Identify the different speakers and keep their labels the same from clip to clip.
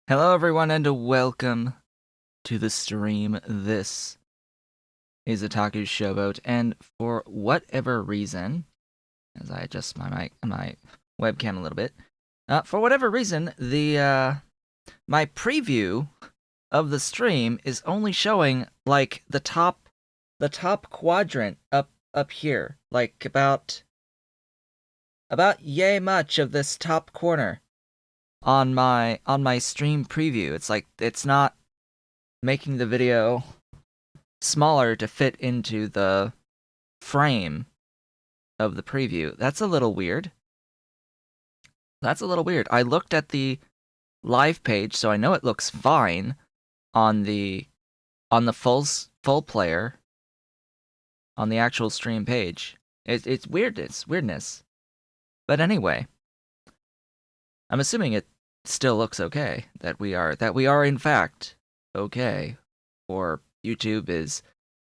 Speaker 1: Hello everyone and welcome to the stream. This is Otaku Showboat, and for whatever reason, as I adjust my webcam a little bit, for whatever reason, my preview of the stream is only showing like the top quadrant up here, like about yay much of this top corner on my stream preview. It's like it's not making the video smaller to fit into the frame of the preview. That's a little weird. I looked at the live page, so I know it looks fine on the full player on the actual stream page. It's weirdness. But anyway, I'm assuming it still looks okay, that we are in fact okay, or YouTube is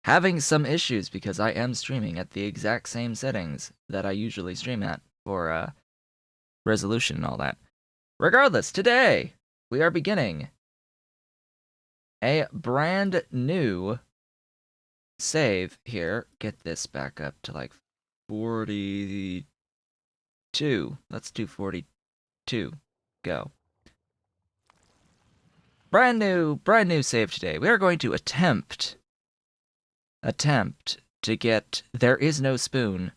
Speaker 1: having some issues because I am streaming at the exact same settings that I usually stream at for resolution and all that. Regardless, today we are beginning a brand new save here. Get this back up to like 42. Let's do 42. Go. Brand new save today. We are going to attempt to get There Is No Spoon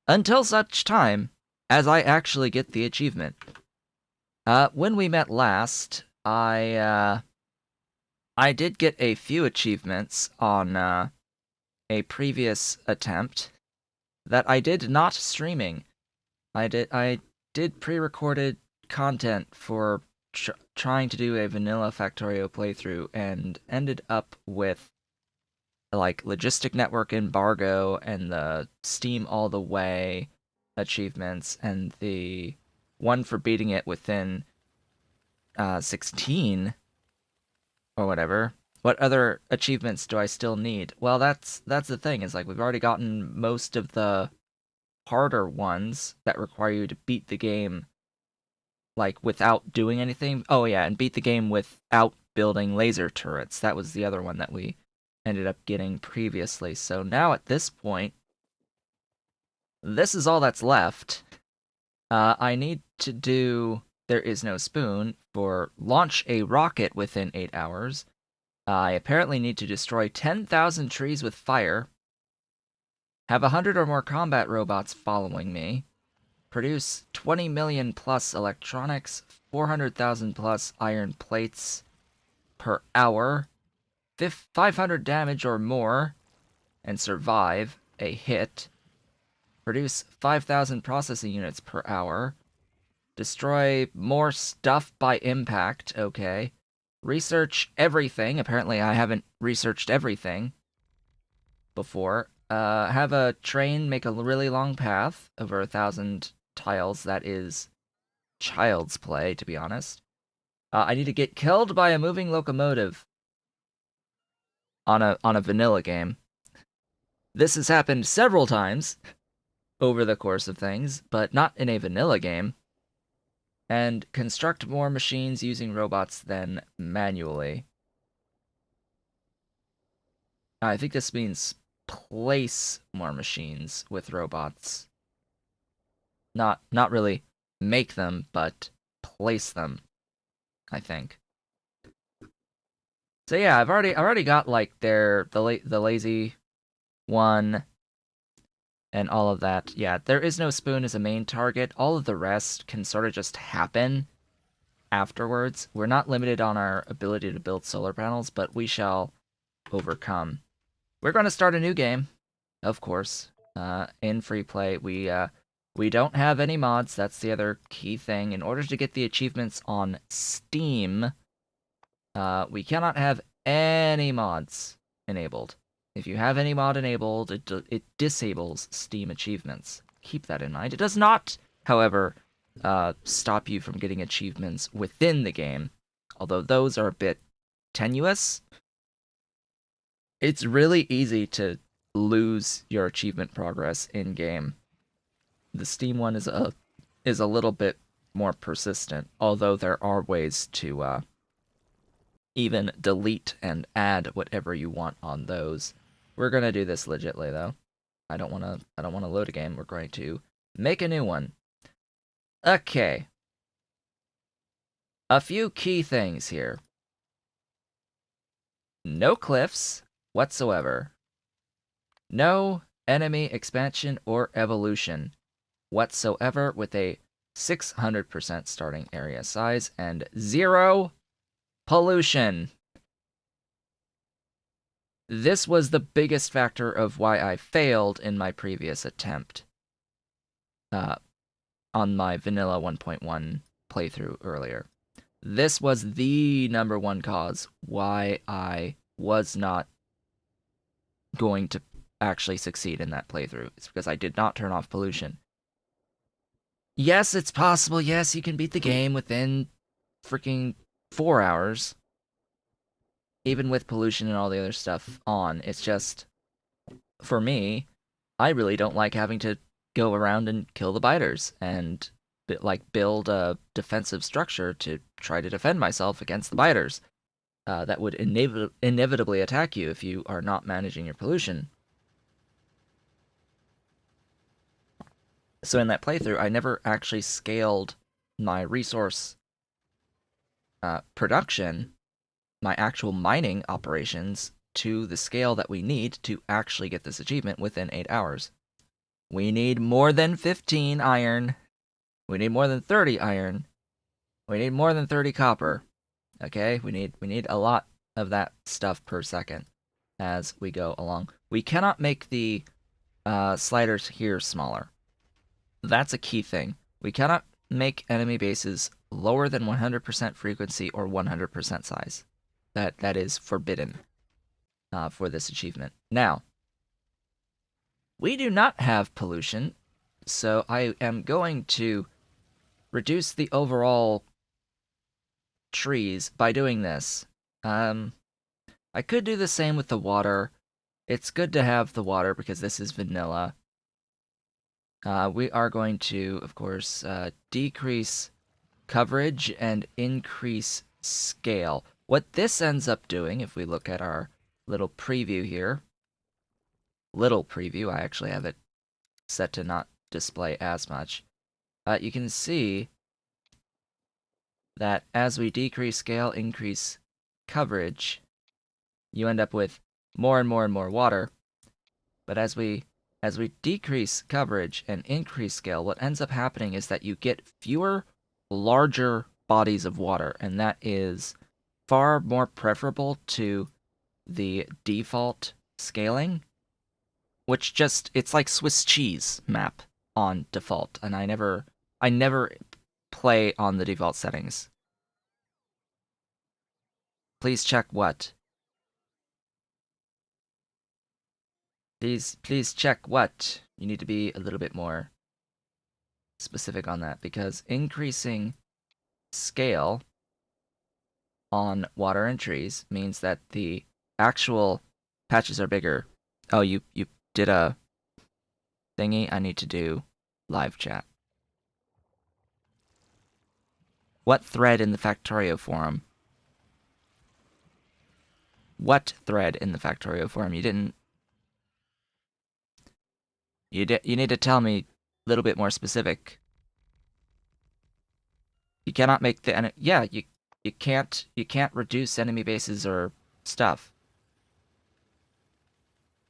Speaker 1: until such time as I actually get the achievement. When we met last, I did get a few achievements on a previous attempt that I did not streaming. I did pre-recorded content for trying to do a vanilla Factorio playthrough and ended up with like Logistic Network Embargo and the Steam All the Way achievements and the one for beating it within 16 or whatever. What other achievements do I still need? Well, that's the thing, is like we've already gotten most of the harder ones that require you to beat the game like without doing anything. Oh yeah, and beat the game without building laser turrets. That was the other one that we ended up getting previously. So now at this point, this is all that's left. I need to do There is no spoon for launch a rocket within 8 hours. I apparently need to destroy 10,000 trees with fire, have 100 or more combat robots following me, produce 20 million plus electronics, 400,000 plus iron plates per hour, 500 damage or more, and survive a hit, produce 5,000 processing units per hour, destroy more stuff by impact, okay, research everything, apparently I haven't researched everything before, have a train make a really long path over 1,000 tiles, that is child's play, to be honest. I need to get killed by a moving locomotive on a vanilla game. This has happened several times over the course of things, but not in a vanilla game. And construct more machines using robots than manually. I think this means place more machines with robots. Not really make them, but place them, I think. So yeah, I've already got like the lazy one and all of that. Yeah, there is no spoon as a main target. All of the rest can sort of just happen afterwards. We're not limited on our ability to build solar panels, but we shall overcome. We're going to start a new game, of course, in free play. We don't have any mods. That's the other key thing. In order to get the achievements on Steam, we cannot have any mods enabled. If you have any mod enabled, it disables Steam achievements. Keep that in mind. It does not, however, stop you from getting achievements within the game, although those are a bit tenuous. It's really easy to lose your achievement progress in game. The Steam one is a little bit more persistent, although there are ways to even delete and add whatever you want on those. We're gonna do this legitly though. I don't wanna load a game. We're going to make a new one. Okay. A few key things here. No cliffs whatsoever. No enemy expansion or evolution whatsoever with a 600% starting area size and 0 pollution. This was the biggest factor of why I failed in my previous attempt on my vanilla 1.1 playthrough earlier. This was the number one cause why I was not going to actually succeed in that playthrough. It's because I did not turn off pollution. Yes, it's possible. Yes, you can beat the game within freaking 4 hours. Even with pollution and all the other stuff on. It's just, for me, I really don't like having to go around and kill the biters and build a defensive structure to try to defend myself against the biters that would inevitably attack you if you are not managing your pollution. So in that playthrough, I never actually scaled my resource production, my actual mining operations, to the scale that we need to actually get this achievement within 8 hours. We need more than 15 iron. We need more than 30 iron. We need more than 30 copper. Okay? We need a lot of that stuff per second as we go along. We cannot make the sliders here smaller. That's a key thing. We cannot make enemy bases lower than 100% frequency or 100% size. That is forbidden for this achievement. Now, we do not have pollution, so I am going to reduce the overall trees by doing this. I could do the same with the water. It's good to have the water because this is vanilla. We are going to, of course, decrease coverage and increase scale. What this ends up doing, if we look at our little preview here, I actually have it set to not display as much. You can see that as we decrease scale, increase coverage, you end up with more and more and more water. But as we decrease coverage and increase scale, what ends up happening is that you get fewer, larger bodies of water, and that is far more preferable to the default scaling, which just, it's like Swiss cheese map on default, and I never play on the default settings. Please check what? Please check what? You need to be a little bit more specific on that, because increasing scale on water and trees means that the actual patches are bigger. Oh, you did a thingy? I need to do live chat. What thread in the Factorio forum? What thread in the Factorio forum? You didn't... You need to tell me a little bit more specific. You cannot make the... Yeah, you can't reduce enemy bases or stuff.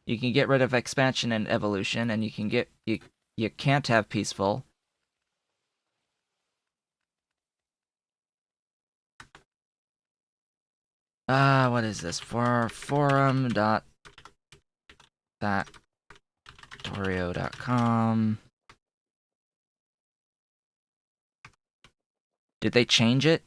Speaker 1: You can get rid of expansion and evolution, and you can get... You can't have peaceful. What is this? For forum.factorio.com. Did they change it?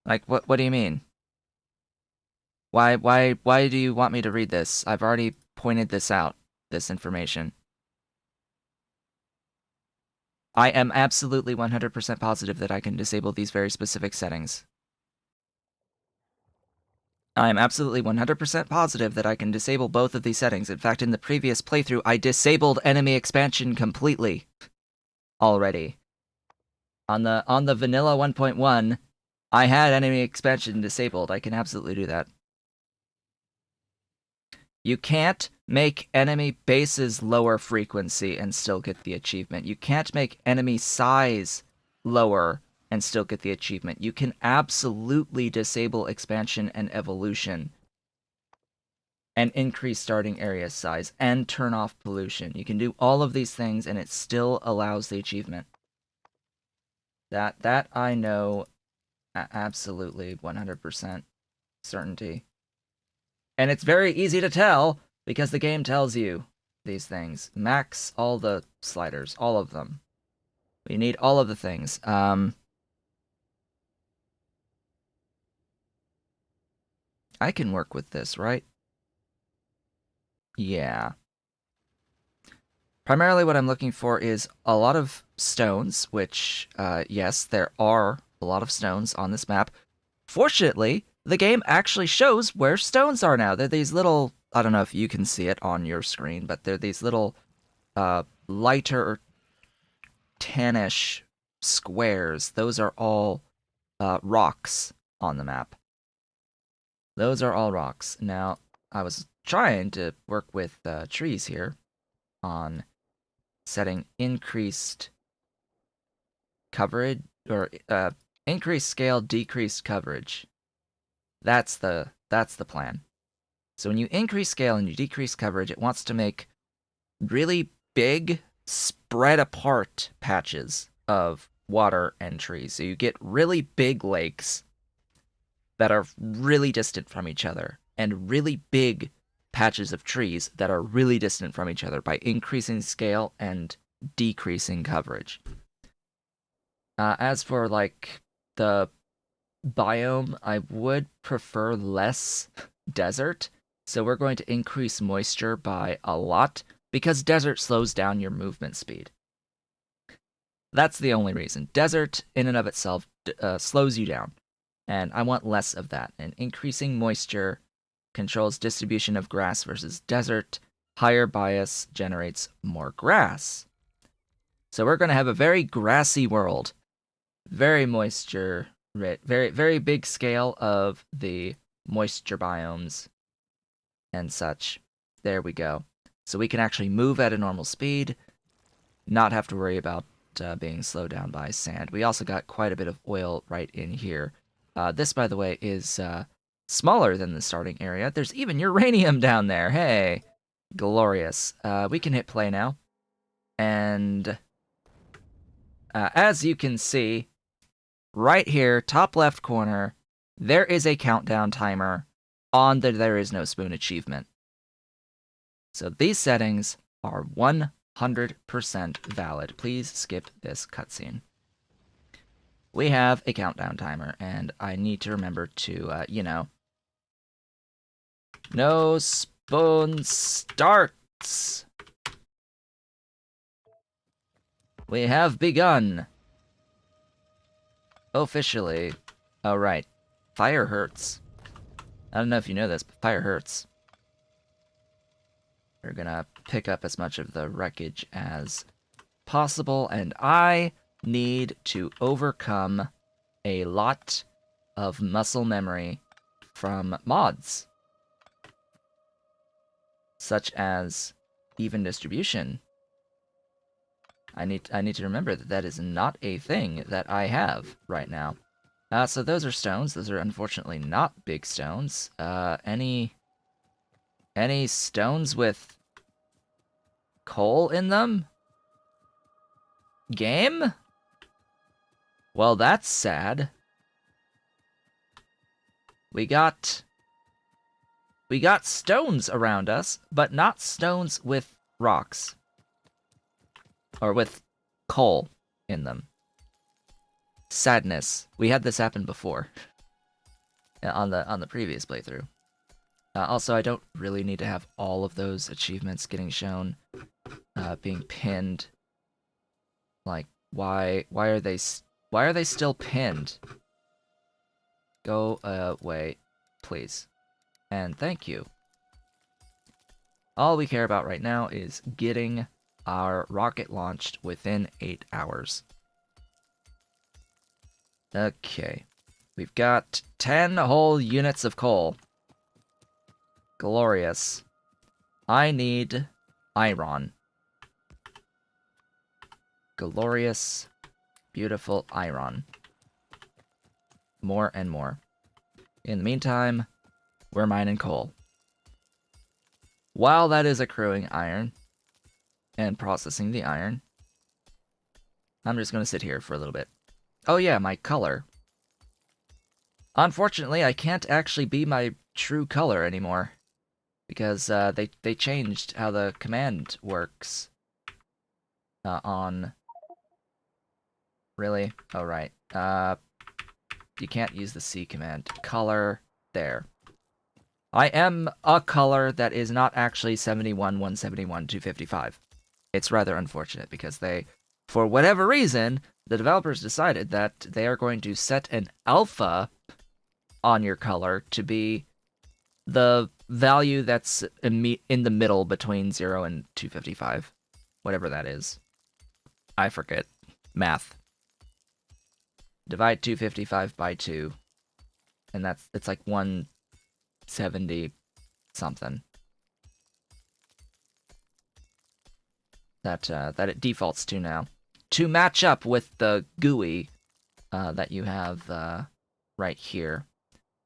Speaker 1: Like, what do you mean? Why do you want me to read this? I've already pointed this out, this information. I am absolutely 100% positive that I can disable these very specific settings. I am absolutely 100% positive that I can disable both of these settings. In fact, in the previous playthrough, I disabled enemy expansion completely already. On the vanilla 1.1, I had enemy expansion disabled. I can absolutely do that. You can't make enemy bases lower frequency and still get the achievement. You can't make enemy size lower and still get the achievement. You can absolutely disable expansion and evolution and increase starting area size and turn off pollution. You can do all of these things and it still allows the achievement. That I know absolutely 100% certainty. And it's very easy to tell because the game tells you these things. Max all the sliders, all of them. We need all of the things. I can work with this, right? Yeah. Primarily what I'm looking for is a lot of stones, which, yes, there are a lot of stones on this map. Fortunately, the game actually shows where stones are now. They're these little, I don't know if you can see it on your screen, but they're these little lighter tannish squares. Those are all rocks on the map. Those are all rocks. Now, I was trying to work with trees here on setting increased coverage, or increased scale, decreased coverage. That's the plan. So when you increase scale and you decrease coverage, it wants to make really big, spread apart patches of water and trees. So you get really big lakes that are really distant from each other, and really big patches of trees that are really distant from each other by increasing scale and decreasing coverage. As for, like, the biome, I would prefer less desert, so we're going to increase moisture by a lot, because desert slows down your movement speed. That's the only reason. Desert, in and of itself, slows you down, and I want less of that. And increasing moisture controls distribution of grass versus desert. Higher bias generates more grass. So we're going to have a very grassy world. Very moisture Very, very big scale of the moisture biomes and such. There we go. So we can actually move at a normal speed, not have to worry about being slowed down by sand. We also got quite a bit of oil right in here. This, by the way, is smaller than the starting area. There's even uranium down there. Hey, glorious. We can hit play now. And as you can see, right here, top left corner, there is a countdown timer on the There Is No Spoon achievement. So these settings are 100% valid. Please skip this cutscene. We have a countdown timer, and I need to remember to, no spoon starts. We have begun. Officially. Oh, right. Fire hurts. I don't know if you know this, but fire hurts. We're gonna pick up as much of the wreckage as possible, and I need to overcome a lot of muscle memory from mods, such as even distribution. I need to remember that that is not a thing that I have right now. So those are stones. Those are unfortunately not big stones. Any stones with coal in them? Game? Well, that's sad. We got stones around us, but not stones with rocks. Or with coal in them. Sadness. We had this happen before. On the previous playthrough. Also, I don't really need to have all of those achievements getting shown, being pinned. Like, why are they still pinned? Go away, please. And thank you. All we care about right now is getting our rocket launched within 8 hours. Okay. We've got 10 whole units of coal. Glorious. I need iron. Glorious, beautiful iron. More and more. In the meantime, we're mining coal. While that is accruing iron and processing the iron, I'm just going to sit here for a little bit. Oh yeah, my color. Unfortunately, I can't actually be my true color anymore, because they changed how the command works on... Really? Oh, right. You can't use the C command. Color, there. I am a color that is not actually 71, 171, 255. It's rather unfortunate because they, for whatever reason, the developers decided that they are going to set an alpha on your color to be the value that's in the middle between 0 and 255. Whatever that is. I forget. Math. Divide 255 by 2. And it's like 170 something. That it defaults to now. To match up with the GUI that you have right here.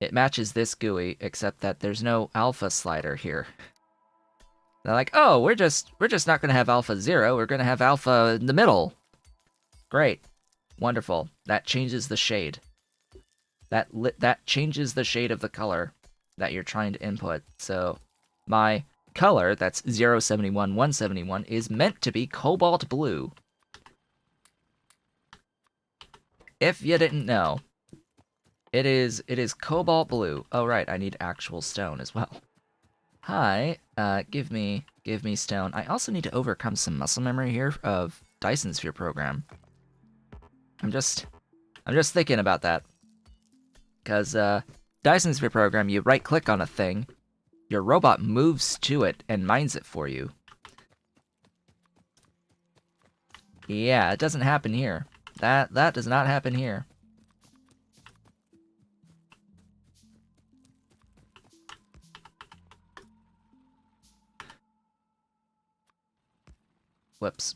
Speaker 1: It matches this GUI, except that there's no alpha slider here. They're like, oh, we're just not gonna have alpha 0, we're gonna have alpha in the middle. Great. Wonderful. That changes the shade. That changes the shade of the color that you're trying to input. So my color, that's 071, 171, is meant to be cobalt blue. If you didn't know, it is cobalt blue. Oh right, I need actual stone as well. Hi, give me stone. I also need to overcome some muscle memory here of Dyson Sphere program. I'm just thinking about that. Because, Dyson Sphere program, you right-click on a thing, your robot moves to it and mines it for you. Yeah, it doesn't happen here. That does not happen here. Whoops.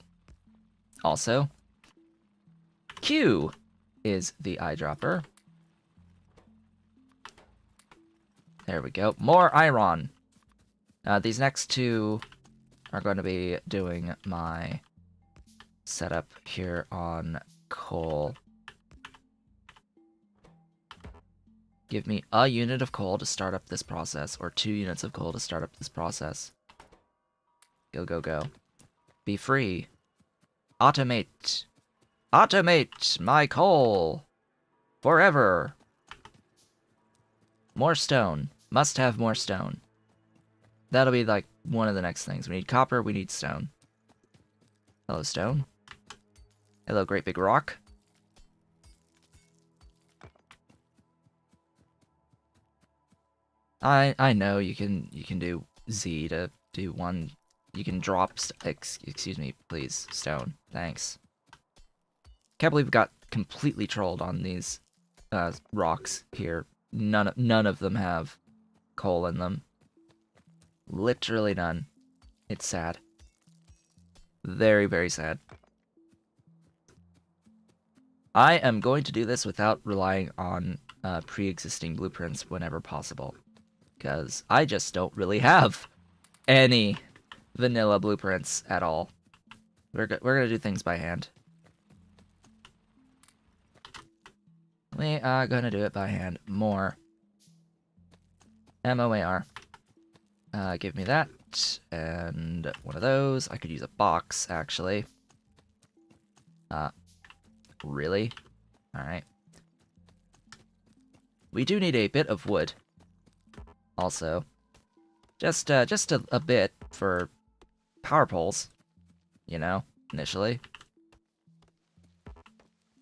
Speaker 1: Also, Q is the eyedropper. There we go. More iron. These next two are going to be doing my setup here on coal. Give me a unit of coal to start up this process, or 2 units of coal to start up this process. Go, go, go. Be free. Automate. Automate my coal. Forever. More stone. Must have more stone. That'll be like one of the next things. We need copper, we need stone. Hello, stone. Hello, great big rock. I know you can do Z to do one. You can drop excuse me, please, stone. Thanks. Can't believe we got completely trolled on these rocks here. None of them have coal in them. Literally none. It's sad. Very, very sad. I am going to do this without relying on pre-existing blueprints whenever possible, because I just don't really have any vanilla blueprints at all. We're gonna do things by hand. We are gonna do it by hand. More. MOAR. Give me that, and one of those. I could use a box, actually. Really? Alright. We do need a bit of wood. Also. Just a bit for power poles. You know, initially.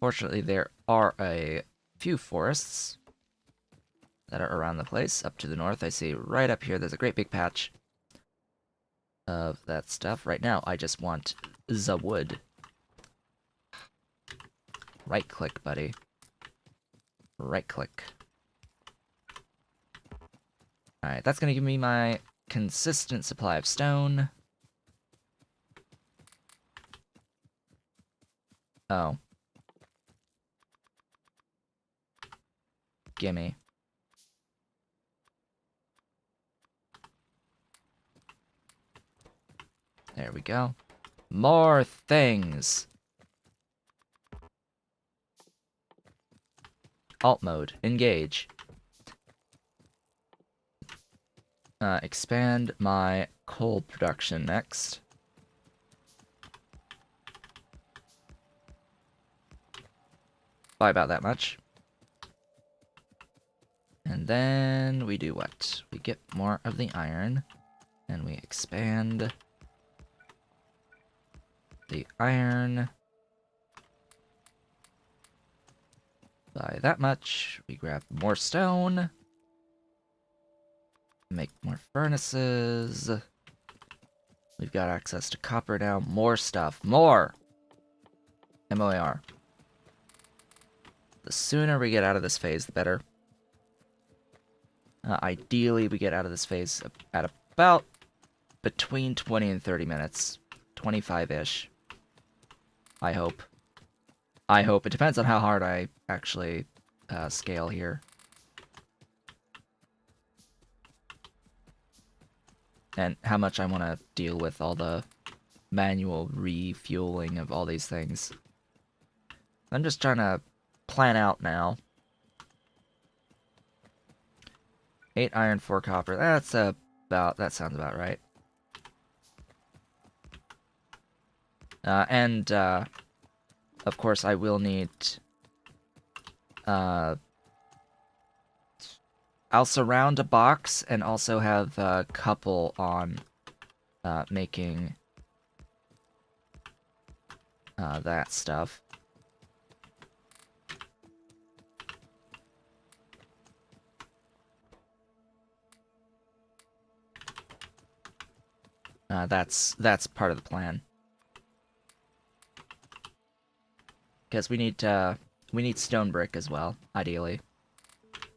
Speaker 1: Fortunately, there are a few forests that are around the place. Up to the north, I see right up here, there's a great big patch of that stuff. Right now, I just want the wood. Right-click, buddy. Right-click. Alright, that's gonna give me my consistent supply of stone. Oh. Gimme. There we go. More things! Alt mode. Engage. Expand my coal production next. By about that much. And then we do what? We get more of the iron, and we expand the iron by that much. We grab more stone, make more furnaces. We've got access to copper now. More stuff. More! MOAR. The sooner we get out of this phase, the better. Ideally, we get out of this phase at about between 20 and 30 minutes. 25-ish. I hope. I hope. It depends on how hard I actually scale here. And how much I want to deal with all the manual refueling of all these things. I'm just trying to plan out now. 8 iron, 4 copper. That's about... that sounds about right. Of course, I will need... I'll surround a box and also have a couple on making that stuff. That's part of the plan. Because we need stone brick as well, ideally.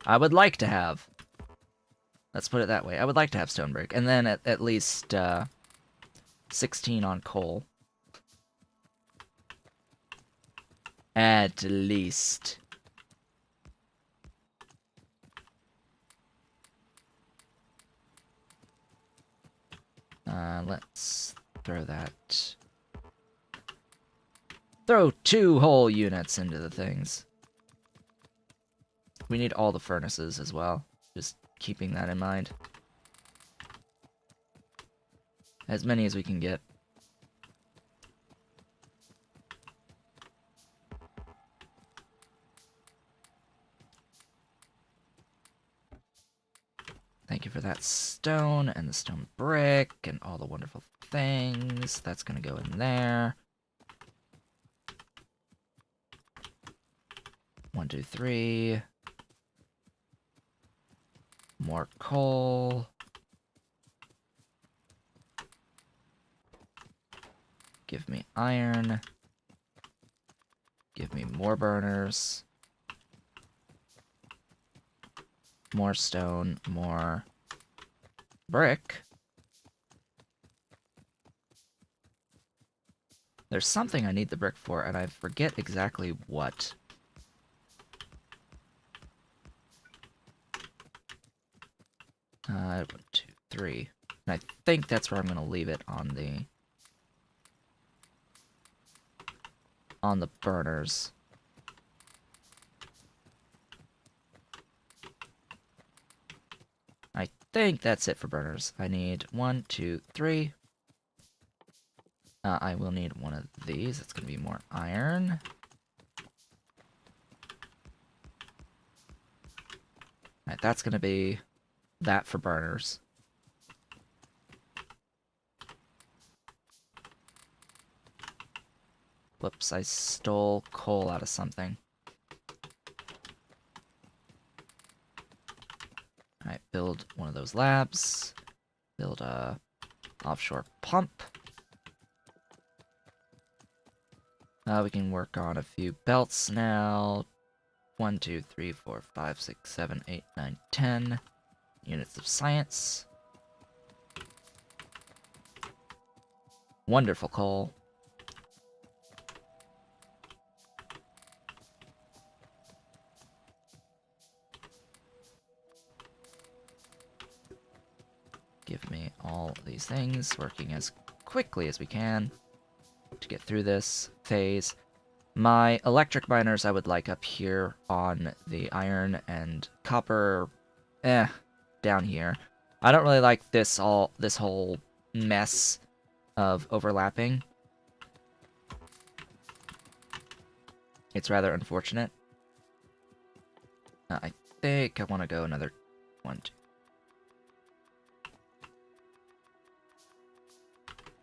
Speaker 1: I would like to have. Let's put it that way. I would like to have stone brick, and then at least 16 on coal. At least. Let's throw that. Throw 2 whole units into the things. We need all the furnaces as well. Just keeping that in mind. As many as we can get. Thank you for that stone and the stone brick and all the wonderful things. That's gonna go in there. 1, 2, 3. More coal. Give me iron. Give me more burners. More stone, more brick. There's something I need the brick for, and I forget exactly what. One, 2, 3. And I think that's where I'm gonna leave it on the burners. I think that's it for burners. I need 1, 2, 3. I will need one of these. It's gonna be more iron. Alright, that's gonna be that for burners. Whoops, I stole coal out of something. Alright, build one of those labs. Build a offshore pump. We can work on a few belts now. 1, 2, 3, 4, 5, 6, 7, 8, 9, 10 units of science. Wonderful coal. Give me all these things, working as quickly as we can to get through this phase. My electric miners I would like up here on the iron and copper, down here. I don't really like this whole mess of overlapping. It's rather unfortunate. I think I want to go another 1, 2.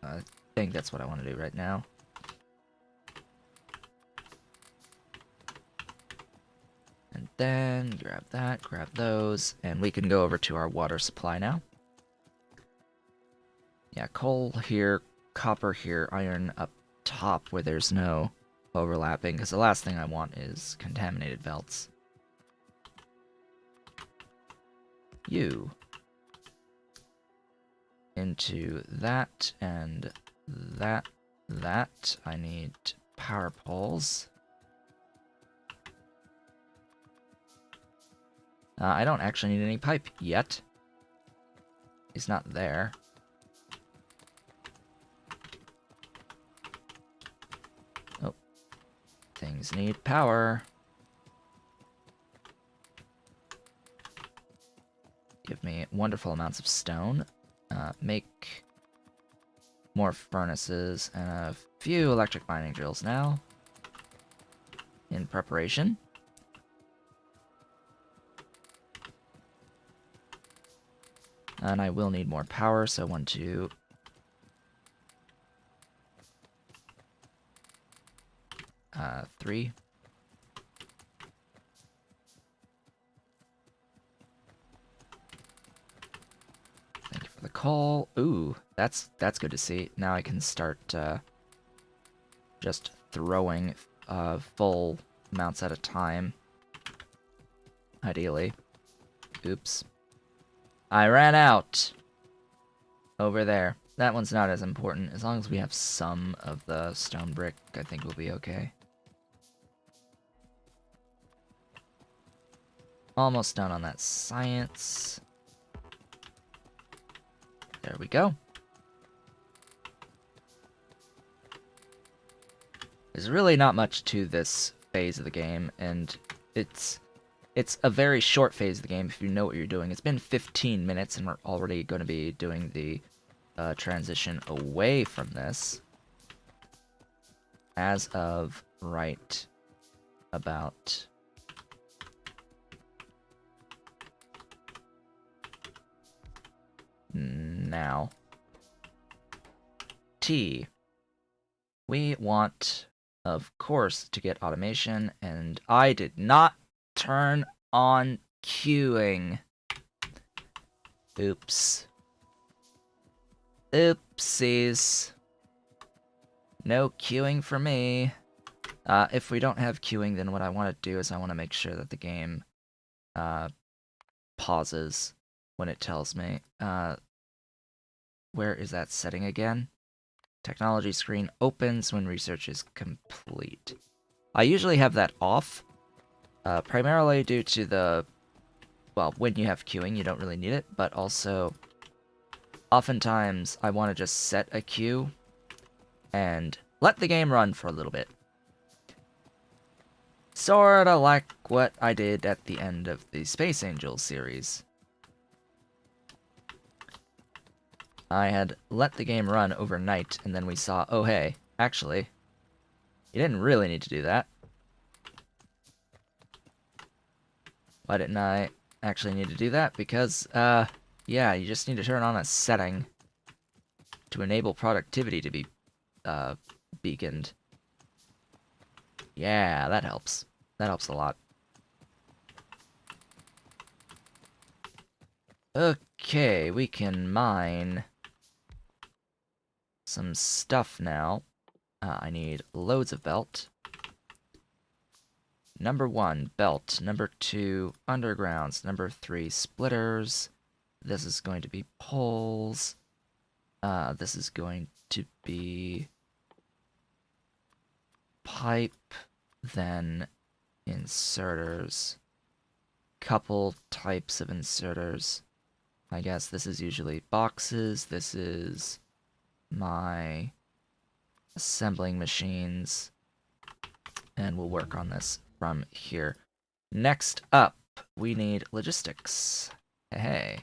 Speaker 1: I think that's what I want to do right now. And then grab that, grab those, and we can go over to our water supply now. Yeah, coal here, copper here, iron up top where there's no overlapping, because the last thing I want is contaminated belts. You. Into that, and that. I need power poles. I don't actually need any pipe yet. He's not there. Oh. Things need power. Give me wonderful amounts of stone. Make more furnaces and a few electric mining drills now. In preparation. And I will need more power, so 1, 2. Three. Thank you for the coal. Ooh, that's good to see. Now I can start just throwing full amounts at a time. Ideally. Oops. I ran out. Over there. That one's not as important. As long as we have some of the stone brick, I think we'll be okay. almost done on that science. There we go. There's really not much to this phase of the game, and it's a very short phase of the game if you know what you're doing. It's been 15 minutes, and we're already going to be doing the transition away from this as of right about now. T. We want, of course, to get automation, and I did not turn on queuing. Oops. Oopsies. No queuing for me. If we don't have queuing, then what I want to do is I want to make sure that the game pauses when it tells me. Where is that setting again? Technology screen opens when research is complete. I usually have that off, primarily due to the, well, when you have queuing, you don't really need it, but also, oftentimes, I want to just set a queue and let the game run for a little bit. Sorta like what I did at the end of the Space Angel series. I had let the game run overnight, and then we saw, oh hey, actually, you didn't really need to do that. Why didn't I actually need to do that? Because, yeah, you just need to turn on a setting to enable productivity to be, beaconed. Yeah, that helps. That helps a lot. Okay, we can mine some stuff now. I need loads of belt. Number 1, belt. Number 2, undergrounds. Number 3, splitters. This is going to be poles. This is going to be pipe, then inserters. Couple types of inserters. I guess this is usually boxes. This is my assembling machines, and we'll work on this from here. Next up, we need logistics. Hey.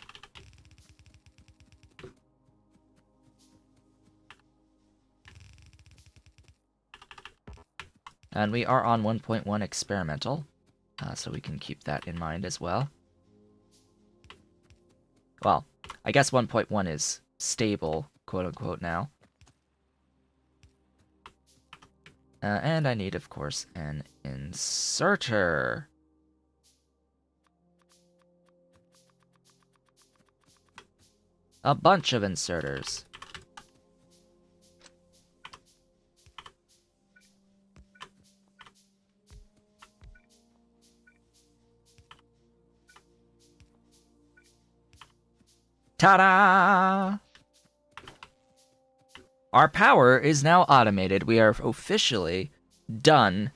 Speaker 1: And we are on 1.1 experimental, so we can keep that in mind as well. Well, I guess 1.1 is stable, quote-unquote, now. And I need, of course, an inserter. A bunch of inserters. Ta-da! Our power is now automated. We are officially done,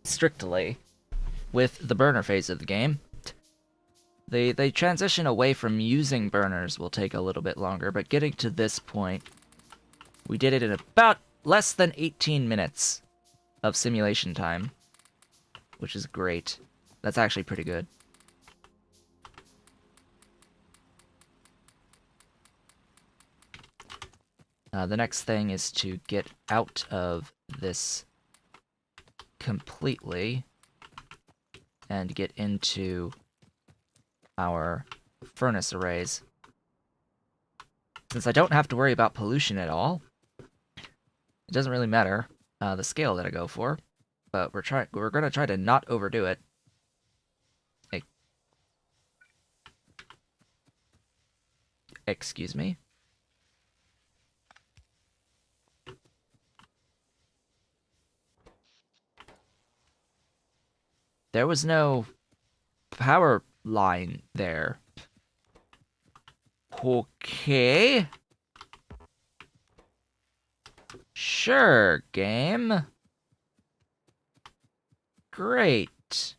Speaker 1: strictly, with the burner phase of the game. The transition away from using burners will take a little bit longer, but getting to this point, we did it in about less than 18 minutes of simulation time, which is great. That's actually pretty good. The next thing is to get out of this completely and get into our furnace arrays. Since I don't have to worry about pollution at all, it doesn't really matter the scale that I go for, but we're gonna try to not overdo it. Hey. Excuse me. There was no power line there. Okay. Sure, game. Great.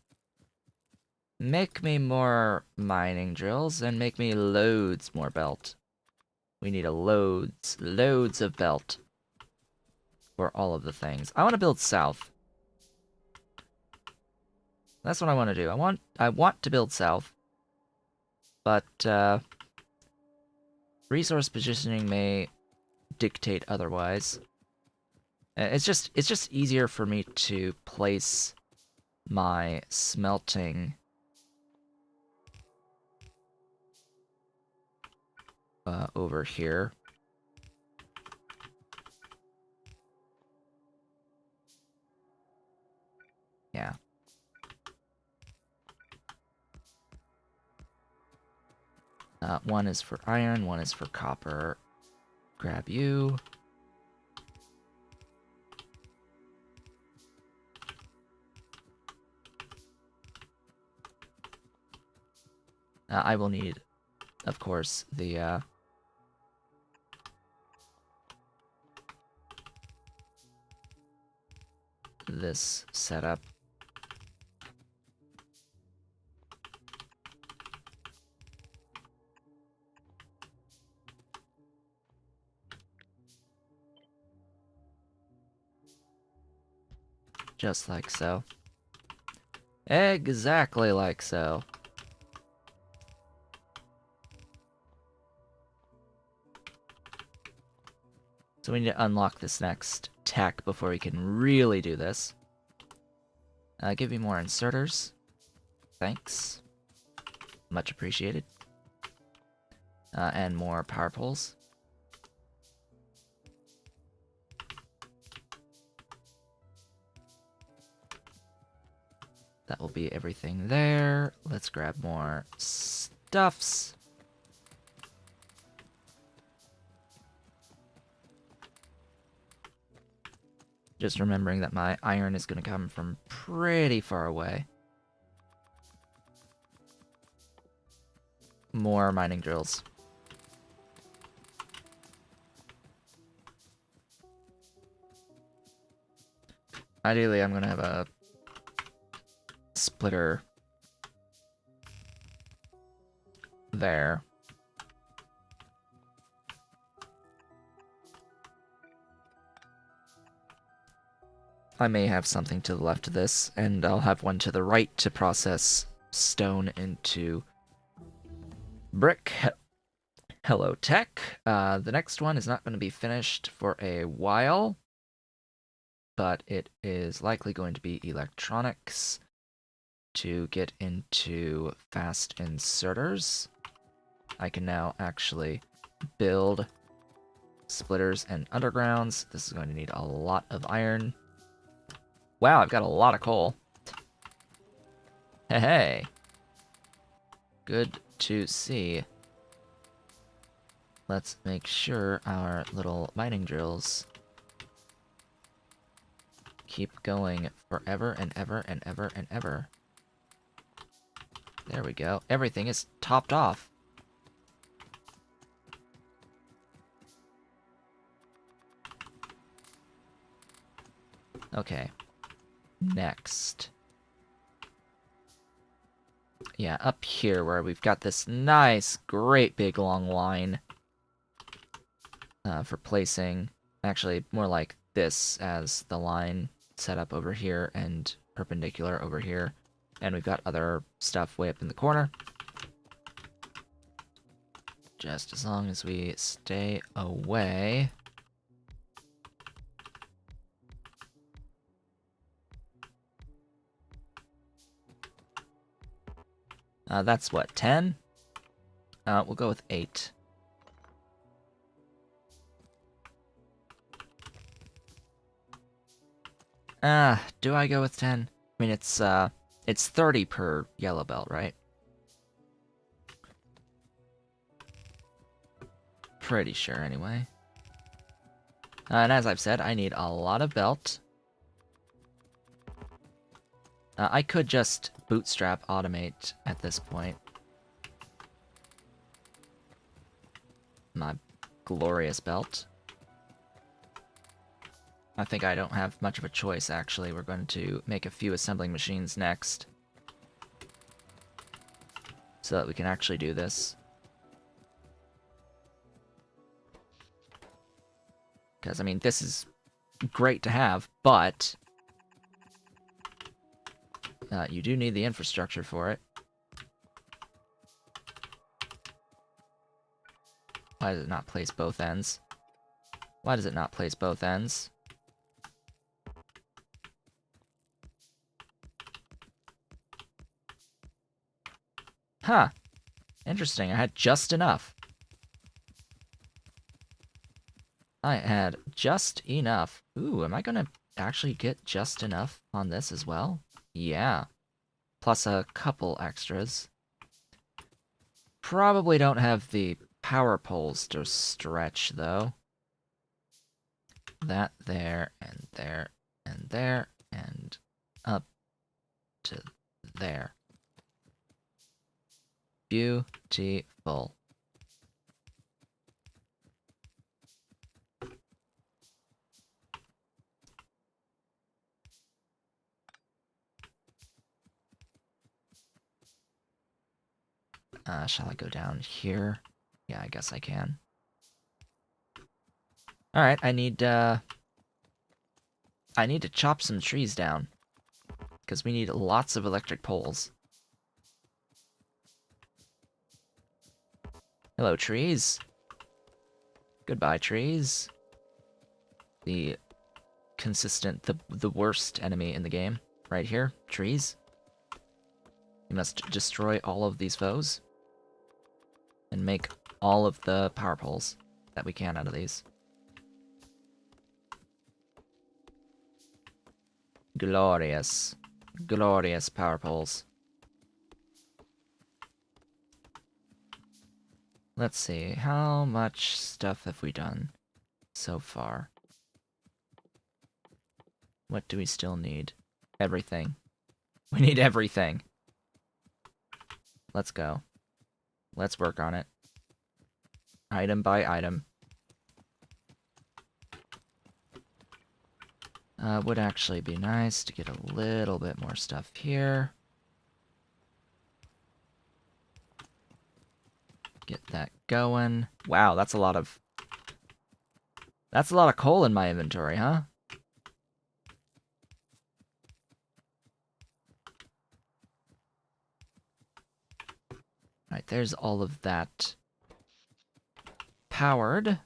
Speaker 1: Make me more mining drills and make me loads more belt. We need loads of belt for all of the things. I want to build south. That's what I want to do. I want to build south, but resource positioning may dictate otherwise. It's just easier for me to place my smelting over here. Yeah. One is for iron, one is for copper. Grab you. I will need, of course, the this setup. Just like so. Exactly like so. So we need to unlock this next tech before we can really do this. Give me more inserters. Thanks. Much appreciated. And more power poles. That will be everything there. Let's grab more stuffs. Just remembering that my iron is going to come from pretty far away. More mining drills. Ideally, I'm going to have a splitter there. I may have something to the left of this, and I'll have one to the right to process stone into brick. Hello, tech. The next one is not going to be finished for a while, but it is likely going to be electronics to get into fast inserters. I can now actually build splitters and undergrounds. This is going to need a lot of iron. Wow, I've got a lot of coal. Hey. Good to see. Let's make sure our little mining drills keep going forever and ever and ever and ever. There we go. Everything is topped off. Okay. Next. Yeah, up here where we've got this nice, great big long line for placing. Actually, more like this as the line set up over here and perpendicular over here. And we've got other stuff way up in the corner. Just as long as we stay away. That's what, 10? We'll go with 8. Do I go with 10? I mean, it's 30 per yellow belt, right? Pretty sure, anyway. And as I've said, I need a lot of belt. I could just bootstrap automate at this point. My glorious belt. I think I don't have much of a choice, actually. We're going to make a few assembling machines next. so that we can actually do this. Because, I mean, this is great to have, but you do need the infrastructure for it. Why does it not place both ends? Why does it not place both ends? Huh. Interesting. I had just enough. I had just enough. Ooh, am I gonna actually get just enough on this as well? Yeah. Plus a couple extras. Probably don't have the power poles to stretch, though. That there, and there, and there, and up to there. Beautiful. Shall I go down here? Yeah, I guess I can. Alright, I need to chop some trees down. Because we need lots of electric poles. Hello, trees. Goodbye, trees. The worst enemy in the game. Right here, trees. We must destroy all of these foes. And make all of the power poles that we can out of these. Glorious. Glorious power poles. Let's see, how much stuff have we done so far? What do we still need? Everything. We need everything. Let's go. Let's work on it. Item by item. Would actually be nice to get a little bit more stuff here. Get that going. Wow, that's a lot of coal in my inventory, huh? Alright, there's all of that powered.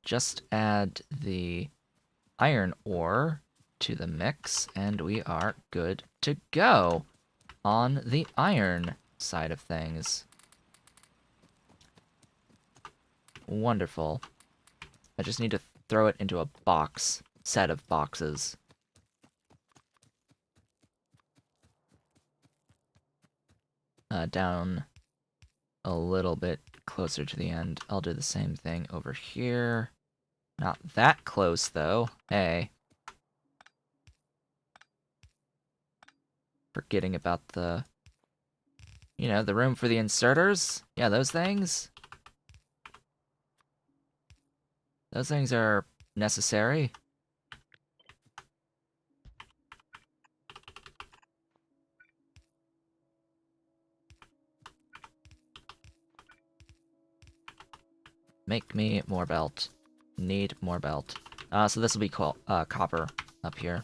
Speaker 1: Just add the iron ore to the mix, and we are good to go on the iron side of things. Wonderful. I just need to throw it into a set of boxes. Down a little bit closer to the end. I'll do the same thing over here. Not that close, though. Hey. Forgetting about the... You know, the room for the inserters? Yeah, those things. Those things are necessary. Make me more belt. Need more belt. So this will be copper up here.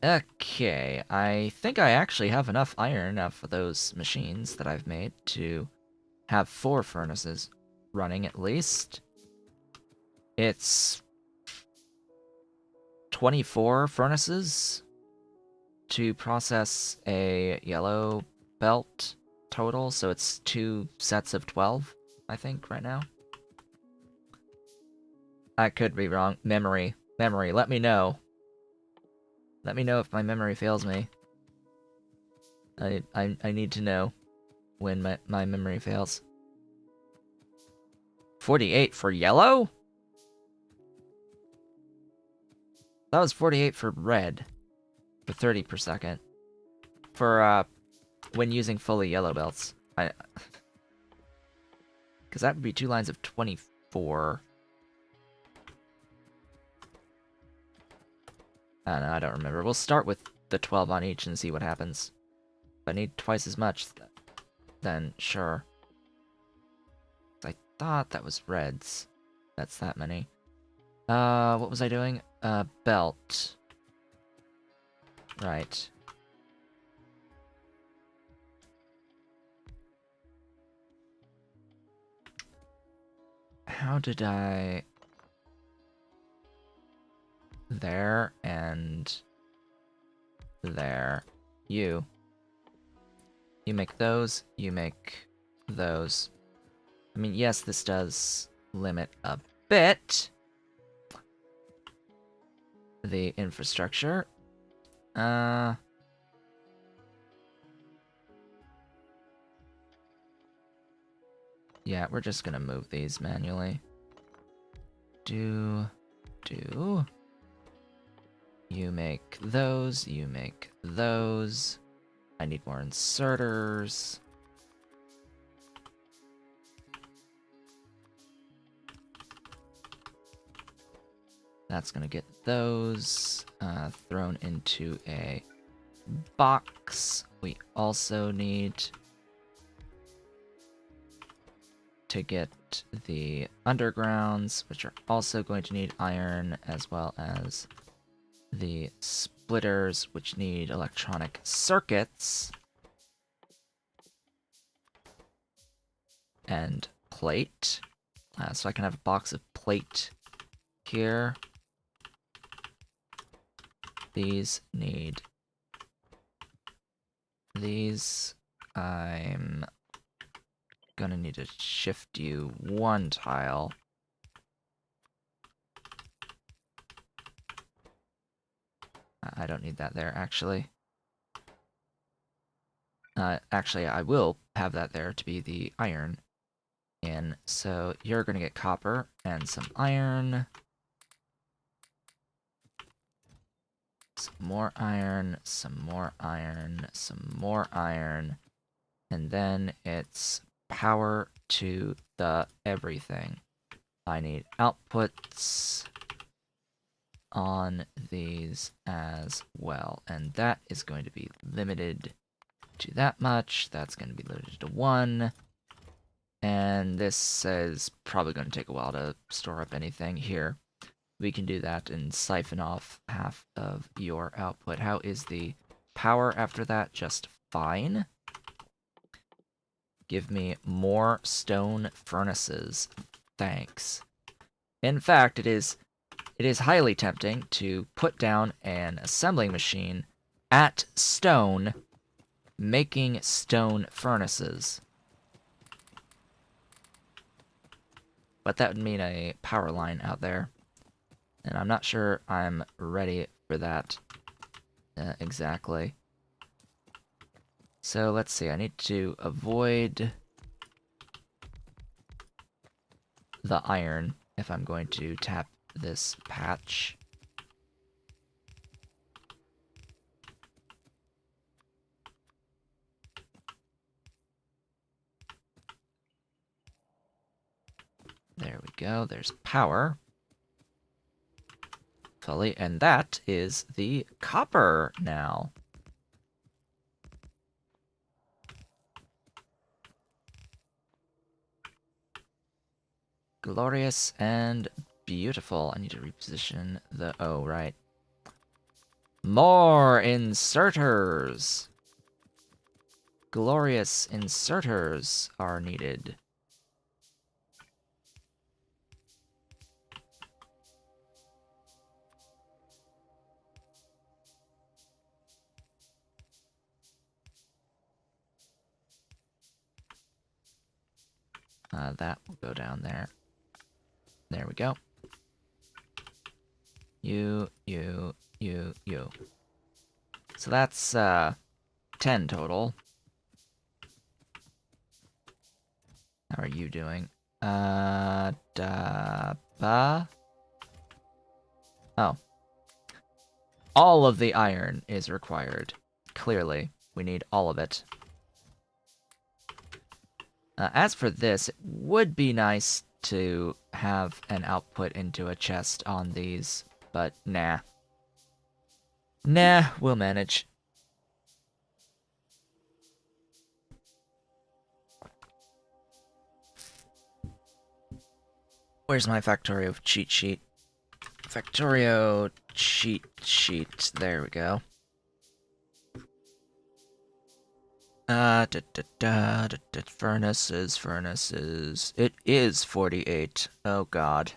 Speaker 1: Okay, I think I actually have enough iron for those machines that I've made to have 4 furnaces running at least. It's 24 furnaces to process a yellow belt total, so it's 2 sets of 12, I think, right now. I could be wrong. Memory, let me know. Let me know if my memory fails me. I need to know when my memory fails. 48 for yellow? That was 48 for red. For 30 per second. For, when using fully yellow belts. Because that would be 2 lines of 24. I don't know, I don't remember. We'll start with the 12 on each and see what happens. If I need twice as much, then sure. I thought that was reds. That's that many. What was I doing? Belt. Right. How did I... There and... There. You. You make those, you make those. I mean, yes, this does limit a bit the infrastructure. Yeah, we're just gonna move these manually. Do. You make those, you make those. I need more inserters. That's gonna get those thrown into a box. We also need to get the undergrounds, which are also going to need iron, as well as the splitters, which need electronic circuits. And plate. So I can have a box of plate here. These need these. I'm gonna need to shift you one tile. I don't need that there, actually. Actually, I will have that there to be the iron in. So you're gonna get copper and some iron. Some more iron, some more iron, some more iron. And then it's power to the everything. I need outputs on these as well. And that is going to be limited to that much. That's going to be limited to 1. And this is probably going to take a while to store up anything here. We can do that and siphon off half of your output. How is the power after that? Just fine. Give me more stone furnaces. Thanks. In fact, it is highly tempting to put down an assembling machine at stone, making stone furnaces. But that would mean a power line out there. And I'm not sure I'm ready for that exactly. So let's see, I need to avoid the iron if I'm going to tap this patch. There we go, there's power. Fully, and that is the copper now. Glorious and beautiful. I need to reposition the... Oh, right. More inserters! Glorious inserters are needed. That will go down there. There we go. You. So that's 10 total. How are you doing? Oh. All of the iron is required. Clearly, we need all of it. As for this, it would be nice to have an output into a chest on these, but nah. Nah, we'll manage. Where's my Factorio cheat sheet? Factorio cheat sheet. There we go. Furnaces. It is 48. Oh god.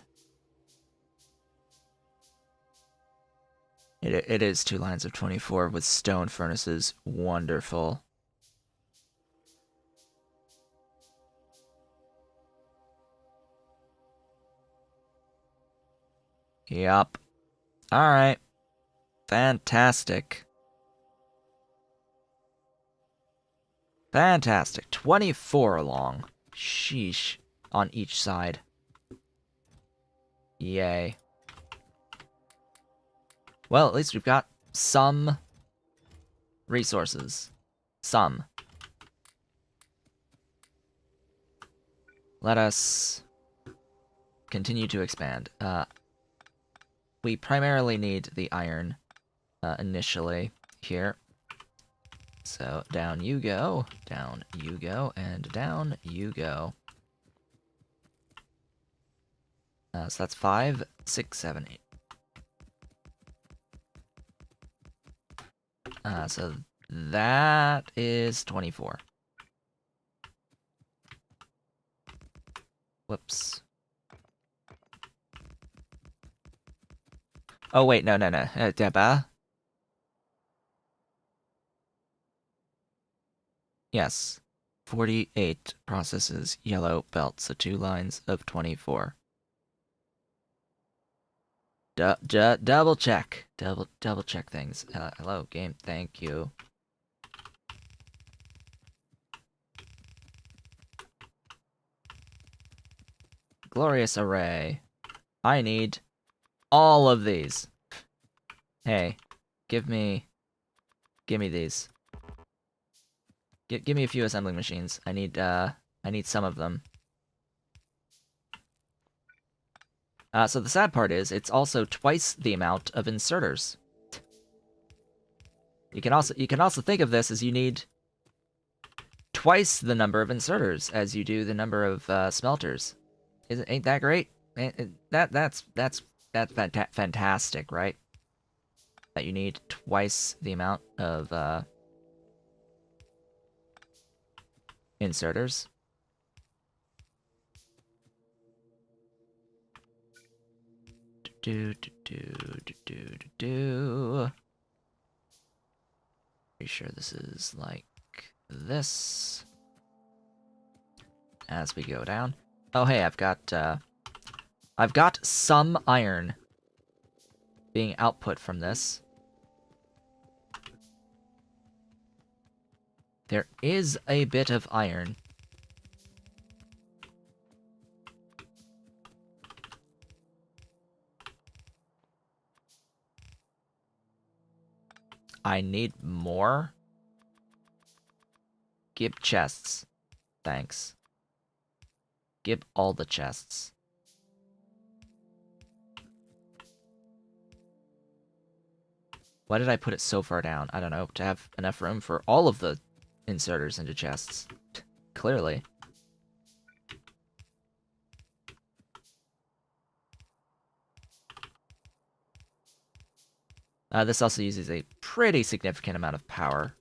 Speaker 1: It is 2 lines of 24 with stone furnaces. Wonderful. Yup. Alright. Fantastic. Fantastic. 24 along. Sheesh. On each side. Yay. Well, at least we've got some resources. Some. Let us continue to expand. We primarily need the iron initially here. So down you go, and down you go. So that's 5, 6, 7, 8. So that is 24. Whoops. Oh wait, no. Deba. Yes. 48 processes yellow belt, so 2 lines of 24. Double check. Double check things. Hello, game. Thank you. Glorious array. I need all of these. Hey, give me these. Give me a few assembling machines. I need some of them. So the sad part is, it's also twice the amount of inserters. You can also think of this as you need twice the number of inserters as you do the number of smelters. Ain't that great? That's fantastic, right? That you need twice the amount of inserters. Pretty sure this is like this. As we go down. Oh hey, I've got some iron being output from this. There is a bit of iron. I need more. Give chests. Thanks. Give all the chests. Why did I put it so far down? I don't know, to have enough room for all of the inserters into chests. Clearly. This also uses a pretty significant amount of power.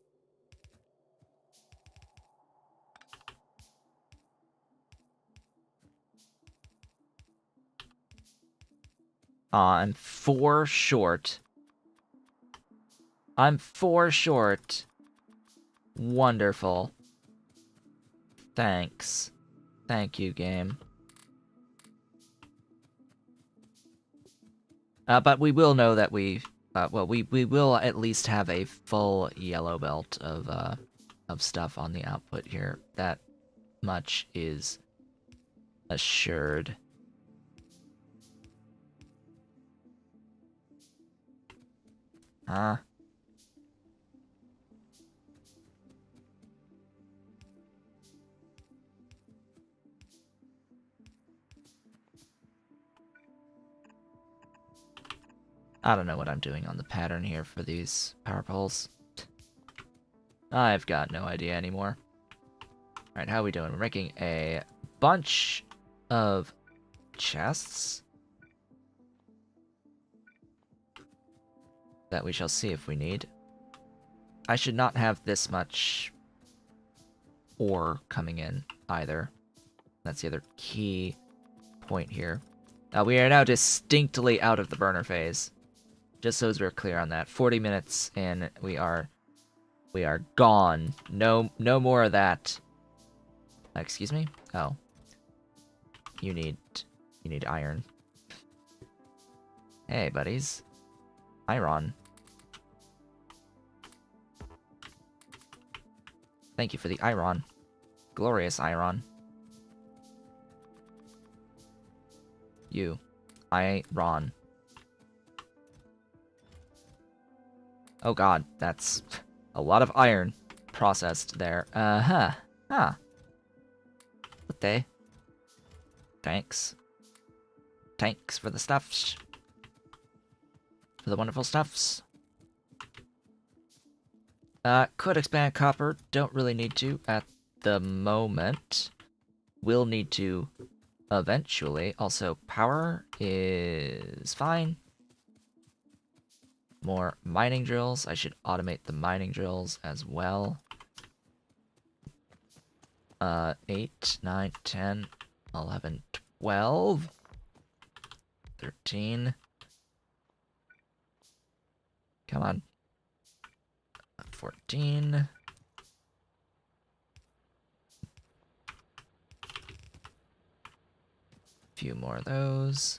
Speaker 1: I'm 4 short. I'm 4 short. Wonderful. Thanks. Thank you, game. But we will know that we will at least have a full yellow belt of stuff on the output here. That much is assured. Huh? I don't know what I'm doing on the pattern here for these power poles. I've got no idea anymore. Alright, how are we doing? We're making a bunch of chests that we shall see if we need. I should not have this much ore coming in either. That's the other key point here. We are now distinctly out of the burner phase. Just so as we're clear on that. 40 minutes in, we are gone. No more of that. Excuse me? Oh. You need iron. Hey, buddies. Iron. Thank you for the iron. Glorious iron. You. Iron. Oh god, that's a lot of iron processed there. Huh. What they? Thanks. Thanks for the stuffs. For the wonderful stuffs. Could expand copper. Don't really need to at the moment. Will need to eventually. Also, power is fine. More mining drills. I should automate the mining drills as well. 8, 9, 10, 11, 12, 13. Come on. 14. Few more of those.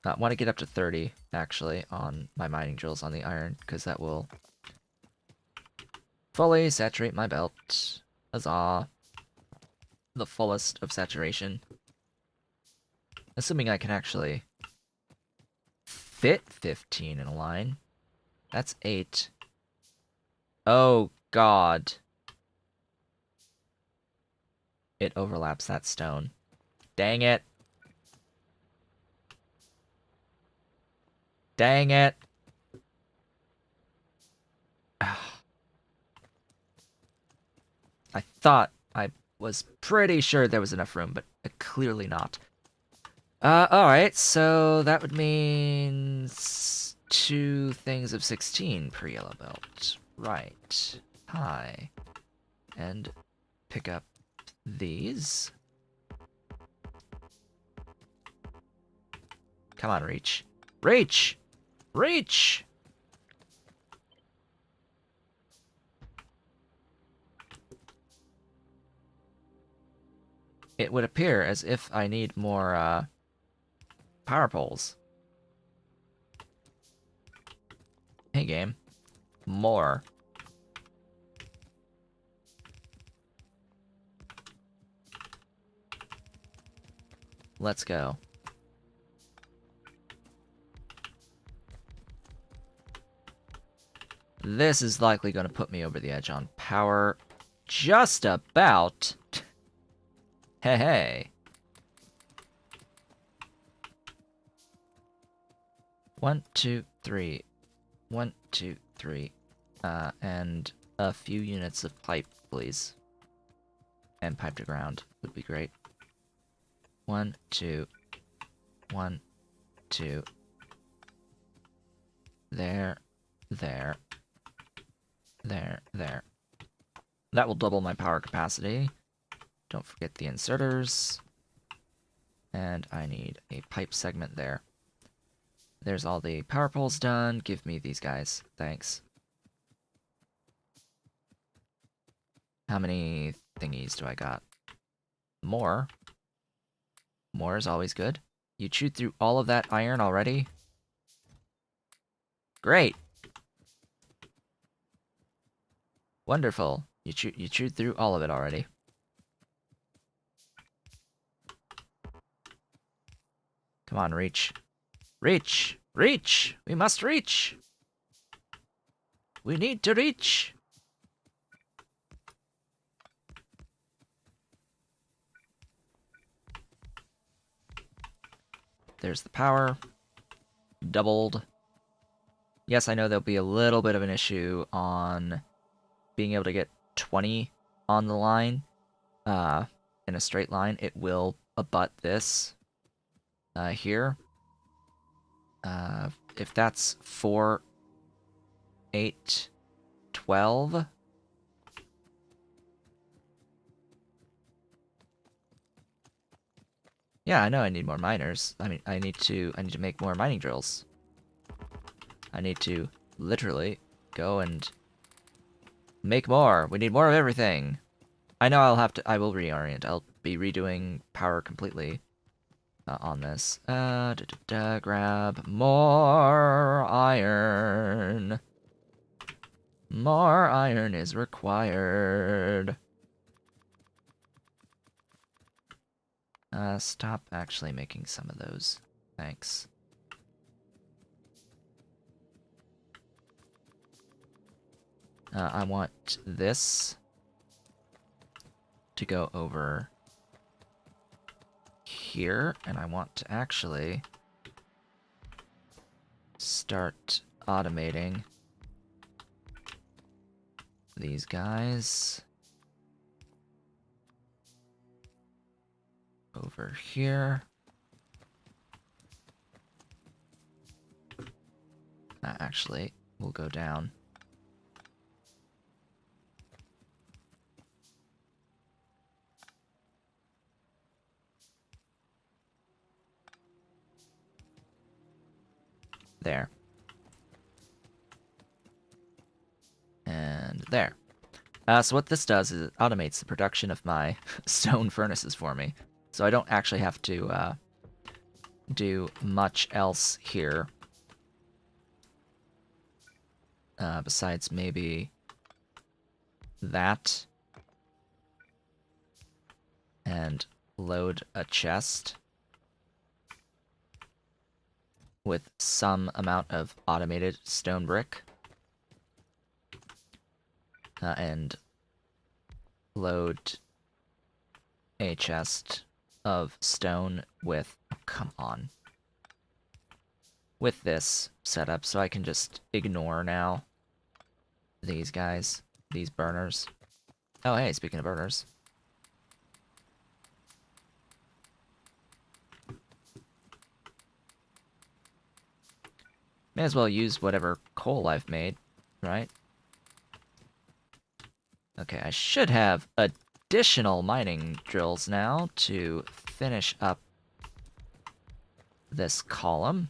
Speaker 1: I want to get up to 30, actually, on my mining drills on the iron, because that will fully saturate my belt. Huzzah. The fullest of saturation. Assuming I can actually fit 15 in a line. That's 8. Oh, God. It overlaps that stone. Dang it. Dang it. I thought I was pretty sure there was enough room, but clearly not. Alright, so that would mean 2 things of 16 per yellow belt. Right. Hi. And pick up these. Come on, reach. Reach! Reach! It would appear as if I need more, power poles. Hey, game. More. Let's go. This is likely going to put me over the edge on power. Just about. Hey, hey. 1, 2, 3. 1, 2, 3. And a few units of pipe, please. And pipe to ground would be great. 1, 2. 1, 2. There. There. There. There. That will double my power capacity. Don't forget the inserters. And I need a pipe segment there. There's all the power poles done. Give me these guys. Thanks. How many thingies do I got? More. More is always good. You chewed through all of that iron already? Great. Wonderful. You chewed through all of it already. Come on, reach. Reach! Reach! We must reach! We need to reach! There's the power. Doubled. Yes, I know there'll be a little bit of an issue on being able to get 20 on the line. In a straight line. It will abut this. here. If that's 4, 8, 12. Yeah, I know I need more miners. I mean, I need to make more mining drills. I need to literally go and make more. We need more of everything. I know I will reorient. I'll be redoing power completely on this. Grab more iron. More iron is required. Stop actually making some of those. Thanks. I want this to go over here, and I want to actually start automating these guys over here. Actually, we'll go down. There. And there. So what this does is it automates the production of my stone furnaces for me. So I don't actually have to do much else here. Besides maybe that. And load a chest with some amount of automated stone brick. And load a chest of stone with, oh, come on, with this setup, so I can just ignore now these guys, these burners. Oh, hey, speaking of burners. May as well use whatever coal I've made, right? Okay, I should have additional mining drills now to finish up this column.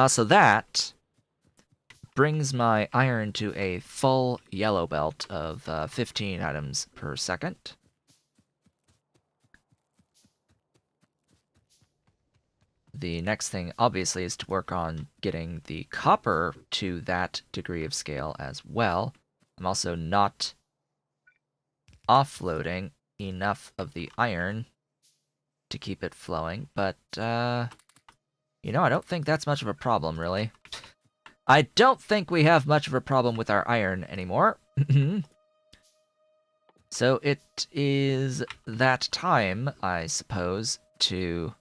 Speaker 1: So that brings my iron to a full yellow belt of 15 items per second. The next thing, obviously, is to work on getting the copper to that degree of scale as well. I'm also not offloading enough of the iron to keep it flowing, but, you know, I don't think that's much of a problem, really. I don't think we have much of a problem with our iron anymore. So it is that time, I suppose, to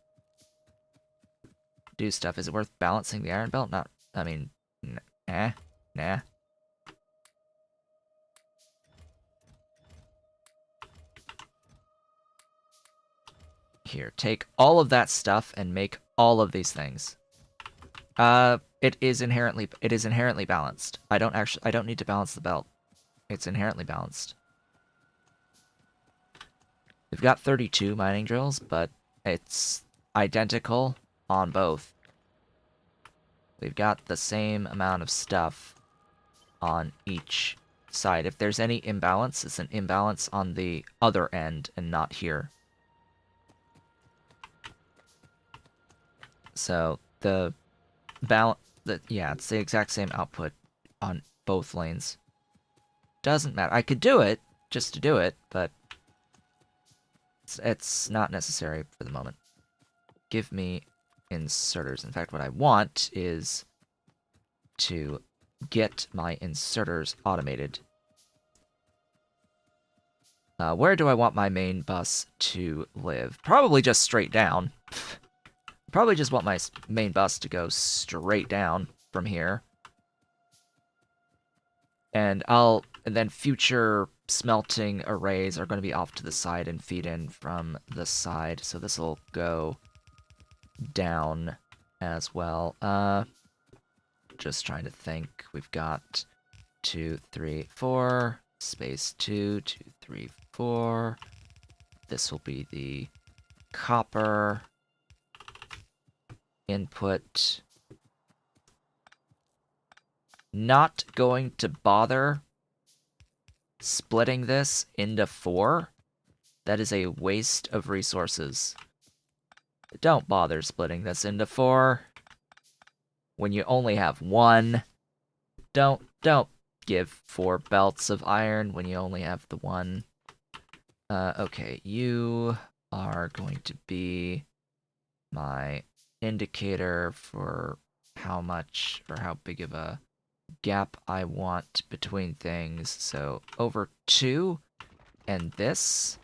Speaker 1: do stuff. Is it worth balancing the iron belt? Not, I mean, nah. Here, take all of that stuff and make all of these things. It is inherently balanced. I don't need to balance the belt. It's inherently balanced. We've got 32 mining drills, but it's identical on both. We've got the same amount of stuff on each side. If there's any imbalance, it's an imbalance on the other end and not here. So the balance, yeah, it's the exact same output on both lanes. Doesn't matter. I could do it just to do it, but it's not necessary for the moment. Give me inserters. In fact, what I want is to get my inserters automated. Where do I want my main bus to live? Probably just straight down. Probably just want my main bus to go straight down from here. And then future smelting arrays are going to be off to the side and feed in from the side. So this will go down as well. Just trying to think. We've got 2, 3, 4, space 2, 2, 3, 4. This will be the copper input. Not going to bother splitting this into 4. That is a waste of resources. Don't bother splitting this into 4 when you only have 1. Don't give 4 belts of iron when you only have the 1. Okay, you are going to be my indicator for how much or how big of a gap I want between things. So over 2 and this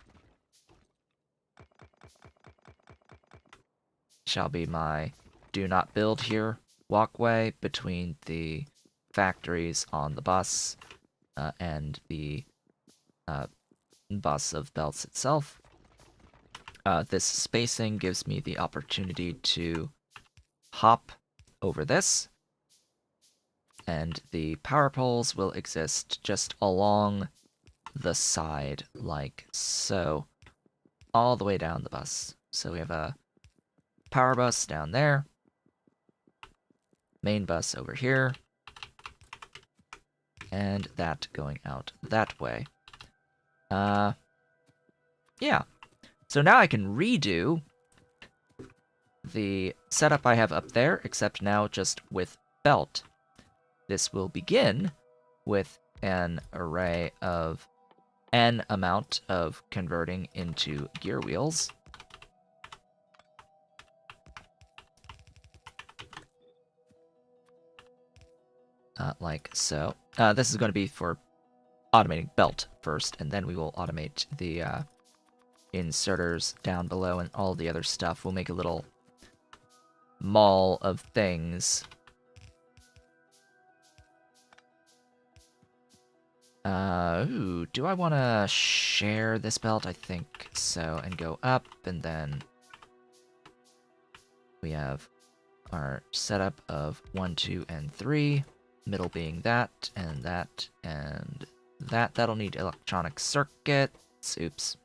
Speaker 1: shall be my do not build here walkway between the factories on the bus and the bus of belts itself. This spacing gives me the opportunity to hop over this, and the power poles will exist just along the side, like so, all the way down the bus. So we have a power bus down there, main bus over here, and that going out that way. Yeah. So now I can redo the setup I have up there, except now just with belt. This will begin with an array of n amount of converting into gear wheels. Like so. This is going to be for automating belt first, and then we will automate the inserters down below and all the other stuff. We'll make a little mall of things. Ooh, do I want to share this belt? I think so, and go up, and then we have our setup of 1, 2, and 3, middle being that, and that, and that. That'll need electronic circuits. Oops.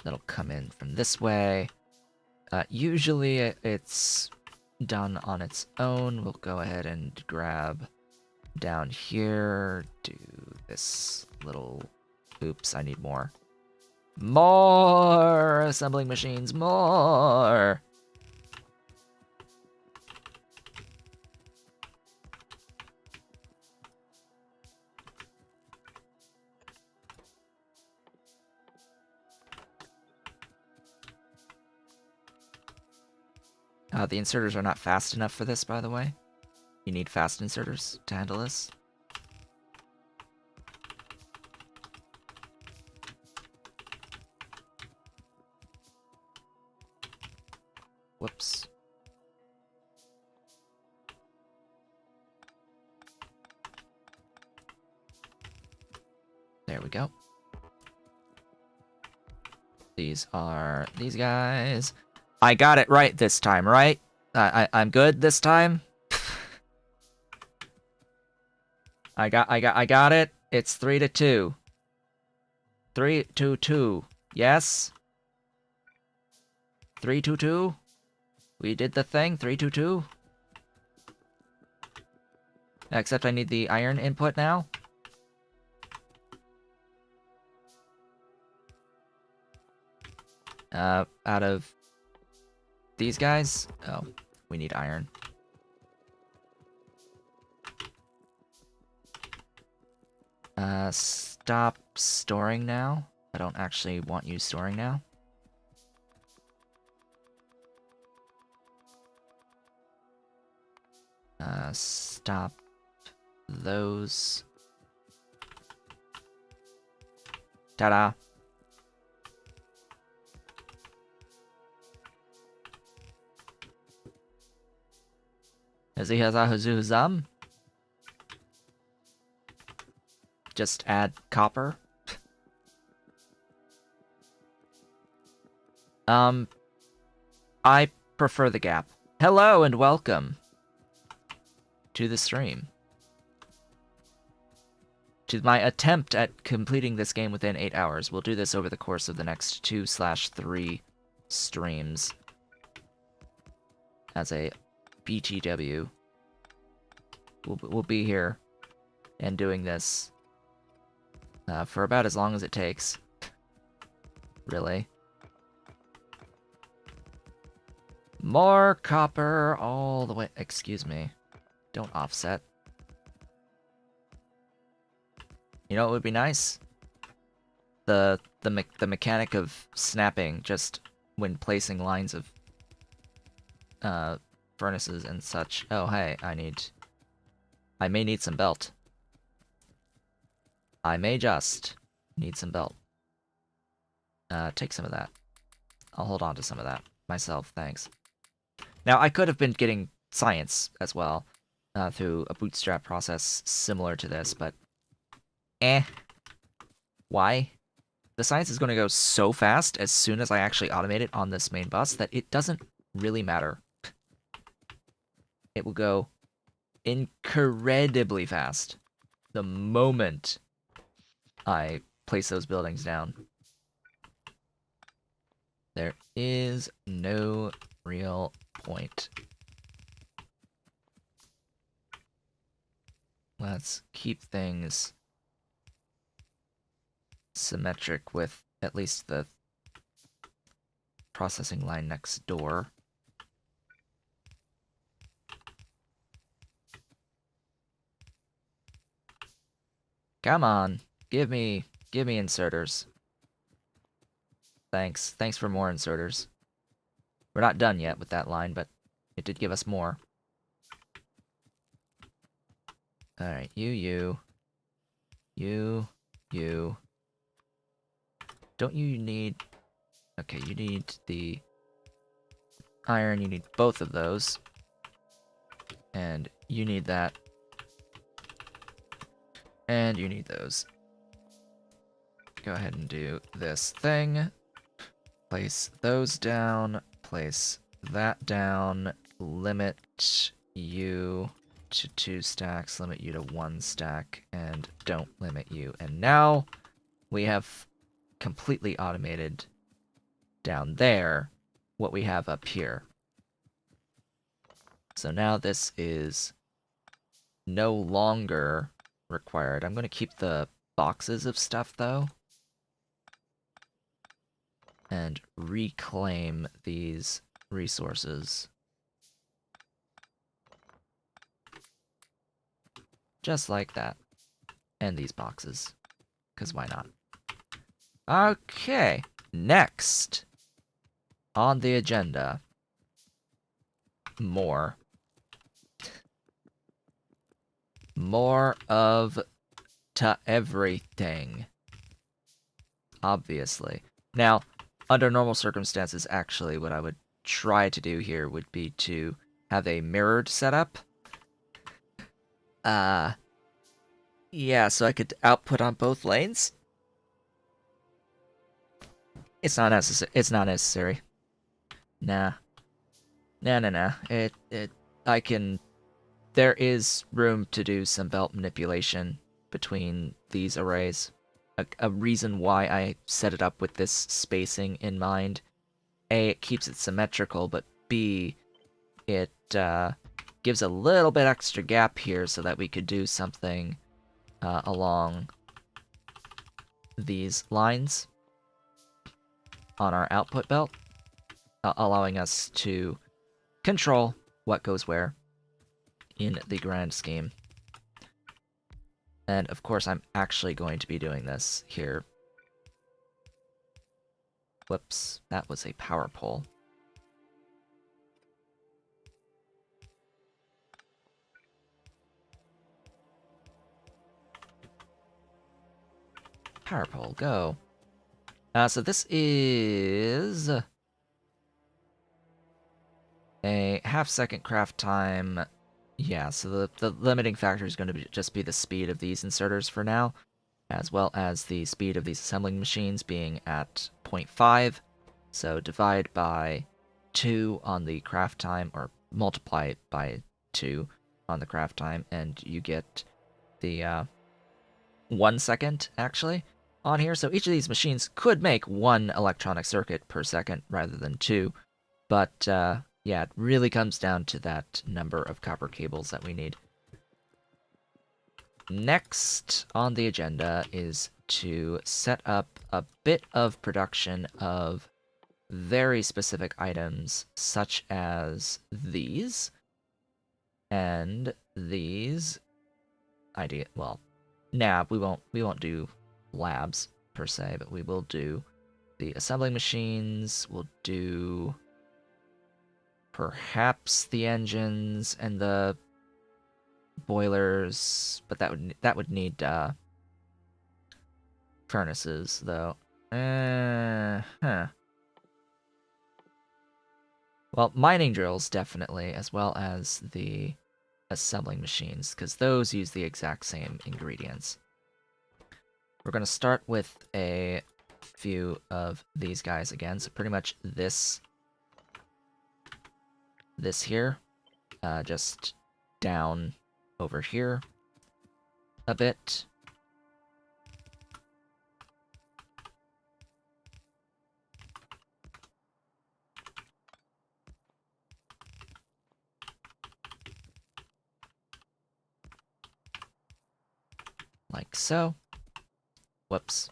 Speaker 1: That'll come in from this way. Usually it's done on its own. We'll go ahead and grab down here, do this little... Oops, I need more. More assembling machines, more! The inserters are not fast enough for this, by the way. You need fast inserters to handle this. Whoops. There we go. These are these guys. I got it right this time, right? I'm good this time. I got it. It's 3-2. 3-2. Yes. 3-2. We did the thing. 3-2. Except I need the iron input now. Out of these guys? Oh, we need iron. Stop storing now. I don't actually want you storing now. Stop those. Ta-da. Just add copper. I prefer the gap. Hello and welcome to the stream. To my attempt at completing this game within 8 hours. We'll do this over the course of the next 2/3 streams as a BTW. We'll be here and doing this for about as long as it takes. Really. More copper all the way. Excuse me. Don't offset. You know what would be nice? The mechanic of snapping just when placing lines of furnaces and such. Oh hey, I may need some belt. I may just need some belt. Take some of that. I'll hold on to some of that myself, thanks. Now, I could have been getting science as well, through a bootstrap process similar to this, but why? The science is going to go so fast as soon as I actually automate it on this main bus that it doesn't really matter. It will go incredibly fast the moment I place those buildings down. There is no real point. Let's keep things symmetric with at least the processing line next door. Come on, give me inserters. Thanks for more inserters. We're not done yet with that line, but it did give us more. Alright, you. Don't you need... Okay, you need the iron, you need both of those. And you need that. And you need those. Go ahead and do this thing. Place those down. Place that down. Limit you to 2 stacks. Limit you to 1 stack. And don't limit you. And now we have completely automated down there what we have up here. So now this is no longer required. I'm going to keep the boxes of stuff, though, and reclaim these resources. Just like that. And these boxes. Because why not? Okay. Next on the agenda. More of everything. Obviously. Now, under normal circumstances, actually, what I would try to do here would be to have a mirrored setup. Yeah, so I could output on both lanes. It's not necessary. It's not necessary. Nah. Nah. I can... There is room to do some belt manipulation between these arrays. A reason why I set it up with this spacing in mind. A, it keeps it symmetrical, but B, it gives a little bit extra gap here so that we could do something along these lines on our output belt, allowing us to control what goes where in the grand scheme. And of course, I'm actually going to be doing this here. Whoops, that was a power pole. Power pole, go. So this is a half-second craft time. Yeah, so the limiting factor is going to just be the speed of these inserters for now, as well as the speed of these assembling machines being at 0.5. So divide by 2 on the craft time, or multiply it by 2 on the craft time, and you get the 1 second, actually, on here. So each of these machines could make 1 electronic circuit per second rather than 2. But, yeah, it really comes down to that number of copper cables that we need. Next on the agenda is to set up a bit of production of very specific items, such as these and these. Well, nah, we won't do labs per se, but we will do the assembling machines. We'll do perhaps the engines and the boilers, but that would need furnaces though. Huh. Well, mining drills definitely, as well as the assembling machines, because those use the exact same ingredients. We're going to start with a few of these guys again, so pretty much this here, just down over here a bit. Like so. Whoops.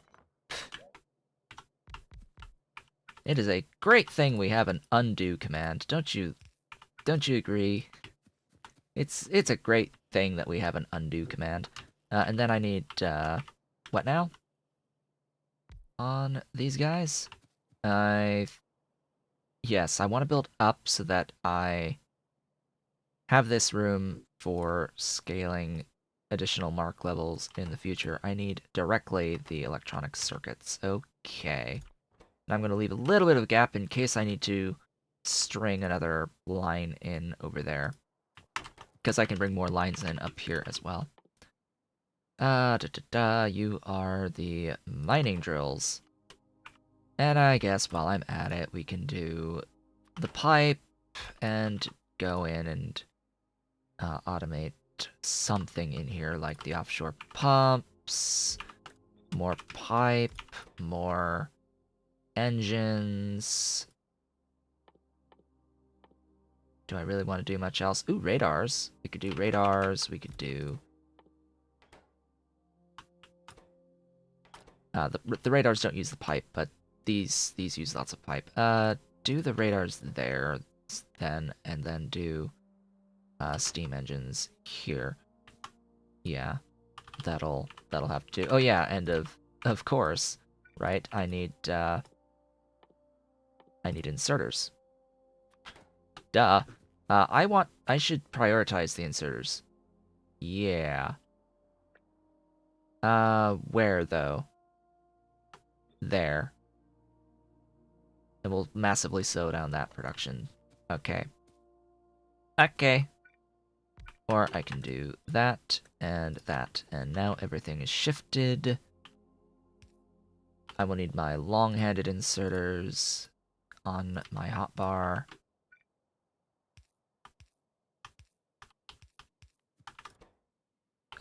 Speaker 1: It is a great thing we have an undo command, don't you agree? It's a great thing that we have an undo command. And then I need, what now? On these guys? Yes, I want to build up so that I have this room for scaling additional mark levels in the future. I need directly the electronic circuits. Okay. And I'm going to leave a little bit of a gap in case I need to string another line in over there, because I can bring more lines in up here as well. You are the mining drills. And I guess while I'm at it, we can do the pipe and go in and automate something in here, like the offshore pumps, more pipe, more engines. Do I really want to do much else? Ooh, radars. We could do radars. We could do... the radars don't use the pipe, but these use lots of pipe. Do the radars there, then, and then do steam engines here. Yeah, that'll have to do. Oh yeah, and of course, right? I need inserters. Duh. I should prioritize the inserters. Yeah. Where though? There. It will massively slow down that production. Okay. Okay. Or I can do that, and now everything is shifted. I will need my long-handed inserters on my hotbar.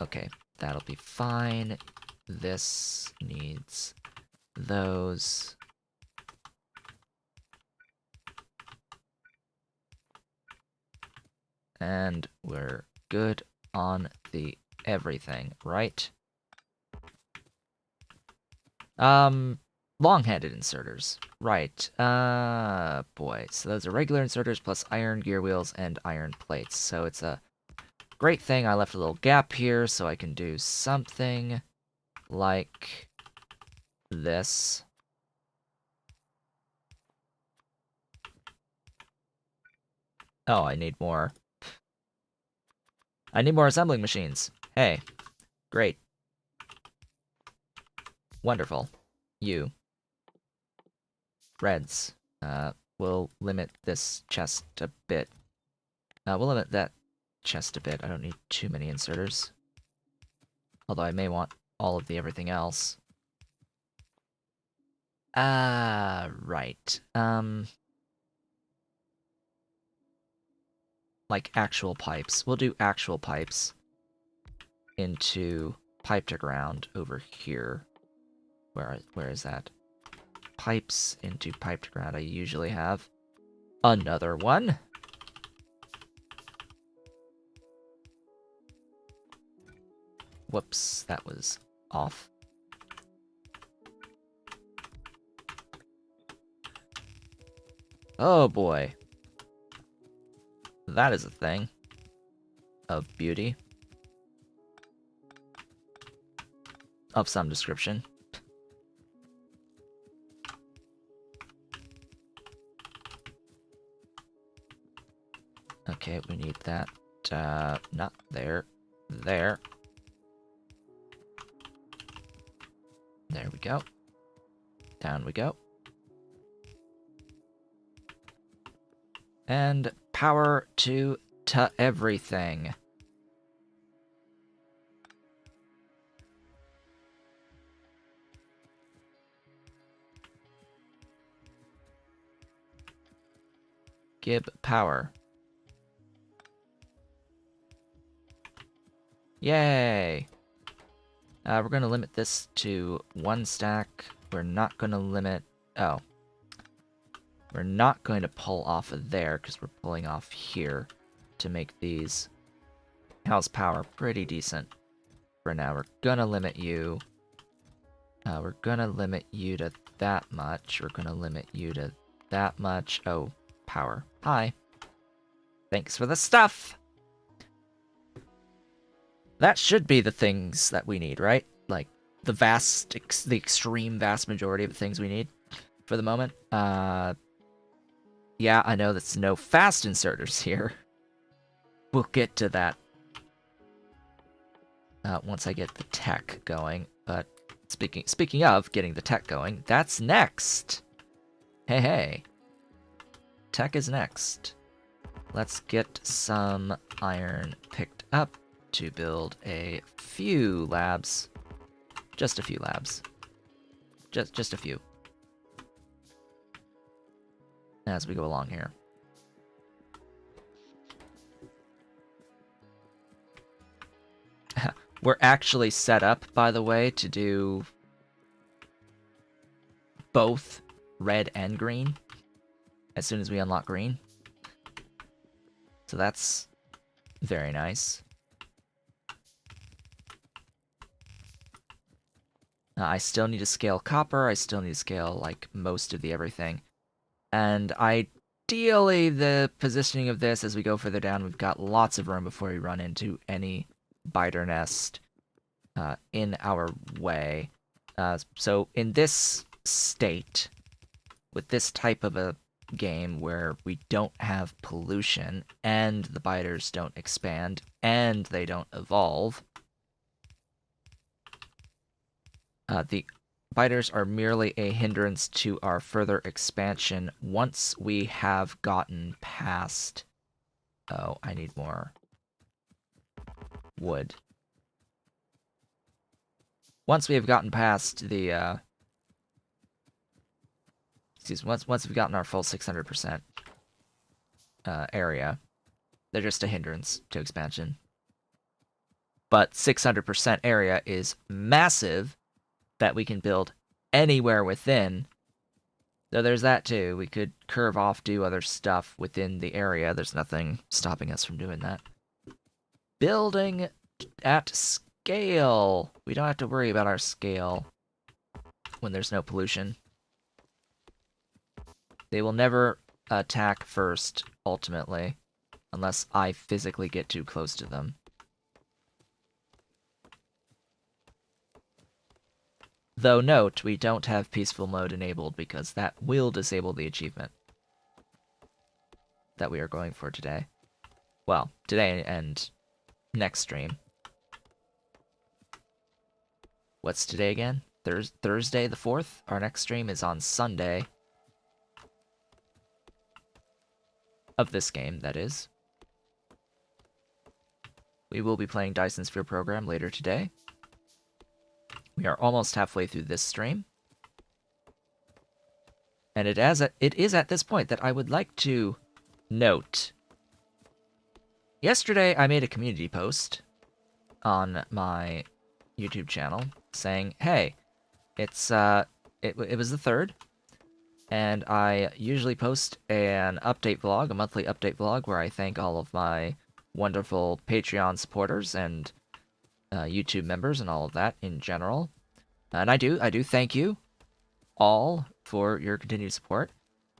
Speaker 1: Okay, that'll be fine. This needs those. And we're good on the everything, right? Long-handed inserters. Right. Boy. So those are regular inserters plus iron gear wheels and iron plates. So it's a great thing I left a little gap here so I can do something like this. Oh, I need more. I need more assembling machines. Hey. Great. Wonderful. You. Reds. We'll limit this chest a bit. We'll limit that chest a bit. I don't need too many inserters. Although I may want all of the everything else. Right. like actual pipes. We'll do actual pipes into pipe to ground over here. Where is that? Pipes into pipe to ground. I usually have another one. Whoops, that was off. Oh boy. That is a thing of beauty. Of some description. Okay, we need that. Not there. There. There we go. Down we go. And power to everything. Give power. Yay! We're going to limit this to 1 stack. We're not going to limit... Oh. We're not going to pull off of there, because we're pulling off here to make these house power pretty decent for now. We're going to limit you... we're going to limit you to that much. We're going to limit you to that much. Oh, power. Hi. Thanks for the stuff! That should be the things that we need, right? Like, the extreme vast majority of the things we need for the moment. Yeah, I know that's no fast inserters here. We'll get to that once I get the tech going. But speaking of getting the tech going, that's next. Hey. Tech is next. Let's get some iron picked up to build a few labs. Just a few labs. Just a few. As we go along here. We're actually set up, by the way, to do both red and green as soon as we unlock green. So that's very nice. I still need to scale copper. I still need to scale, like, most of the everything. And ideally, the positioning of this, as we go further down, we've got lots of room before we run into any biter nest in our way. So in this state, with this type of a game where we don't have pollution, and the biters don't expand, and they don't evolve, the biters are merely a hindrance to our further expansion once we have gotten past... Oh, I need more wood. Once we have gotten past the... once we've gotten our full 600% area, they're just a hindrance to expansion. But 600% area is massive, that we can build anywhere within. So there's that too. We could curve off, do other stuff within the area. There's nothing stopping us from doing that. Building at scale. We don't have to worry about our scale when there's no pollution. They will never attack first, ultimately, unless I physically get too close to them. Though note, we don't have peaceful mode enabled because that will disable the achievement that we are going for today. Well, today and next stream. What's today again? Thursday the 4th? Our next stream is on Sunday. Of this game, that is. We will be playing Dyson Sphere Program later today. We are almost halfway through this stream. And it is at this point that I would like to note Yesterday, I made a community post on my YouTube channel saying, "Hey, it was the 3rd, and I usually post an update vlog, a monthly update vlog, where I thank all of my wonderful Patreon supporters and YouTube members and all of that in general. And I do thank you all for your continued support.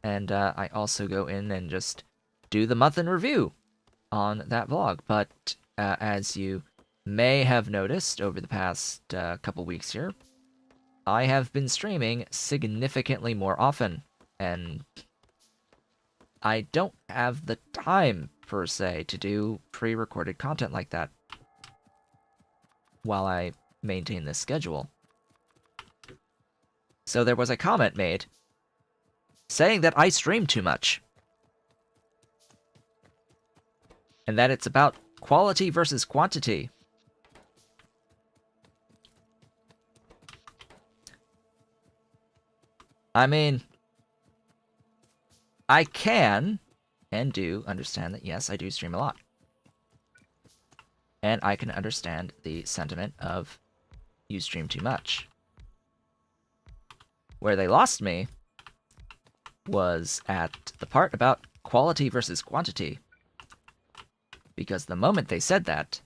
Speaker 1: And I also go in and just do the month in review on that vlog. But as you may have noticed over the past couple weeks here, I have been streaming significantly more often, and I don't have the time, per se, to do pre-recorded content like that while I maintain this schedule. So there was a comment made saying that I stream too much, and that it's about quality versus quantity. I mean, I can and do understand that, yes, I do stream a lot. And I can understand the sentiment of you stream too much. Where they lost me was at the part about quality versus quantity. Because the moment they said that,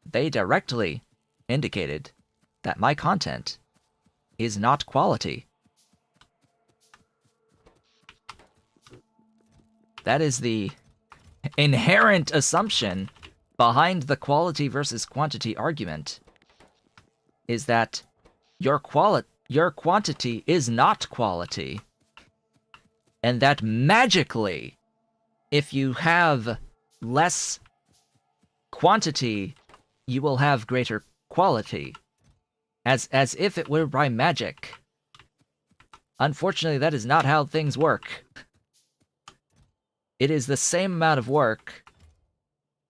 Speaker 1: they directly indicated that my content is not quality. That is the inherent assumption behind the quality versus quantity argument, is that your quantity is not quality, and that magically, if you have less quantity, you will have greater quality, as if it were by magic. Unfortunately, that is not how things work. It is the same amount of work,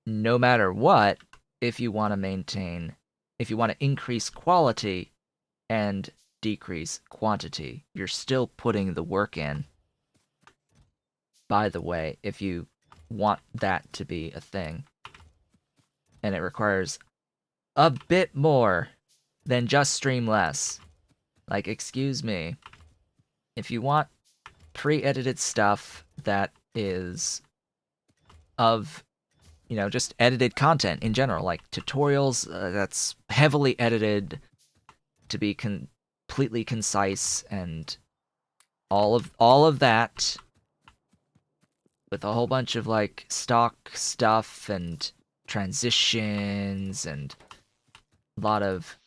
Speaker 1: no matter what, if you want to increase quality and decrease quantity. You're still putting the work in. By the way, if you want that to be a thing. And it requires a bit more than just stream less. Like, excuse me. If you want pre-edited stuff that is of, just edited content in general, like tutorials that's heavily edited to be completely concise and all of that, with a whole bunch of like stock stuff and transitions and a lot of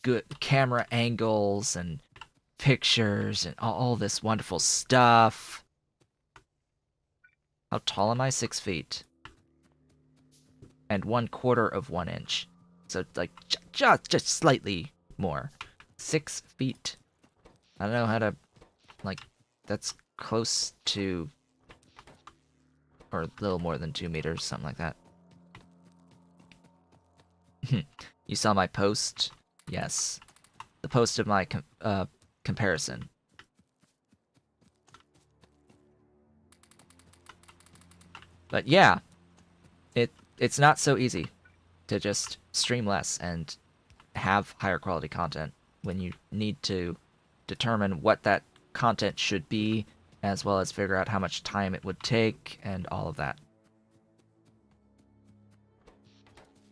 Speaker 1: good camera angles and pictures and all this wonderful stuff. How tall am I? 6 feet. And 1/4 of 1 inch. So like just slightly more. 6 feet. I don't know how to, like, that's close to, or a little more than 2 meters, something like that. You saw my post? Yes. The post of my comparison. But yeah, it's not so easy to just stream less and have higher quality content when you need to determine what that content should be, as well as figure out how much time it would take and all of that.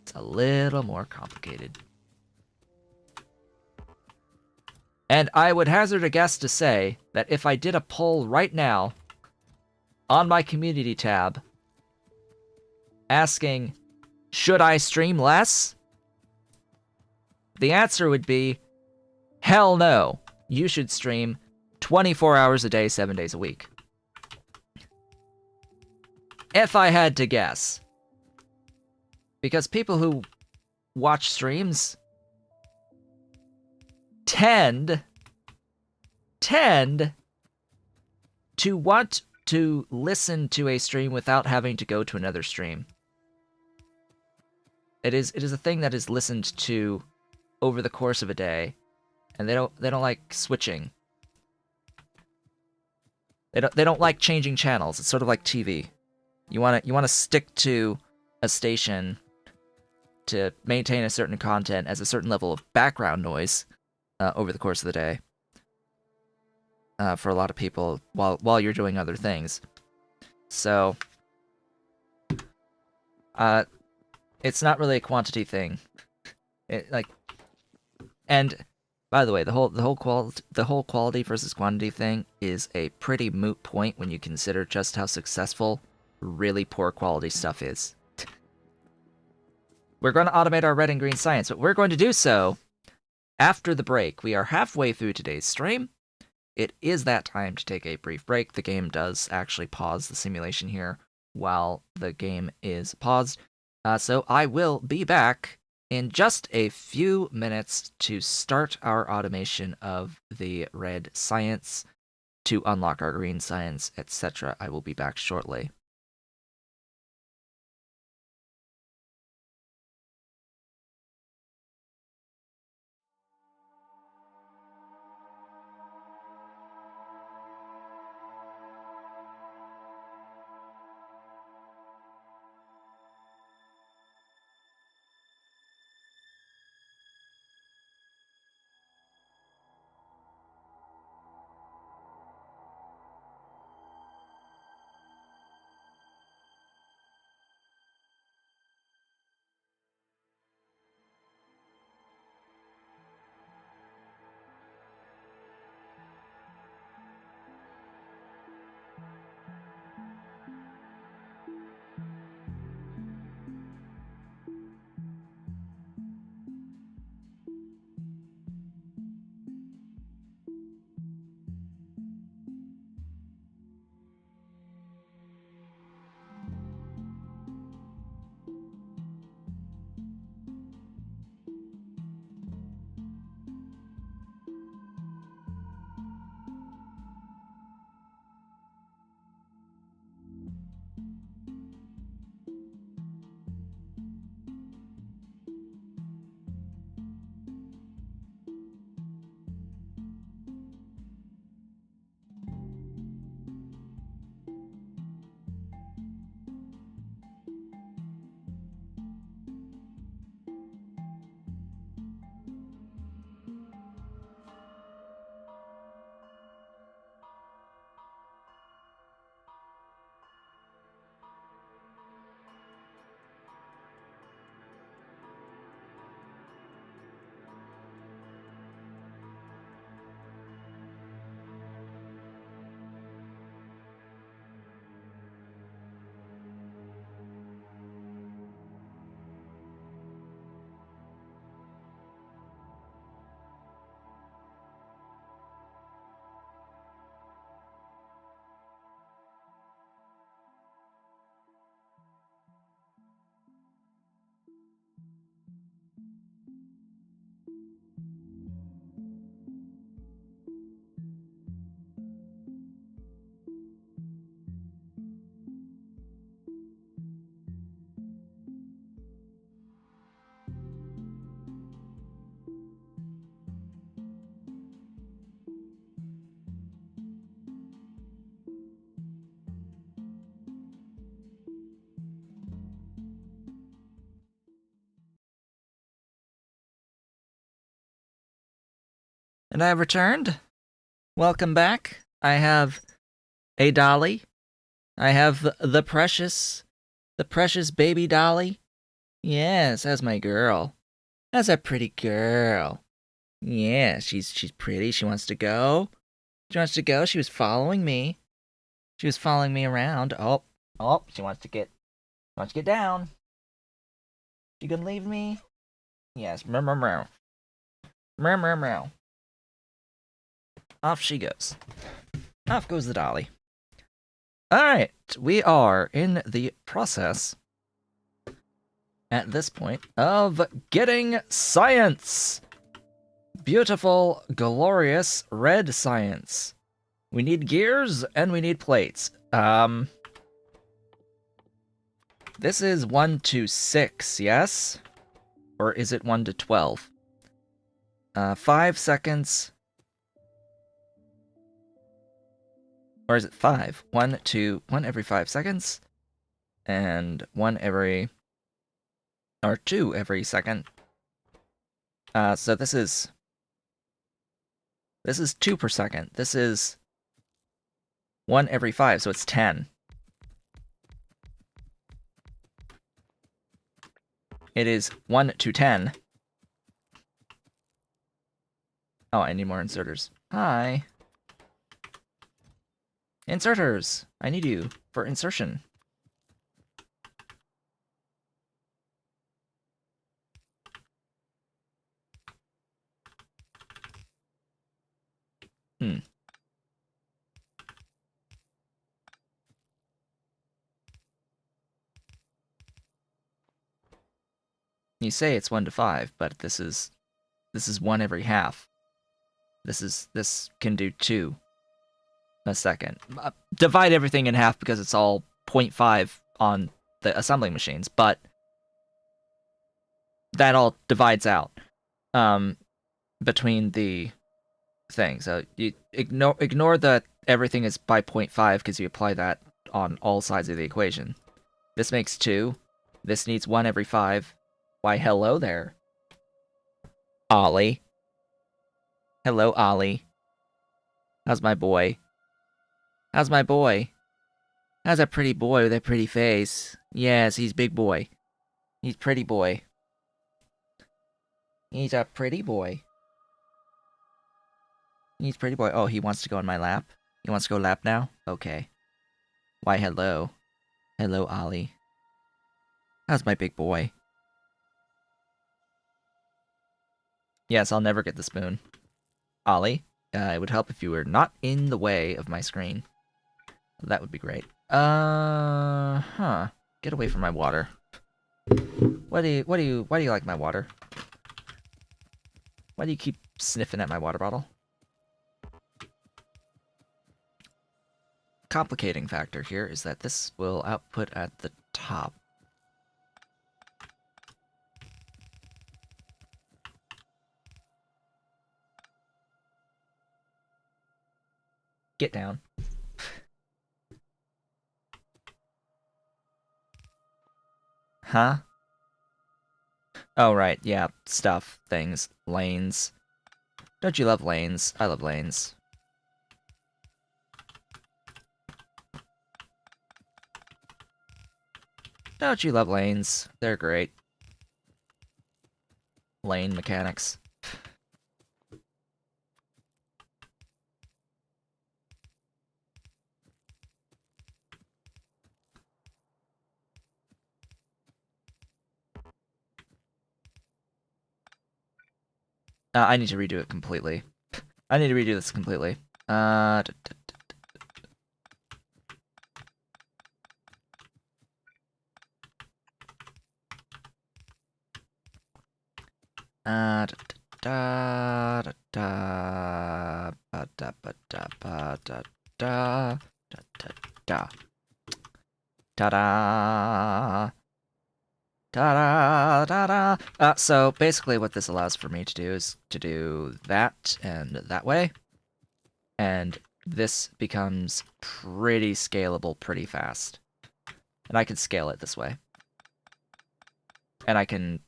Speaker 1: It's a little more complicated. And I would hazard a guess to say that if I did a poll right now on my community tab asking, should I stream less? The answer would be, hell no. You should stream 24 hours a day, 7 days a week. If I had to guess. Because people who watch streams tend to want to listen to a stream without having to go to another stream. It is a thing that is listened to over the course of a day, and they don't like switching. They don't like changing channels. It's sort of like TV. You wanna stick to a station to maintain a certain content as a certain level of background noise over the course of the day for a lot of people while you're doing other things. So it's not really a quantity thing. And by the way, the whole quality versus quantity thing is a pretty moot point when you consider just how successful really poor quality stuff is. We're going to automate our red and green science, but we're going to do so after the break. We are halfway through today's stream. It is that time to take a brief break. The game does actually pause the simulation here while the game is paused. So I will be back in just a few minutes to start our automation of the red science, to unlock our green science, etc. I will be back shortly. And I have returned. Welcome back. I have a dolly. I have the precious baby dolly. Yes, that's my girl. That's a pretty girl. Yeah, she's pretty. She wants to go. She wants to go. She was following me. She was following me around. Oh, she wants to get down. She gonna leave me? Yes. Meow meow meow. Meow meow meow. Off she goes. Off goes the dolly. Alright, we are in the process at this point of getting science. Beautiful, glorious red science. We need gears and we need plates. This is 1 to 6, yes? Or is it 1 to 12? 5 seconds. Or is it 5? 1 every 5 seconds. and 1 every, or 2 every second. So this is 2 per second. This is 1 every 5, so it's 10. It is 1 to 10. Oh, I need more inserters. Hi. Inserters! I need you for insertion. Hmm. You say it's 1 to 5, but this is 1 every half. This can do 2 a second. Divide everything in half because it's all 0.5 on the assembling machines, but that all divides out between the things. So you ignore that everything is by 0.5 because you apply that on all sides of the equation. This makes 2. This needs 1 every 5. Why, hello there, Ollie. Hello, Ollie. How's my boy? How's my boy? How's a pretty boy with a pretty face? Yes, he's big boy. He's pretty boy. He's a pretty boy. He's pretty boy. Oh, he wants to go on my lap? He wants to go lap now? Okay. Why, hello. Hello, Ollie. How's my big boy? Yes, I'll never get the spoon. Ollie, it would help if you were not in the way of my screen. That would be great. Huh. Get away from my water. Why do you like my water? Why do you keep sniffing at my water bottle? Complicating factor here is that this will output at the top. Get down. Huh? Oh, right, yeah, stuff, things, lanes. Don't you love lanes? I love lanes. Don't you love lanes? They're great. Lane mechanics. I need to redo it completely. I need to redo this completely. Da da da da ba da ba da ba da da da da da da da da da da. So basically, what this allows for me to do is to do that and that way, and this becomes pretty scalable pretty fast. And I can scale it this way, and I can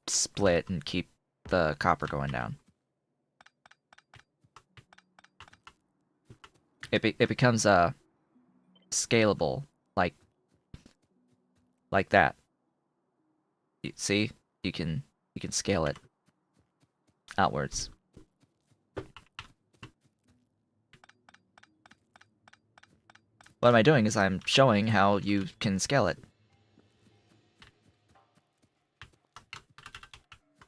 Speaker 1: split and keep the copper going down. It becomes scalable like that. See, you can scale it outwards. What am I doing is I'm showing how you can scale it.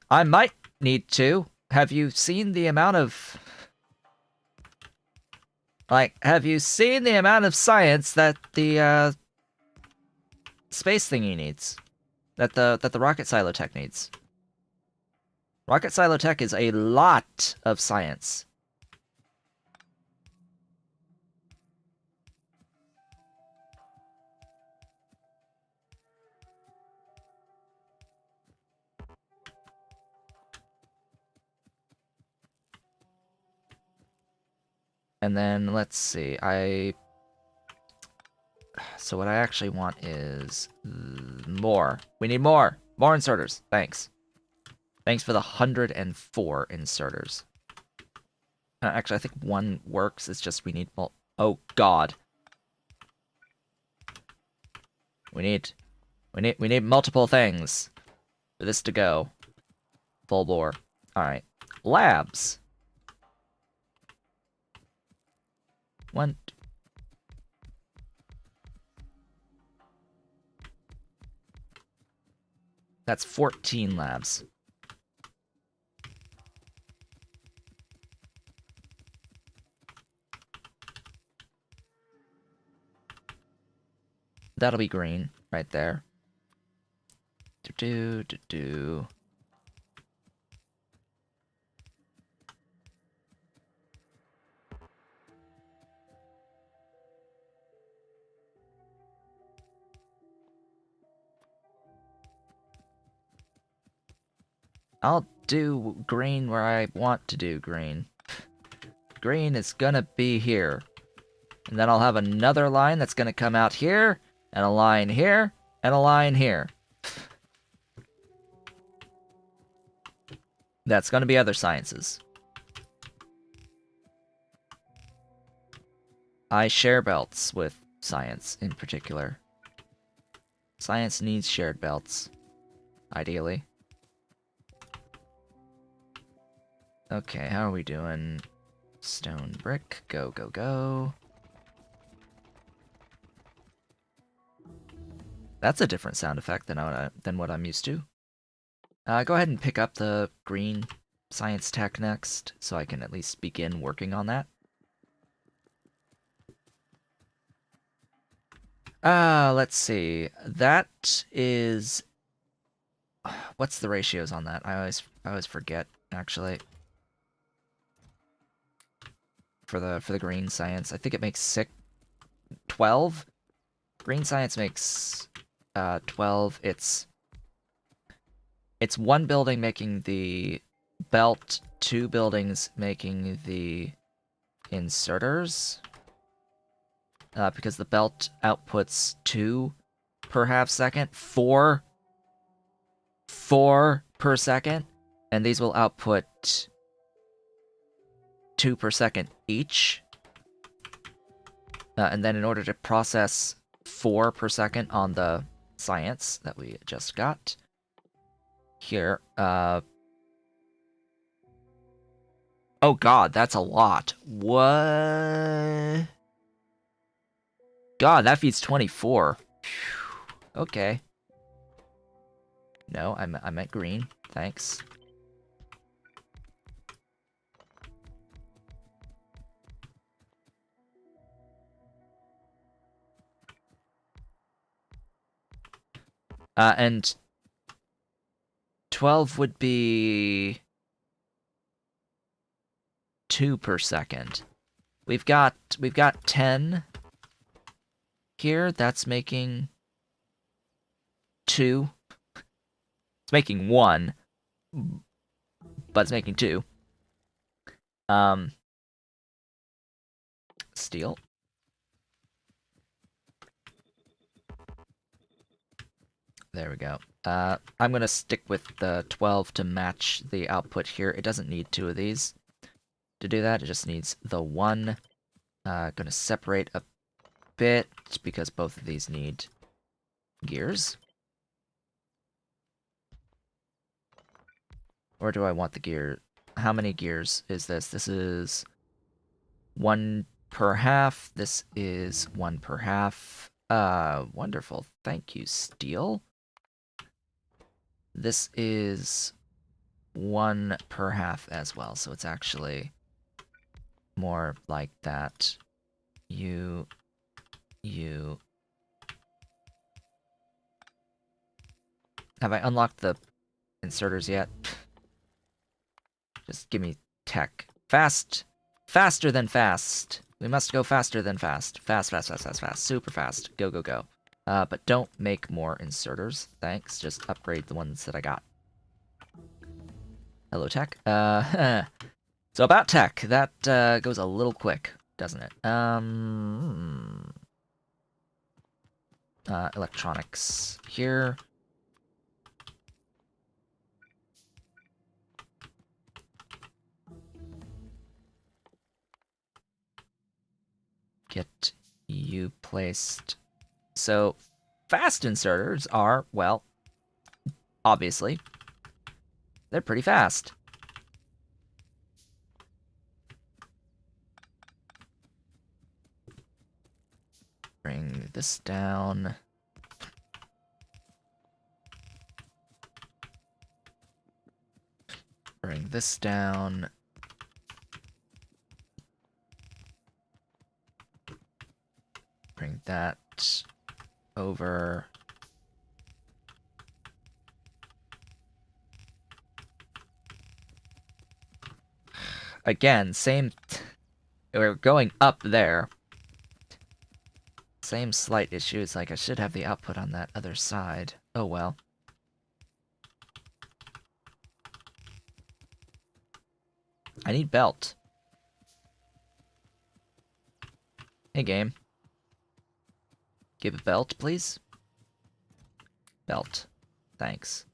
Speaker 1: I might need to. Have you seen the amount of... Like, have you seen the amount of science that the, space thingy needs? That the rocket silo tech needs? Rocket silo tech is a lot of science. And then, let's see, So what I actually want is more. We need more. More inserters. Thanks. Thanks for the 104 inserters. Actually, I think one works. It's just we need more. Oh God. We need multiple things for this to go. Full bore. All right. Labs. One. That's 14 labs. That'll be green right there. Do. I'll do green where I want to do green. Green is gonna be here. And then I'll have another line that's gonna come out here, and a line here, and a line here. That's gonna be other sciences. I share belts with science in particular. Science needs shared belts, ideally. Okay, how are we doing? Stone brick, go, go, go. That's a different sound effect than what I'm used to. Go ahead and pick up the green science tech next, so I can at least begin working on that. Let's see. That is... What's the ratios on that? I always forget, actually. For the green science. I think it makes 12. Green science makes 12. It's one building making the belt, 2 buildings making the inserters. Because the belt outputs 2 per half second, 4 per second, and these will output 2 per second each. And then in order to process 4 per second on the science that we just got here, oh God, that's a lot. What? God, that feeds 24. Whew. Okay. No, I meant green. Thanks. And 12 would be 2 per second. We've got 10 here. That's making 2. It's making 1, but it's making 2. Steel. There we go. I'm gonna stick with the 12 to match the output here. It doesn't need 2 of these to do that. It just needs the 1. Gonna separate a bit because both of these need gears. Or do I want the gear? How many gears is this? This is 1 per half. This is 1 per half. Wonderful. Thank you, steel. This is 1 per half as well, so it's actually more like that. You. Have I unlocked the inserters yet? Just give me tech. Faster than fast. We must go faster than fast. Fast. Super fast. Go, go, go. But don't make more inserters. Thanks. Just upgrade the ones that I got. Hello, tech. So about tech. That goes a little quick, doesn't it? electronics here. Get you placed. So, fast inserters are, well, obviously, they're pretty fast. Bring this down. Bring this down. Bring that over. Again, same... We're going up there. Same slight issue. It's like I should have the output on that other side. Oh well. I need belt. Hey, game. Give a belt, please. Belt. Thanks.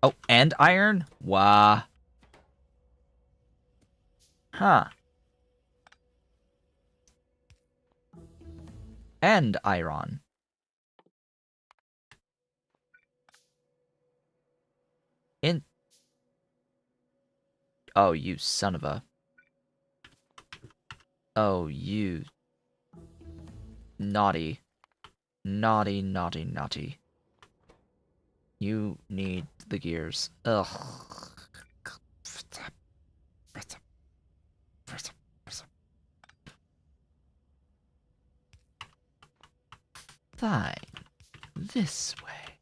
Speaker 1: Oh, and iron? Wah. Huh. And iron. In... Oh, you son of a... Oh, you... Naughty. Naughty, naughty, naughty. You need the gears. Ugh. Fine. This way.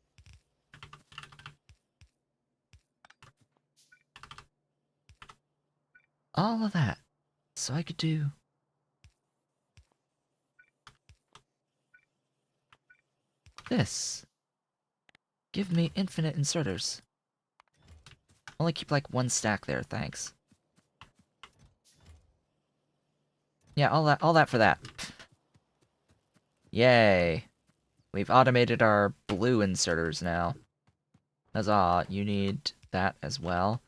Speaker 1: All of that. So I could do... this. Give me infinite inserters. Only keep like one stack there, thanks. Yeah, all that for that. Yay. We've automated our blue inserters now. Huzzah, you need that as well.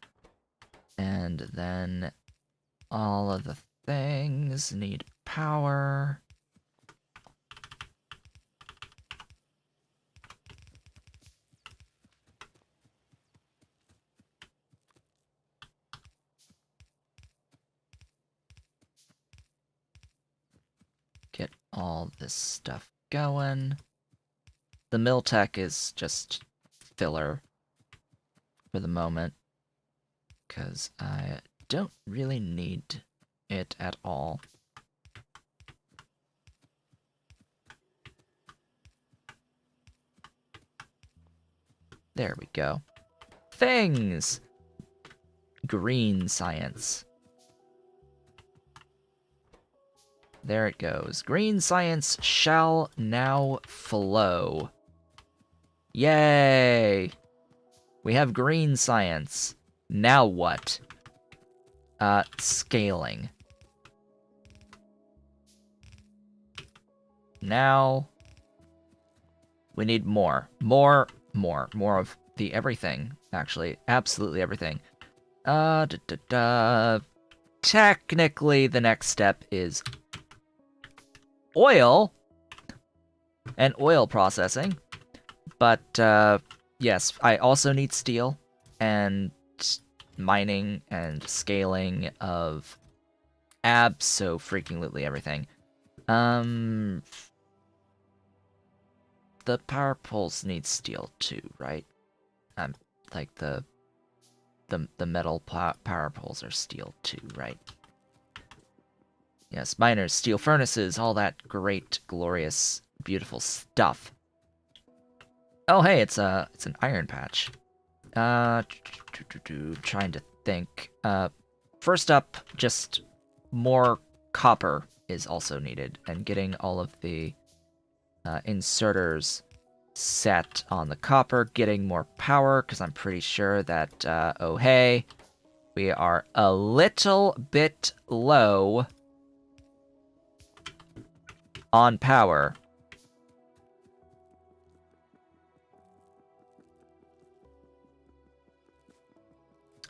Speaker 1: And then all of the things need power. Get all this stuff going. The mill tech is just filler for the moment, because I don't really need it at all. There we go. Things! Green science. There it goes. Green science shall now flow. Yay! We have green science. Now what? Scaling. Now... we need more. More of the everything, actually. Absolutely everything. Technically, the next step is oil and oil processing. But, yes, I also need steel and mining and scaling of abso-freaking-lutely everything. The power poles need steel too, right? Like the metal power poles are steel too, right? Yes, miners, steel furnaces, all that great, glorious, beautiful stuff. Oh, hey, it's an iron patch. Trying to think. First up, just more copper is also needed, and getting all of the inserters set on the copper, getting more power, because I'm pretty sure that, oh hey, we are a little bit low on power.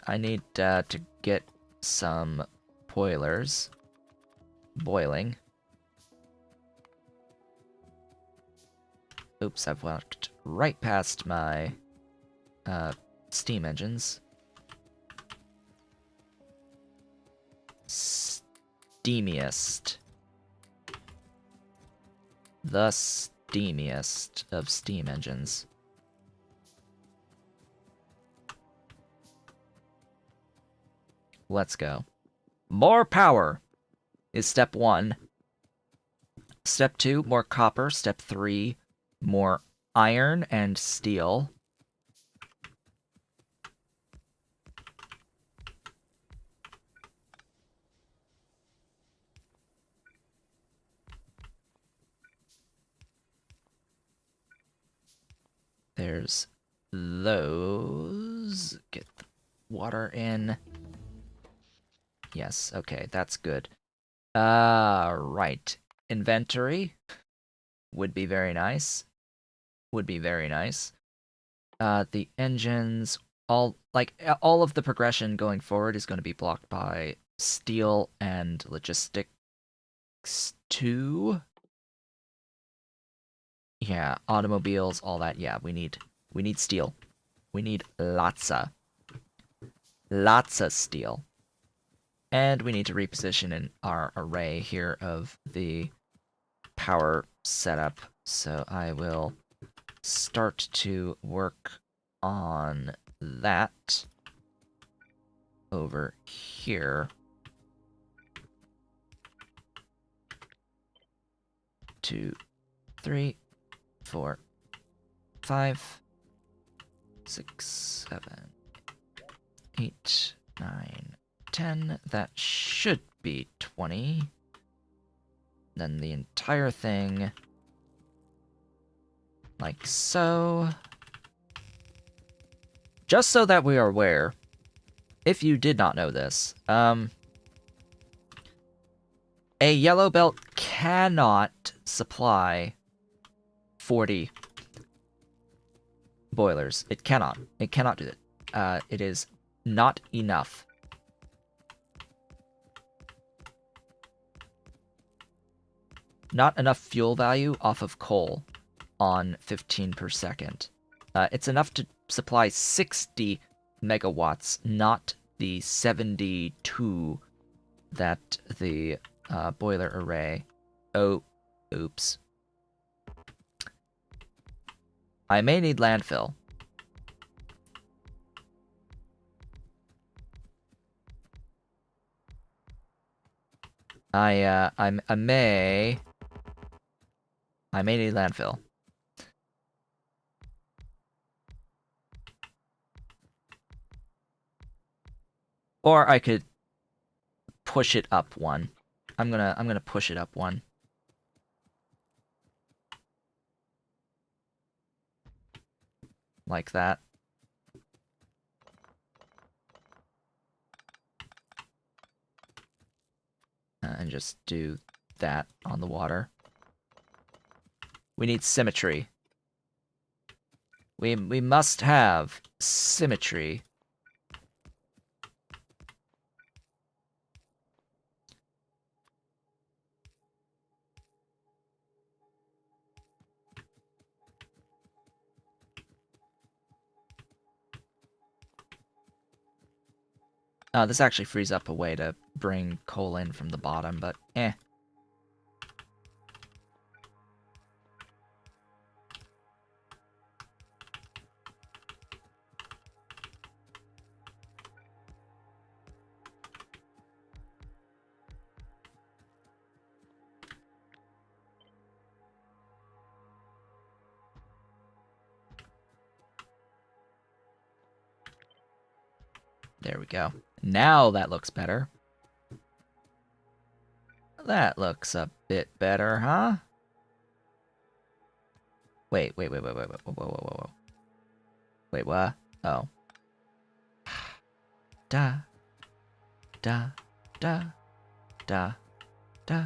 Speaker 1: I need to get some boilers boiling. Oops, I've walked right past my steam engines. Steamiest. The steamiest of steam engines. Let's go. More power is step 1. Step 2, more copper. Step 3, more iron and steel. There's those. Get the water in. Yes, okay, that's good. Right. Inventory would be very nice. Would be very nice. The engines, all of the progression going forward is going to be blocked by steel and logistics 2. Yeah, automobiles, all that. Yeah, we need steel. We need lots of steel. And we need to reposition in our array here of the power setup. So I will start to work on that over here. 2, 3, 4, 5, 6, 7, 8, 9, 10. That should be 20. Then the entire thing, like so. Just so that we are aware, if you did not know this, a yellow belt cannot supply 40 boilers. It cannot. It cannot do that. It is not enough. Not enough fuel value off of coal on 15 per second. It's enough to supply 60 megawatts, not the 72 that the boiler array. Oh, oops. I may need landfill. I may need landfill. Or I could push it up 1. I'm gonna push it up 1. Like that. And just do that on the water. We need symmetry. We must have symmetry. This actually frees up a way to bring coal in from the bottom, but eh. There we go. Now that looks better. That looks a bit better, huh? Wait. Whoa. Wait, what? Oh. Da. Da. Da. Da. Da.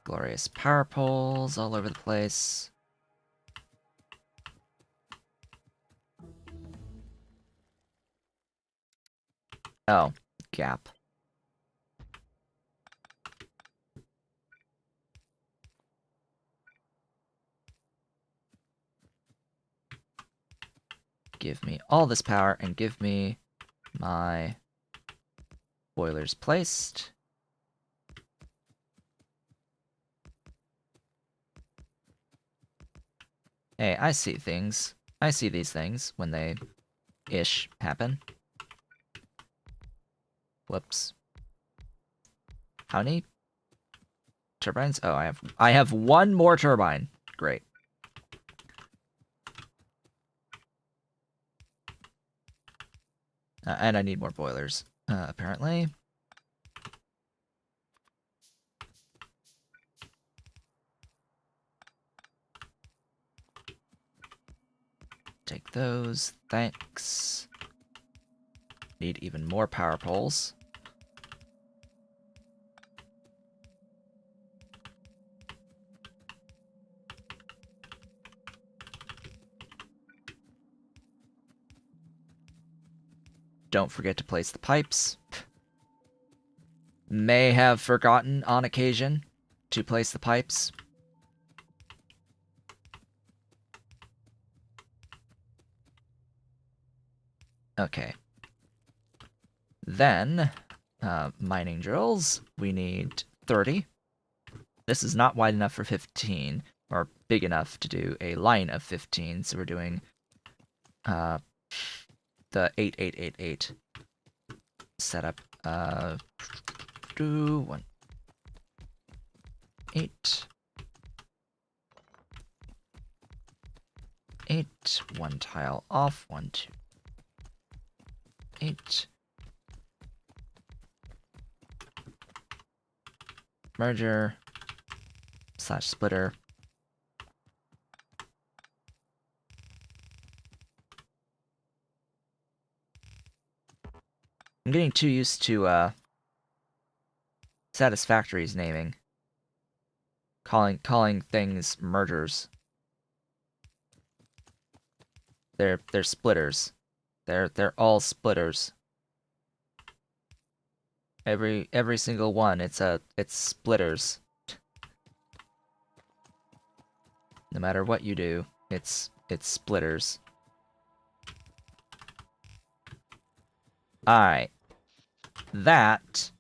Speaker 1: Glorious power poles all over the place. Oh, gap. Give me all this power and give me my boilers placed. Hey, I see things. I see these things when they happen. Whoops. How many turbines? Oh, I have one more turbine. Great. And I need more boilers, apparently. Take those. Thanks. Need even more power poles. Don't forget to place the pipes. May have forgotten on occasion to place the pipes. Okay. Then, mining drills. We need 30. This is not wide enough for 15, or big enough to do a line of 15, so we're doing the 8 setup. Do 1 8 8 1 tile off 1 2 8 merger / splitter. I'm getting too used to Satisfactory's naming. Calling things mergers. They're splitters. They're all splitters. Every single one, it's splitters. No matter what you do, it's splitters. Alright. That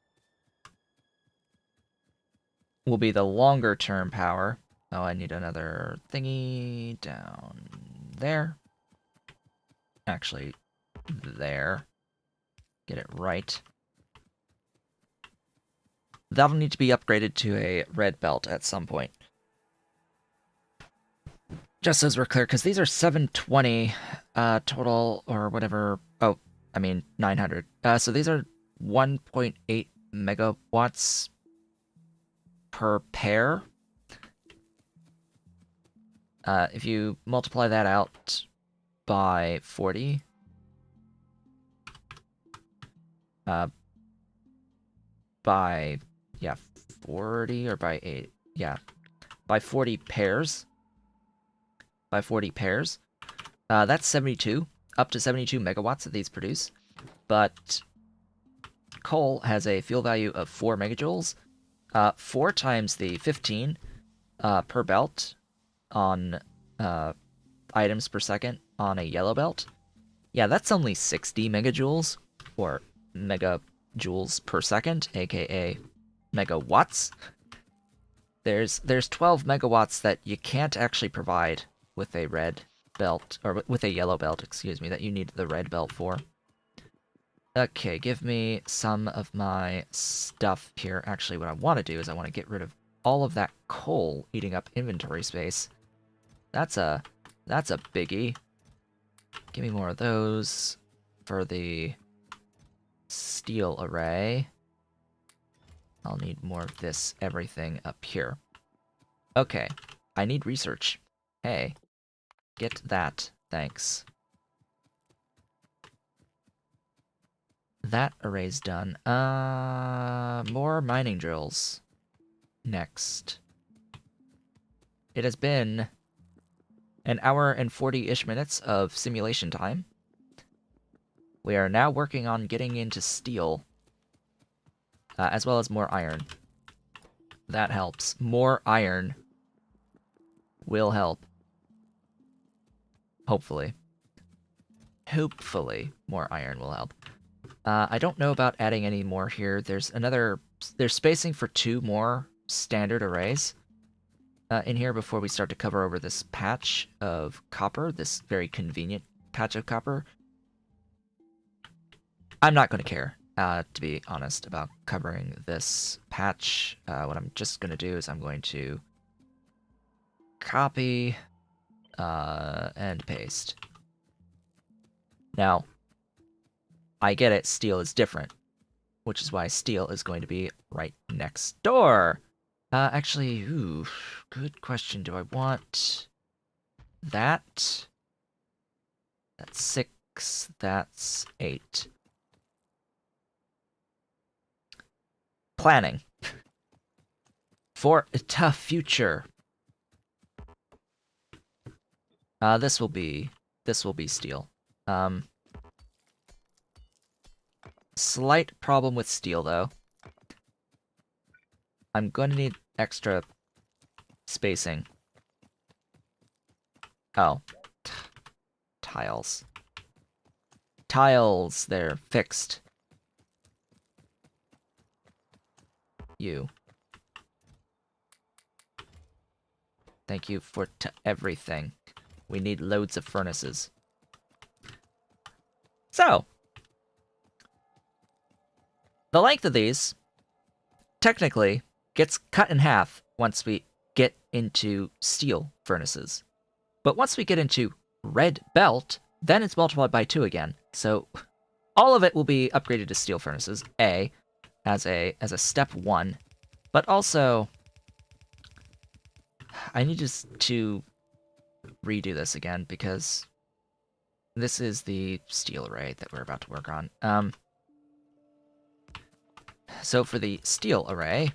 Speaker 1: will be the longer term power. Oh, I need another thingy down there. Actually, there. Get it right. That'll need to be upgraded to a red belt at some point. Just as we're clear, because these are 720 total, or whatever. Oh, I mean 900. So these are 1.8 megawatts per pair. If you multiply that out by 40, by 40 or by 8, by 40 pairs. By 40 pairs. That's 72, up to 72 megawatts that these produce. But coal has a fuel value of 4 megajoules, 4 times the 15 per belt on items per second on a yellow belt. Yeah, that's only 60 megajoules, or megajoules per second, aka megawatts. There's 12 megawatts that you can't actually provide with a red belt, or with a yellow belt, excuse me, that you need the red belt for. Okay, give me some of my stuff here. Actually, what I want to do is I want to get rid of all of that coal eating up inventory space. That's a biggie. Give me more of those. for the steel array, I'll need more of this everything up here. Okay, I need research. Hey, get that, thanks. That array's done. More mining drills. Next. It has been an hour and 40-ish minutes of simulation time. We are now working on getting into steel, as well as more iron. That helps. More iron will help. Hopefully. Hopefully, more iron will help. I don't know about adding any more here. There's spacing for 2 more standard arrays in here before we start to cover over this patch of copper, this very convenient patch of copper. I'm not going to care, to be honest, about covering this patch. What I'm just going to do is I'm going to copy and paste. Now, I get it, steel is different, which is why steel is going to be right next door. Actually, ooh, good question. Do I want that? That's 6, that's 8. Planning. For a tough future. This will be steel. Slight problem with steel, though. I'm going to need extra spacing. Oh. Tiles. Tiles, they're fixed. You. Thank you for everything. We need loads of furnaces. So, the length of these, technically, gets cut in half once we get into steel furnaces. But once we get into red belt, then it's multiplied by 2 again. So, all of it will be upgraded to steel furnaces, as a step 1. But also, I need to redo this again, because this is the steel array that we're about to work on. So for the steel array,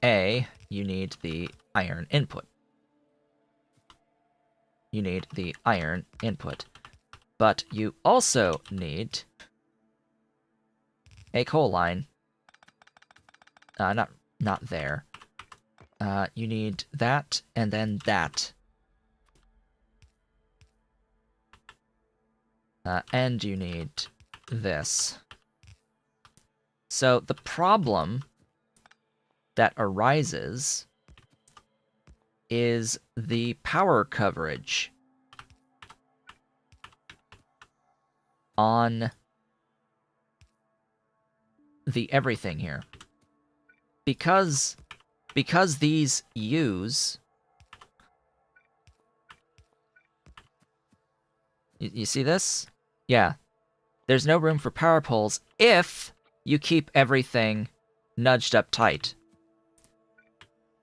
Speaker 1: you need the iron input. You need the iron input. But you also need a coal line. Not there. You need that, and then that. And you need this. So the problem that arises is the power coverage on the everything here. Because these use... You see this? Yeah. There's no room for power poles if you keep everything nudged up tight.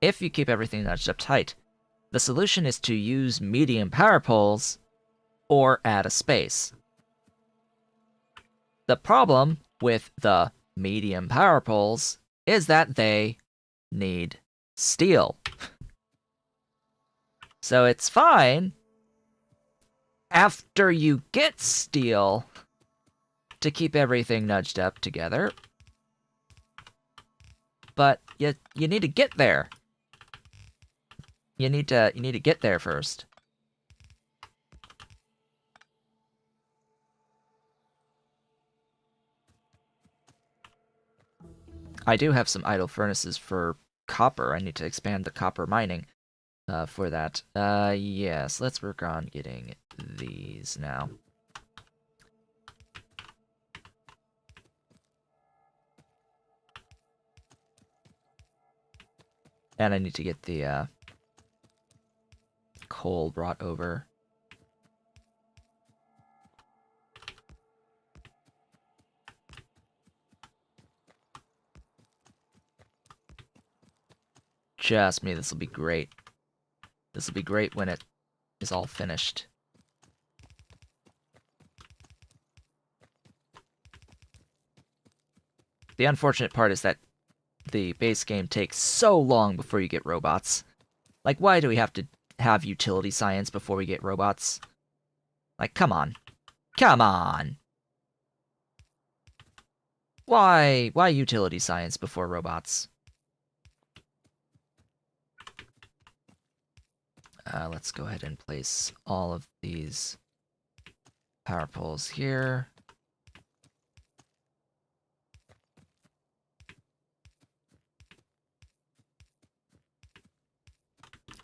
Speaker 1: If you keep everything nudged up tight, the solution is to use medium power poles or add a space. The problem with the medium power poles is that they need steel. So it's fine after you get steel to keep everything nudged up together, but you need to get there. You need to get there first. I do have some idle furnaces for copper. I need to expand the copper mining for that. Yes, let's work on getting these now. And I need to get the coal brought over. just me, this will be great. This will be great when it is all finished. The unfortunate part is that the base game takes so long before you get robots. Like, why do we have to have utility science before we get robots? Like, come on. Come on! Why utility science before robots? Let's go ahead and place all of these power poles here.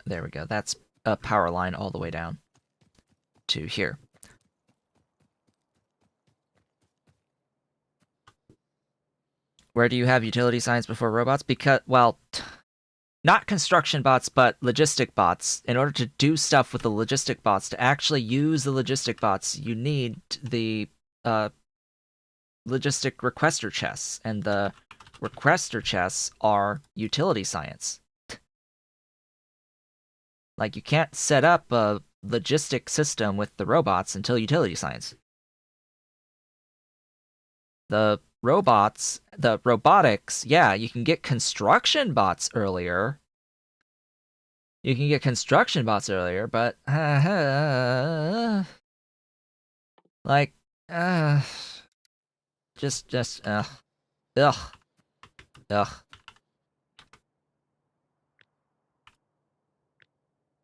Speaker 1: There we go. That's a power line all the way down to here. Where do you have utility science before robots? Because, well, not construction bots, but logistic bots. In order to do stuff with the logistic bots, to actually use the logistic bots, you need the logistic requester chests, and the requester chests are utility science. Like, you can't set up a logistic system with the robots until utility science. The robotics, yeah, you can get construction bots earlier. You can get construction bots earlier, but like just ugh.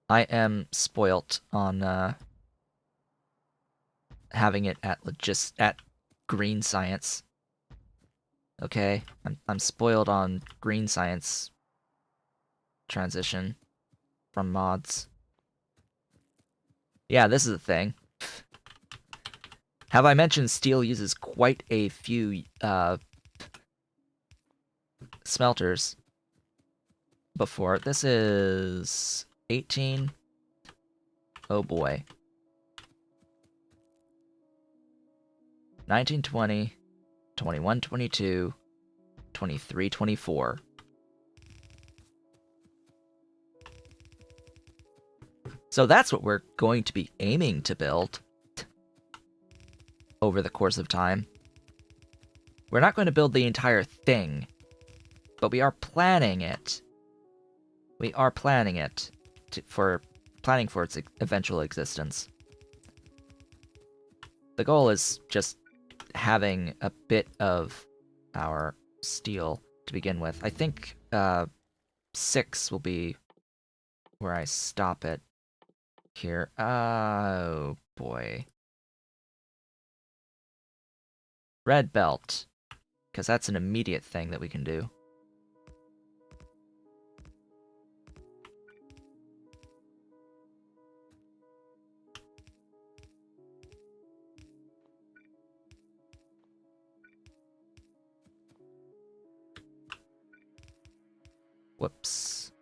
Speaker 1: I am spoilt on having it at green science. Okay, I'm spoiled on green science transition from mods. Yeah, this is a thing. Have I mentioned steel uses quite a few smelters before? This is 18. Oh boy. 19, 20, 21, 22, 23, 24. So that's what we're going to be aiming to build over the course of time. We're not going to build the entire thing, but we are planning it. We are planning it for its eventual existence. The goal is just having a bit of our steel to begin with. I think 6 will be where I stop it here. Oh boy. Red belt, because that's an immediate thing that we can do. Whoops.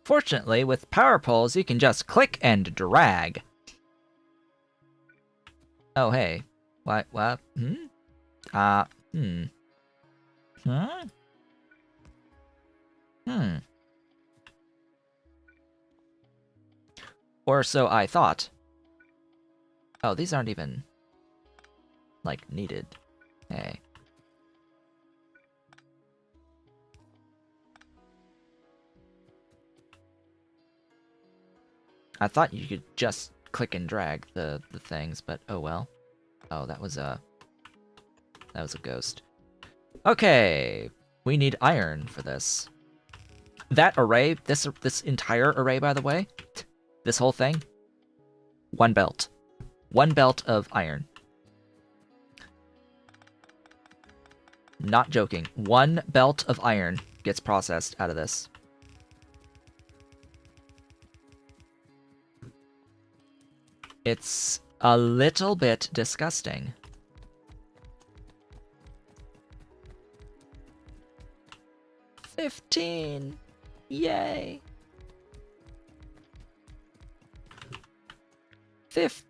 Speaker 1: Fortunately, with power poles, you can just click and drag. Oh, hey. What? Hmm? Hmm. Huh? Hmm. Or so I thought. Oh, these aren't even, like, needed. Hey. I thought you could just click and drag the things, but oh well. Oh, that was a ghost. Okay, we need iron for this. That array, this entire array, by the way, this whole thing, 1 belt. 1 belt of iron. Not joking. 1 belt of iron gets processed out of this. It's a little bit disgusting. $15. Yay. Fifth.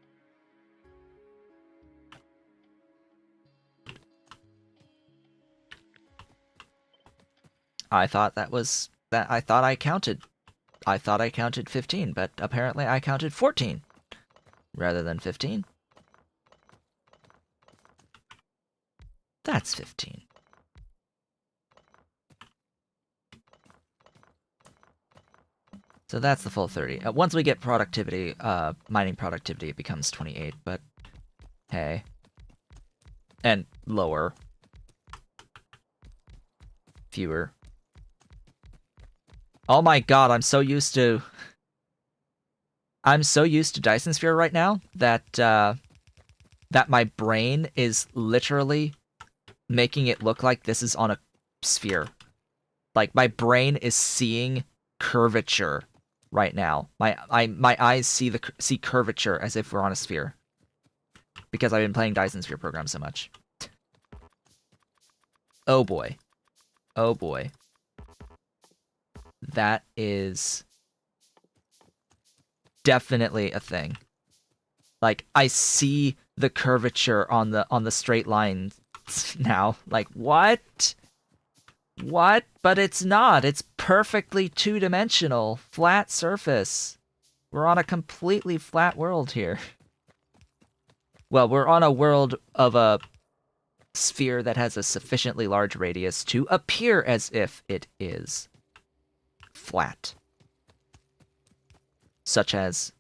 Speaker 1: I thought that was that. I thought I counted 15, but apparently I counted 14 rather than 15. That's 15. So that's the full 30. Once we get productivity, mining productivity, it becomes 28, but hey. And lower. Fewer. Oh my god, I'm so used to Dyson Sphere right now that that my brain is literally making it look like this is on a sphere. Like my brain is seeing curvature right now. My eyes see curvature as if we're on a sphere. Because I've been playing Dyson Sphere program so much. Oh boy. Oh boy. That is definitely a thing. Like I see the curvature on the straight line now. Like what? What? But it's not. It's perfectly two-dimensional, flat surface. We're on a completely flat world here. Well, we're on a world of a sphere that has a sufficiently large radius to appear as if it is flat. Such as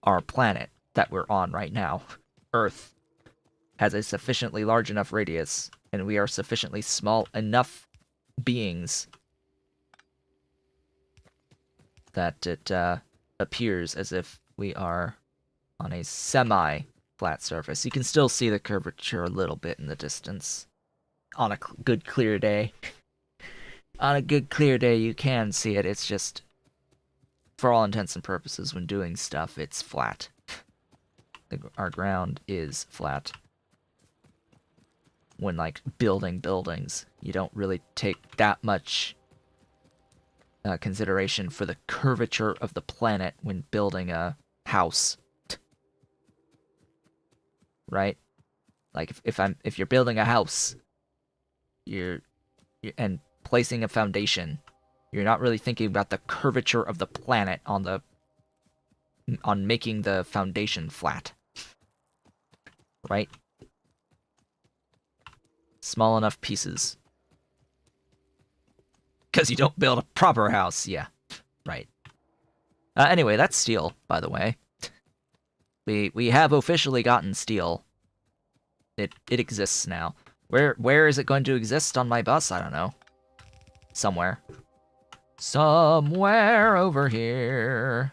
Speaker 1: our planet that we're on right now. Earth has a sufficiently large enough radius, and we are sufficiently small enough beings that it appears as if we are on a semi-flat surface. You can still see the curvature a little bit in the distance. On a good clear day. On a good clear day you can see it, it's just, for all intents and purposes, when doing stuff, it's flat. Our ground is flat. When, like, building buildings, you don't really take that much consideration for the curvature of the planet when building a house. Right? Like, if you're building a house, and placing a foundation, you're not really thinking about the curvature of the planet on making the foundation flat. Right? Small enough pieces. Because you don't build a proper house. Yeah, right. Anyway, that's steel, by the way. We have officially gotten steel. It exists now. Where is it going to exist on my bus? I don't know. Somewhere. Somewhere over here.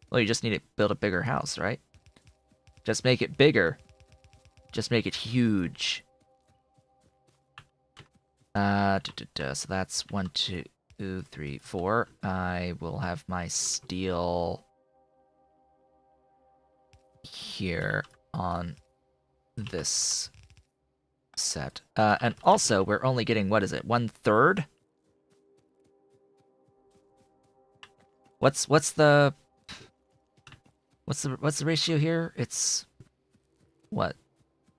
Speaker 1: Well, you just need to build a bigger house, right? Just make it bigger. Just make it huge. So that's 1, 2, 3, 4. I will have my steel here on this set. And also, we're only getting, what is it, 1/3? What's the ratio here? It's what?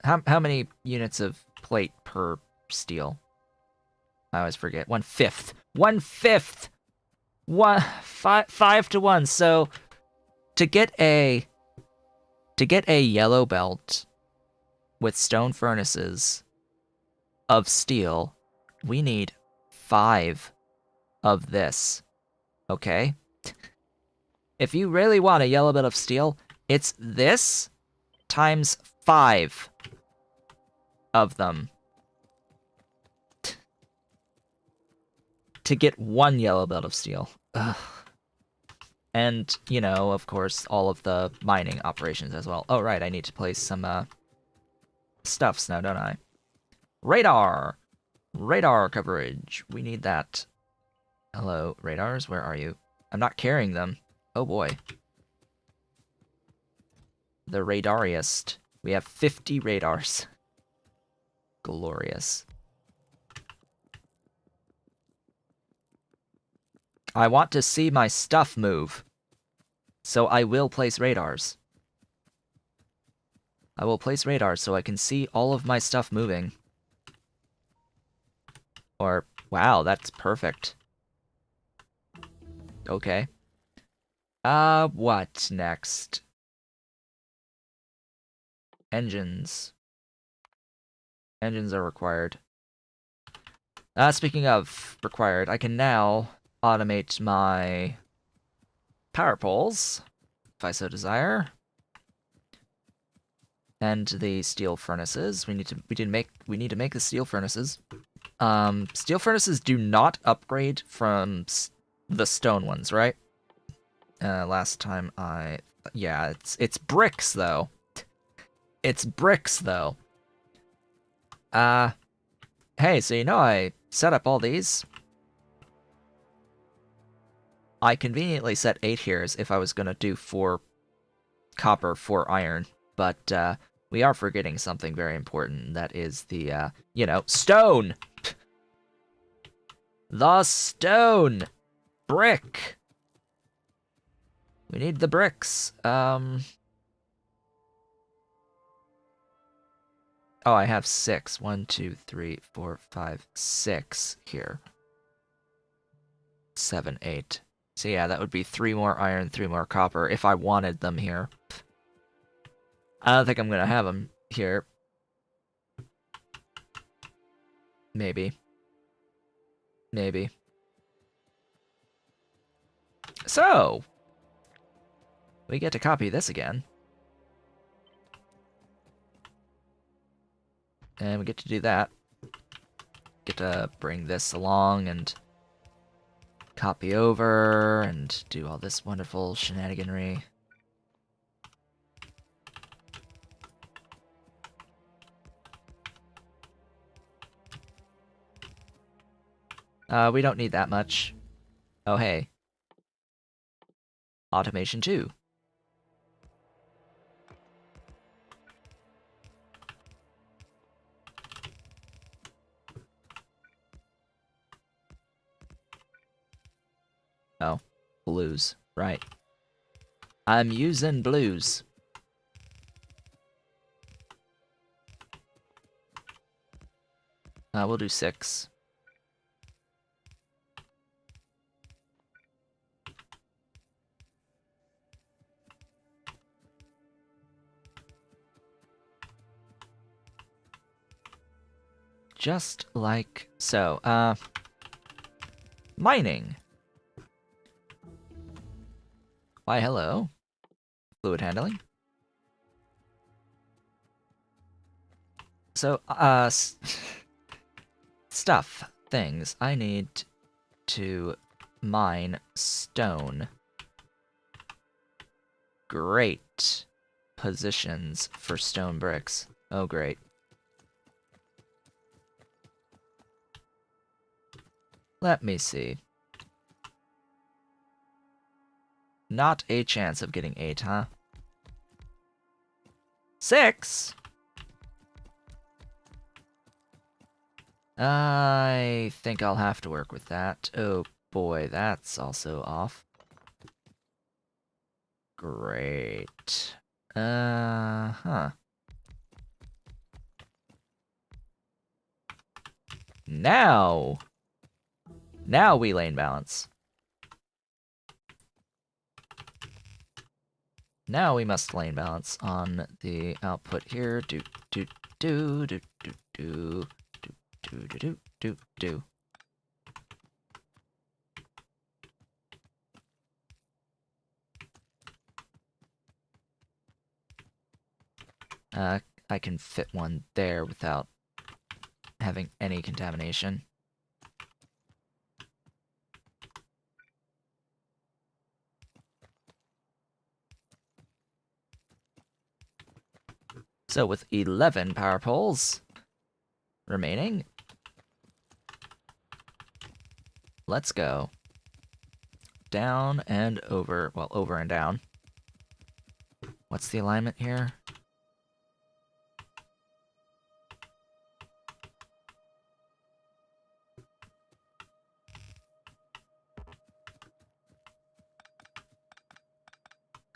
Speaker 1: How many units of plate per steel? I always forget. 1/5. 1/5. 5 to 1. So to get a yellow belt with stone furnaces of steel, we need 5 of this. Okay? If you really want a yellow belt of steel, it's this times 5 of them to get 1 yellow belt of steel. Ugh. And, you know, of course, all of the mining operations as well. Oh, right, I need to place some stuffs now, don't I? Radar! Radar coverage. We need that. Hello, radars, where are you? I'm not carrying them. Oh boy. The radariest. We have 50 radars. Glorious. I want to see my stuff move. So I will place radars. I will place radars so I can see all of my stuff moving. Or, wow, that's perfect. Okay. What next? Engines. Engines are required. Speaking of required, I can now automate my power poles, if I so desire. And the steel furnaces. We need to make the steel furnaces. Steel furnaces do not upgrade from the stone ones, right? Last time yeah, it's bricks though. It's bricks though. Hey, so I set up all these. I conveniently set 8 here as if I was gonna do 4 copper, 4 iron, but we are forgetting something very important. That is the stone. The stone brick. We need the bricks. Oh, I have 6. 1, 2, 3, 4, 5, 6 here. 7, 8. So yeah, that would be 3 more iron, 3 more copper if I wanted them here. I don't think I'm gonna have them here. Maybe. Maybe. So, we get to copy this again. And we get to do that. Get to bring this along and copy over and do all this wonderful shenaniganry. We don't need that much. Oh, hey. Automation 2. Oh, blues. Right. I'm using blues. We'll do 6. Just like so. Mining. Why, hello. Fluid handling. So, stuff, things. I need to mine stone. Great positions for stone bricks. Oh, great. Let me see. Not a chance of getting 8, huh? 6? I think I'll have to work with that. Oh boy, that's also off. Great. Huh. Now we lane balance. Now we must lane balance on the output here. Do do do do do do do do do do do. I can fit one there without having any contamination. So with 11 power poles remaining, let's go. Down and over, well, over and down. What's the alignment here?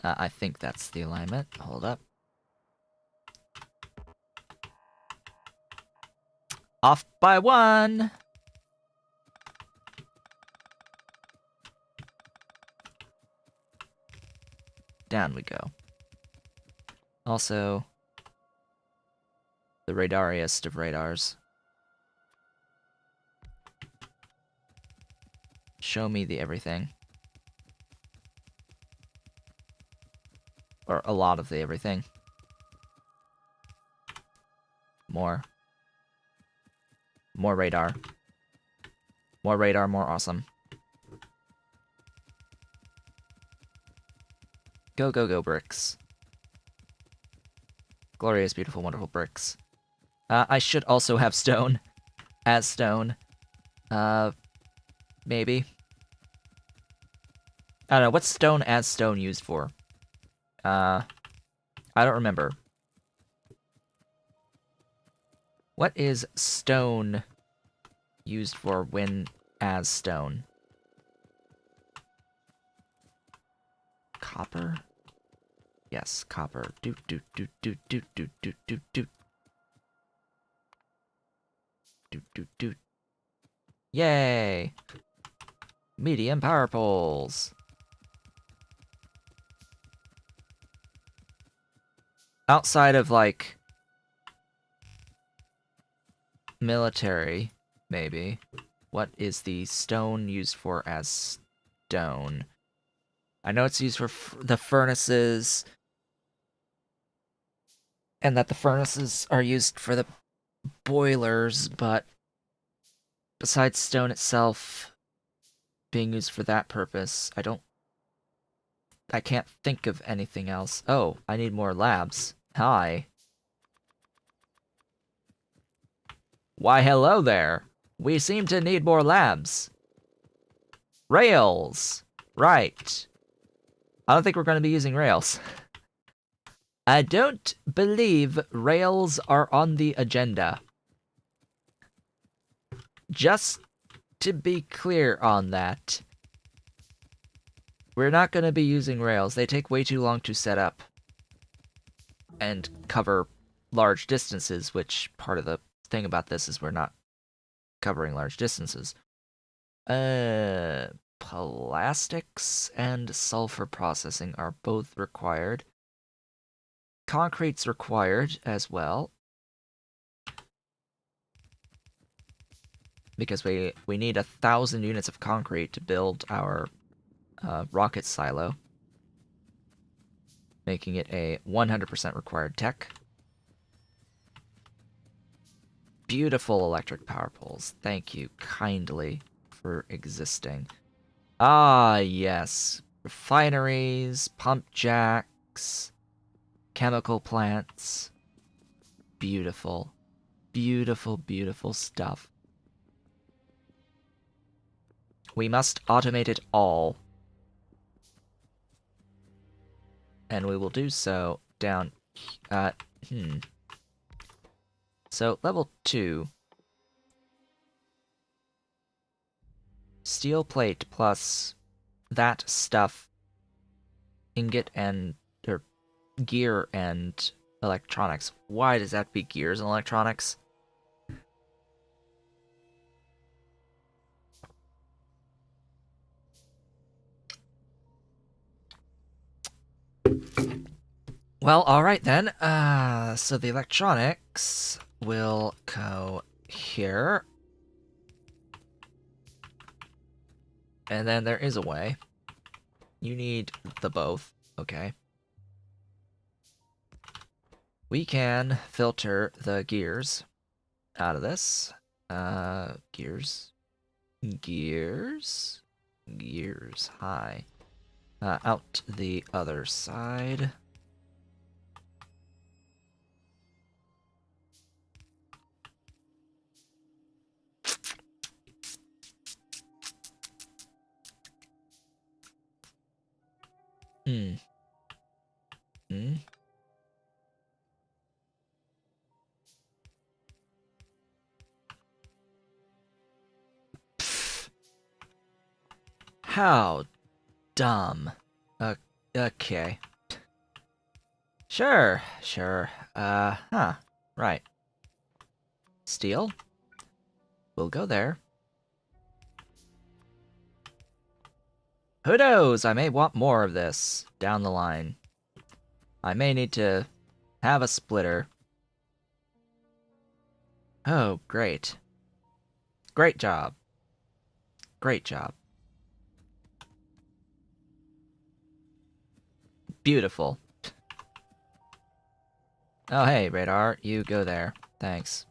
Speaker 1: I think that's the alignment. Hold up. Off by 1! Down we go. Also, the radariest of radars. Show me the everything. Or a lot of the everything. More. More radar. More radar, more awesome. Go, go, go, bricks. Glorious, beautiful, wonderful bricks. I should also have stone. As stone. Maybe. I don't know, what's stone as stone used for? I don't remember. What is stone used for when as stone? Copper? Yes, copper. Doot doot doot doot doot doot doot doot doot. Doot doot doot. Yay! Medium power poles. Outside of, like, military, maybe. What is the stone used for as stone? I know it's used for the furnaces, and that the furnaces are used for the boilers, but besides stone itself being used for that purpose, I can't think of anything else. Oh, I need more labs. Hi. Why, hello there. We seem to need more labs. Rails. Right. I don't think we're going to be using rails. I don't believe rails are on the agenda. Just to be clear on that, we're not going to be using rails. They take way too long to set up and cover large distances, which part of the thing about this is we're not covering large distances. Plastics and sulfur processing are both required. Concrete's required as well. Because we need 1,000 units of concrete to build our rocket silo. Making it a 100% required tech. Beautiful electric power poles. Thank you kindly for existing. Ah, yes. Refineries, pump jacks, chemical plants. Beautiful. Beautiful, beautiful stuff. We must automate it all. And we will do so down... So, level 2. Steel plate plus that stuff. Ingot and... or gear and electronics. Why does that be gears and electronics? Well, alright then. So the electronics will go here. And then there is a way. You need the both. Okay. We can filter the gears out of this. Gears. Gears. Gears. Hi. Out the other side. Hmm. Hmm. Pfft. How dumb. Okay. Sure, sure. Right. Steel? We'll go there. Who knows? I may want more of this down the line. I may need to have a splitter. Oh, great. Great job. Great job. Beautiful. Oh, hey, radar. You go there. Thanks.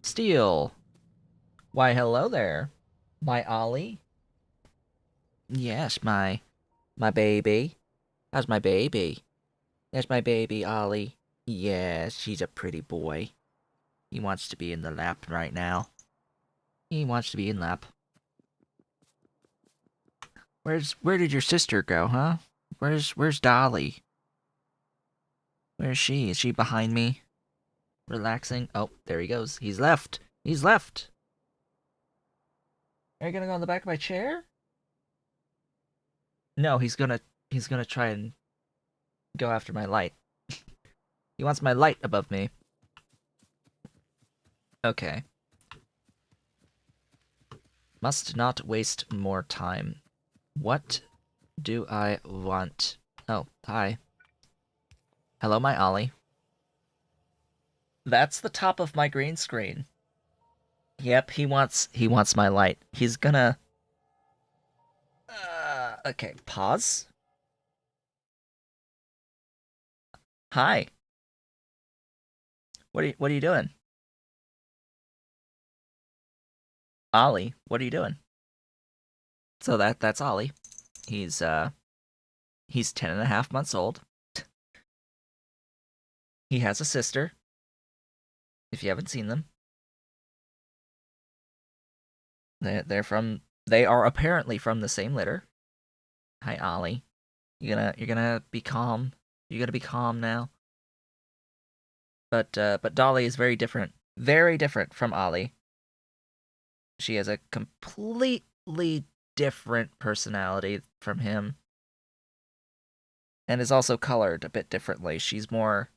Speaker 1: Steel. Why, hello there. My Ollie? Yes, my baby. How's my baby? There's my baby, Ollie. Yes, she's a pretty boy. He wants to be in the lap right now. He wants to be in lap. Where did your sister go, huh? Where's Dolly? Where's she? Is she behind me? Relaxing? Oh, there he goes. He's left. He's left. Are you gonna go on the back of my chair? No, he's gonna try and go after my light. He wants my light above me. Okay. Must not waste more time. What do I want? Oh, hi. Hello, my Ollie. That's the top of my green screen. Yep, he wants my light. He's gonna okay, pause. Hi. What are you doing? Ollie, what are you doing? So that's Ollie. He's 10.5 months old. He has a sister. If you haven't seen them. They are apparently from the same litter. Hi, Ollie. You're gonna be calm. You gotta be calm now. But Dolly is very different from Ollie. She has a completely different personality from him, and is also colored a bit differently. She's more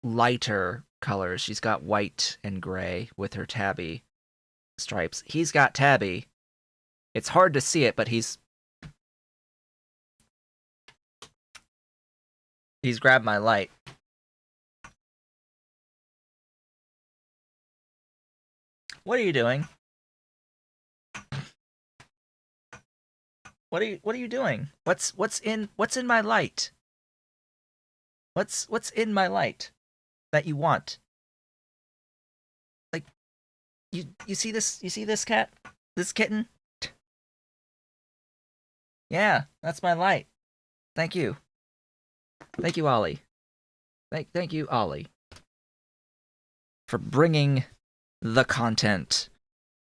Speaker 1: lighter colors. She's got white and gray with her tabby stripes. He's got tabby. It's hard to see it, but he's grabbed my light. What are you doing? What are you doing? What's in my light? What's in my light that you want? Like you see this cat? This kitten? Yeah, that's my light. Thank you. Thank you, Ollie. Thank you, Ollie, for bringing the content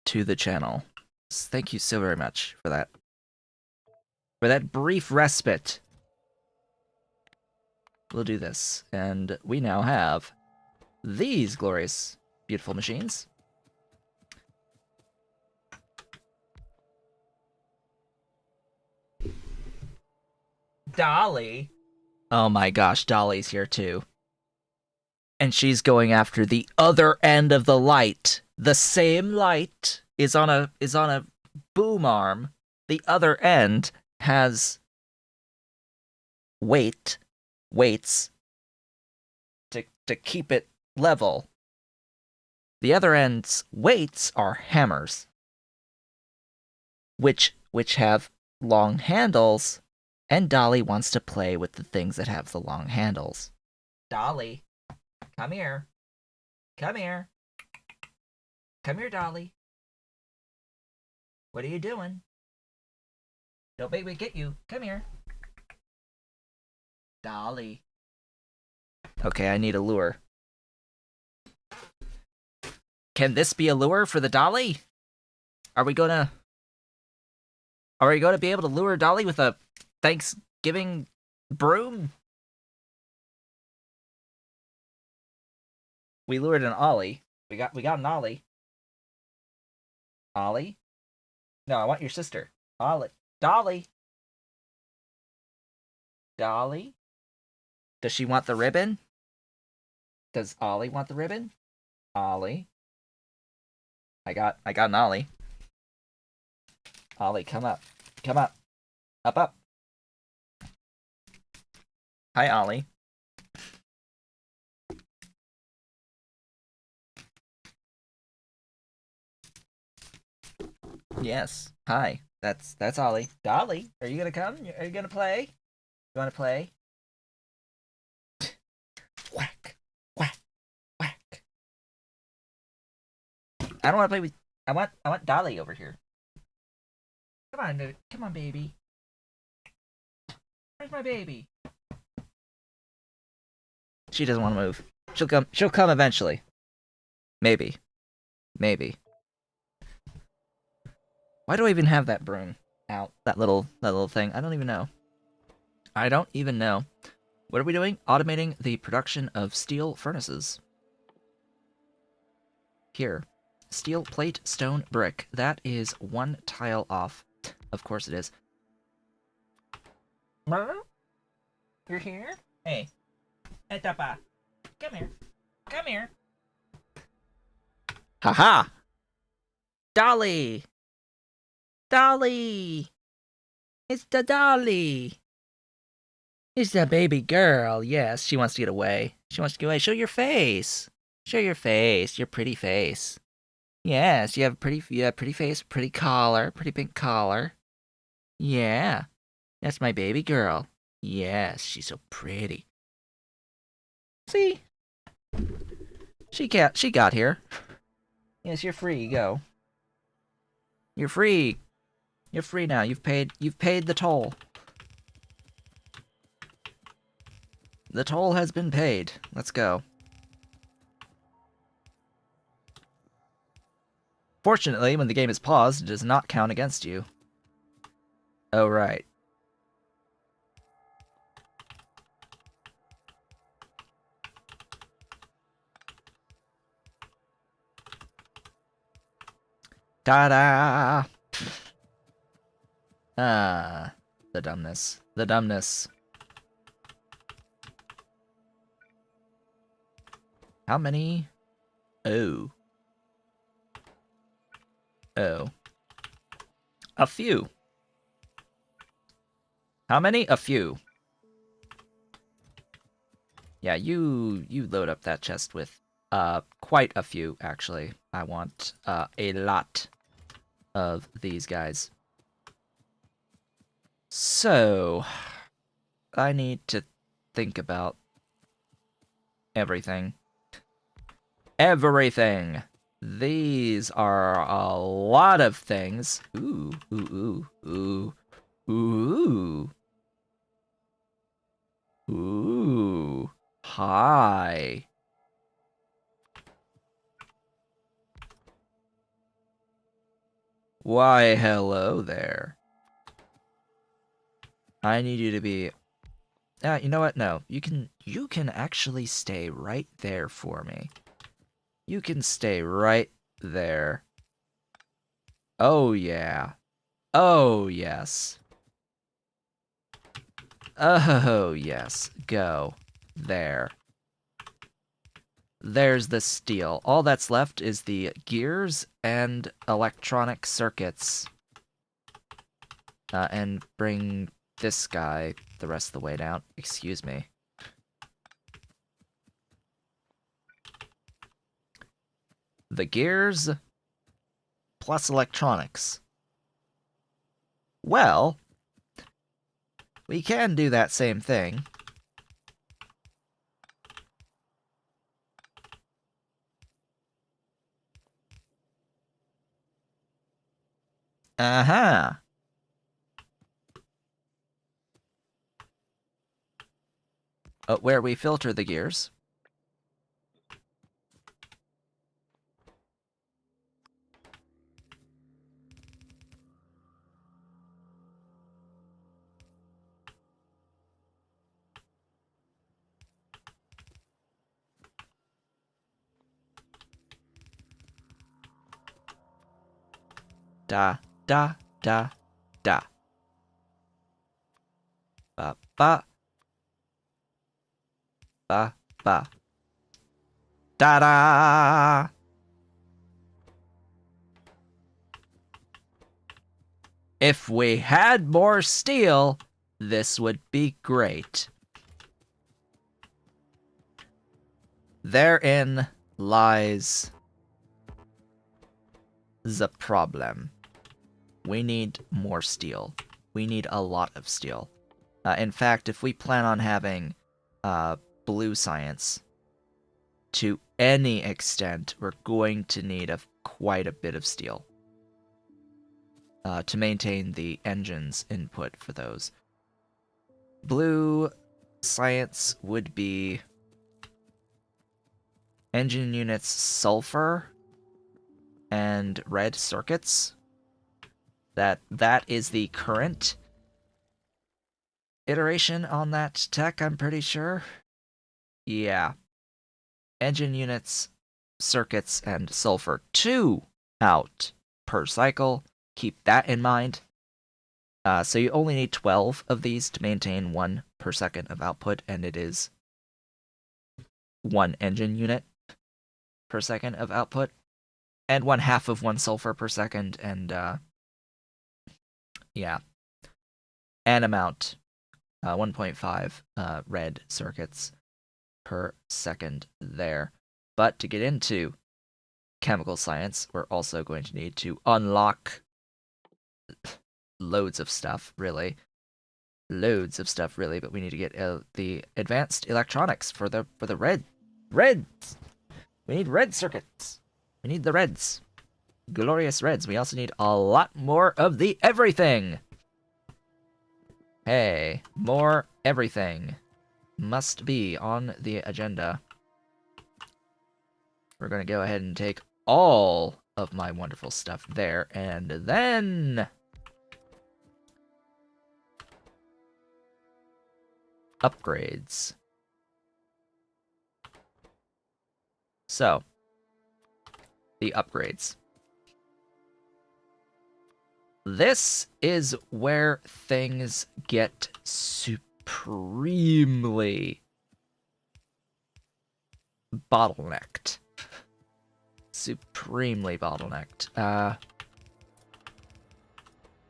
Speaker 1: to the channel. Thank you so very much for that. For that brief respite. We'll do this. And we now have these glorious, beautiful machines. Dolly? Oh my gosh, Dolly's here too. And she's going after the other end of the light. The same light is on a boom arm. The other end has weights to keep it level. The other end's weights are hammers, which have long handles, and Dolly wants to play with the things that have the long handles. Dolly, come here. Come here. Come here, Dolly. What are you doing? Don't make me get you. Come here. Dolly. Okay, I need a lure. Can this be a lure for the Dolly? Are we gonna be able to lure Dolly with a Thanksgiving broom? We lured an Ollie. We got an Ollie. Ollie? No, I want your sister. Ollie. Dolly. Dolly? Does she want the ribbon? Does Ollie want the ribbon? Ollie. I got an Ollie. Ollie, come up. Come up. Up, up. Hi, Ollie. Yes. Hi. That's Ollie. Dolly, are you gonna come? Are you gonna play? You wanna play? Whack. Whack. Whack. I don't wanna play with I want Dolly over here. Come on, baby. Where's my baby? She doesn't want to move. She'll come eventually. Maybe. Maybe. Why do I even have that broom out? That little thing. I don't even know. I don't even know. What are we doing? Automating the production of steel furnaces. Here. Steel plate, stone, brick. That is one tile off. Of course it is. You're here? Hey. Hey, Tapa. Come here. Come here. Haha! Dolly! Dolly! It's the Dolly! It's the baby girl. Yes, she wants to get away. She wants to get away. Show your face. Show your face. Your pretty face. Yes, you have pretty face, pretty collar, pretty pink collar. Yeah. That's my baby girl. Yes, she's so pretty. See? She got here. Yes, you're free. Go. You're free. You're free now. You've paid the toll. The toll has been paid. Let's go. Fortunately, when the game is paused, it does not count against you. Oh, right. Ta-da! Ah, the dumbness. The dumbness. How many? Oh. Oh. A few. How many? A few. Yeah, you load up that chest with quite a few, actually. I want a lot of these guys. So, I need to think about everything. Everything! These are a lot of things. Ooh, ooh, ooh, ooh, ooh. Ooh. Hi. Why, hello there. I need you to be... you know what? No. You can actually stay right there for me. You can stay right there. Oh, yeah. Oh, yes. Oh, yes. Go. There. There's the steel. All that's left is the gears and electronic circuits. And bring this guy the rest of the way down. Excuse me. The gears plus electronics. Well, we can do that same thing. Uh-huh. Where we filter the gears. Da, da, da, da. Ba, ba. Ba, ba. Da-da! If we had more steel, this would be great. Therein lies the problem. We need more steel. We need a lot of steel. In fact, if we plan on having blue science to any extent, we're going to need quite a bit of steel to maintain the engine's input for those. Blue science would be engine units sulfur and red circuits. That is the current iteration on that tech, I'm pretty sure. Yeah. Engine units, circuits, and sulfur 2 out per cycle. Keep that in mind. So you only need 12 of these to maintain 1 per second of output, and it is 1 engine unit per second of output, and 1/2 of 1 sulfur per second, and yeah. And amount 1.5 red circuits per second there. But to get into chemical science, we're also going to need to unlock loads of stuff, really. Loads of stuff, really, but we need to get the advanced electronics for the reds. We need red circuits. We need the reds. Glorious reds. We also need a lot more of the everything. Hey, more everything must be on the agenda. We're going to go ahead and take all of my wonderful stuff there, and then upgrades. So, the upgrades. This is where things get supremely bottlenecked. Supremely bottlenecked.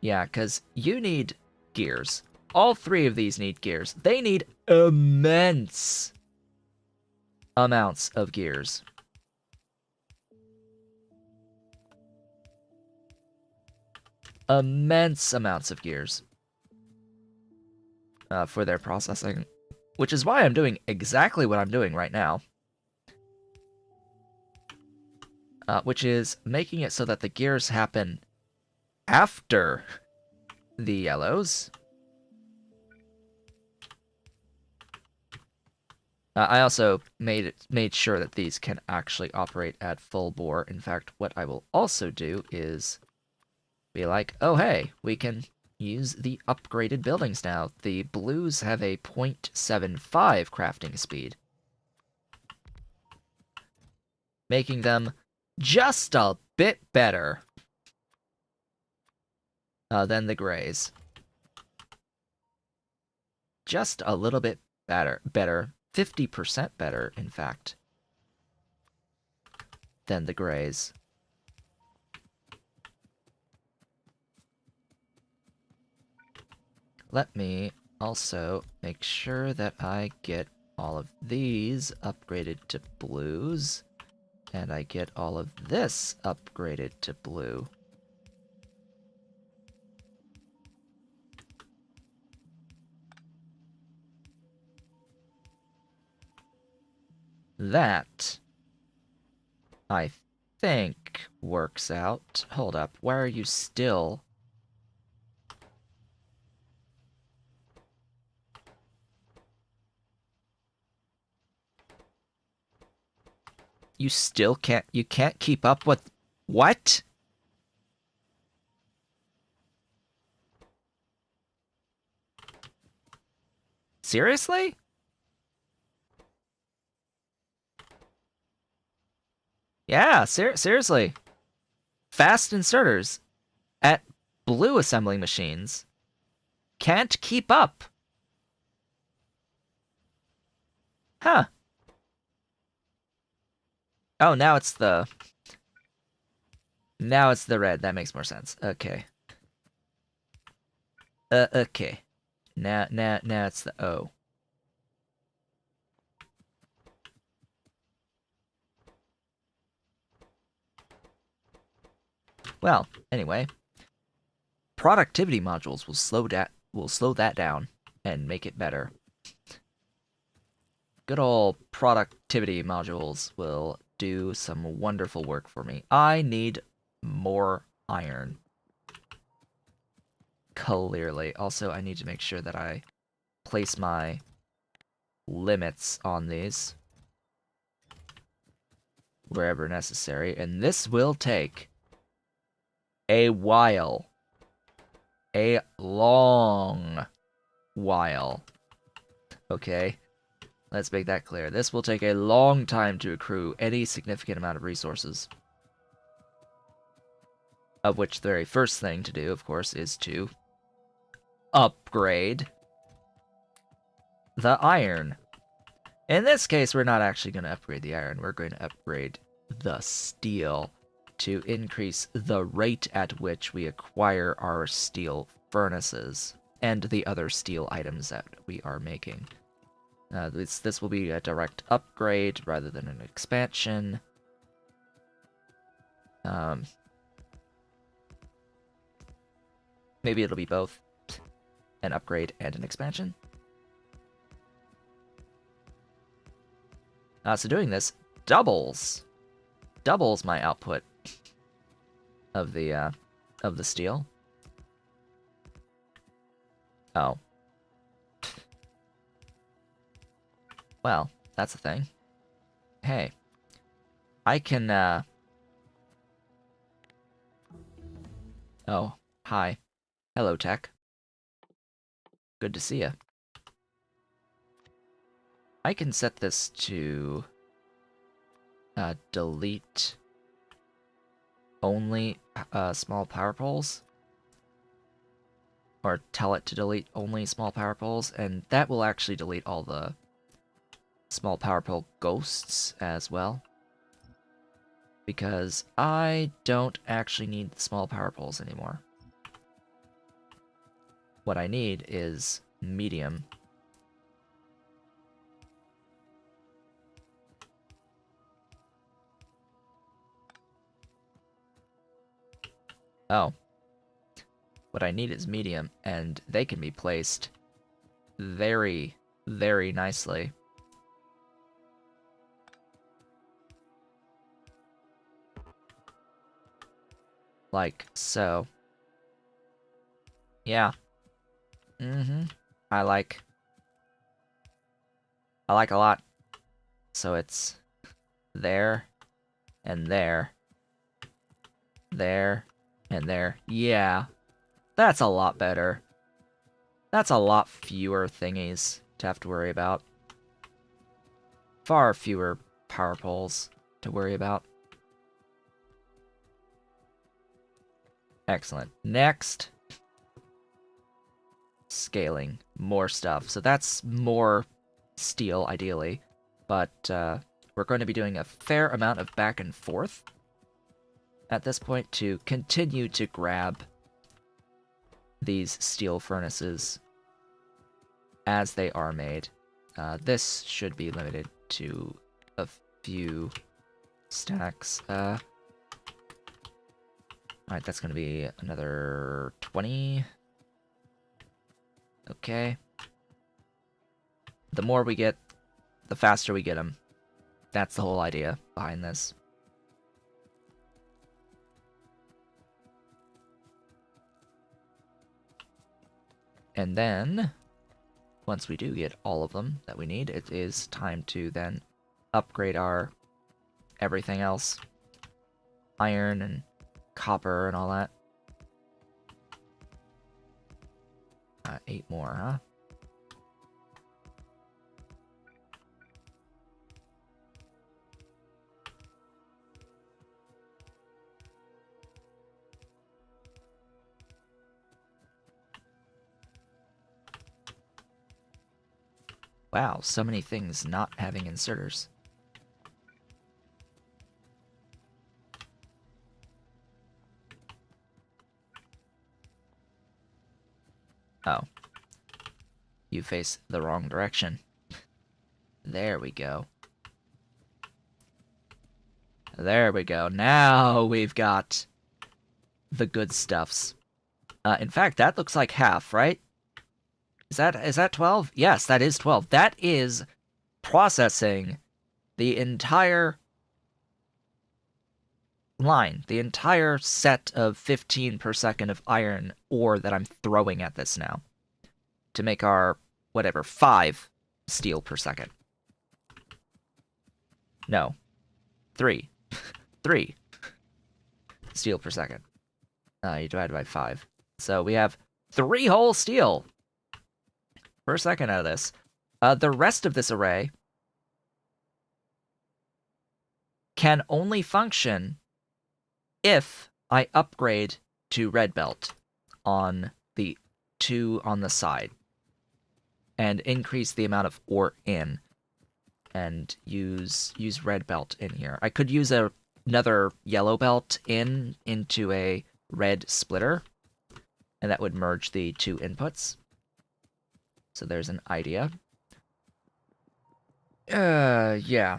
Speaker 1: Yeah, because you need gears. All 3 of these need gears. They need immense amounts of gears. Immense amounts of gears for their processing, which is why I'm doing exactly what I'm doing right now, which is making it so that the gears happen after the yellows. I also made sure that these can actually operate at full bore. In fact, what I will also do is be like, oh hey, we can use the upgraded buildings now. The blues have a 0.75 crafting speed, making them just a bit better than the grays. Just a little bit better. 50% better, in fact, than the grays. Let me also make sure that I get all of these upgraded to blues, and I get all of this upgraded to blue. That, I think, works out. Hold up, why are you still... You still can't... You can't keep up with... What? Seriously? Yeah, seriously. Fast inserters. at blue assembling machines can't keep up. Huh. Oh, now it's the red. That makes more sense. Okay. Okay. Now it's the O. Well, anyway, productivity modules will slow that down and make it better. Good old productivity modules will do some wonderful work for me. I need more iron. Clearly. Also, I need to make sure that I place my limits on these wherever necessary, and this will take a while. A long while. Okay? Let's make that clear. This will take a long time to accrue any significant amount of resources. Of which the very first thing to do, of course, is to upgrade the iron. In this case, we're not actually going to upgrade the iron. We're going to upgrade the steel to increase the rate at which we acquire our steel furnaces and the other steel items that we are making. This will be a direct upgrade rather than an expansion. Maybe it'll be both an upgrade and an expansion. So doing this doubles my output of the steel. Oh. Well, that's a thing. Hey. I can, Oh, hi. Hello, tech. Good to see you. I can set this to delete only small power poles, or tell it to delete only small power poles, and that will actually delete all the small power pole ghosts as well, because I don't actually need the small power poles anymore. What I need is medium. Oh. What I need is medium, and they can be placed very, very nicely. Like so. Yeah. I like a lot. So it's there, and there, there, and there. Yeah. That's a lot better. That's a lot fewer thingies to have to worry about. Far fewer power poles to worry about. Excellent. Next. Scaling. More stuff. So that's more steel, ideally. But we're going to be doing a fair amount of back and forth at this point to continue to grab these steel furnaces as they are made. This should be limited to a few stacks. Alright, that's going to be another 20. Okay. The more we get, the faster we get them. That's the whole idea behind this. And then, once we do get all of them that we need, it is time to then upgrade our everything else. Iron and copper and all that. 8 more, huh? Wow, so many things not having inserters. Oh. You face the wrong direction. There we go. There we go. Now we've got the good stuffs. In fact, that looks like half, right? Is that 12? Yes, that is 12. That is processing the entire line, the entire set of 15 per second of iron ore that I'm throwing at this now to make our, whatever, 5 steel per second. No. 3. 3 steel per second. You divide by 5. So we have 3 whole steel per second out of this. The rest of this array can only function if I upgrade to red belt on the 2 on the side and increase the amount of ore in and use red belt in here. I could use another yellow belt into a red splitter, and that would merge the 2 inputs. So there's an idea. Yeah.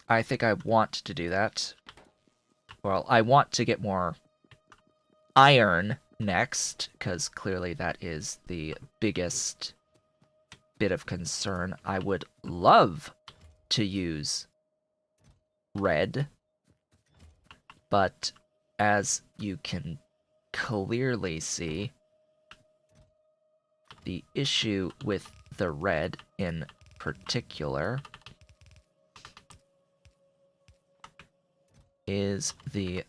Speaker 1: I think I want to do that. Well, I want to get more iron next, because clearly that is the biggest bit of concern. I would love to use red, but as you can clearly see, the issue with the red in particular is the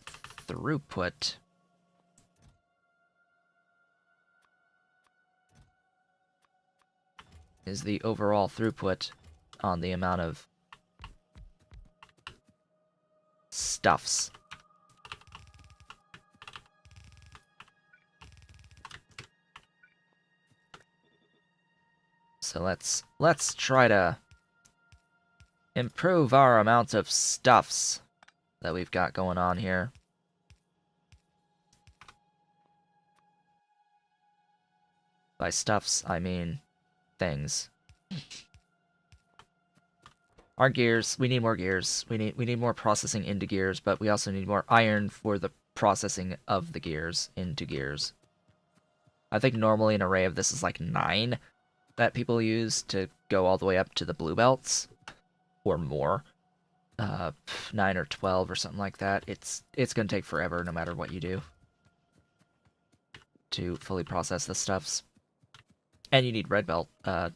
Speaker 1: throughput. Is the overall throughput on the amount of stuffs. So let's try to improve our amount of stuffs that we've got going on here. By stuffs, I mean things. Our gears, we need more gears. We need more processing into gears, but we also need more iron for the processing of the gears into gears. I think normally an array of this is like 9 that people use to go all the way up to the blue belts, or more. 9 or 12 or something like that. It's gonna take forever no matter what you do to fully process the stuffs. And you need red belt or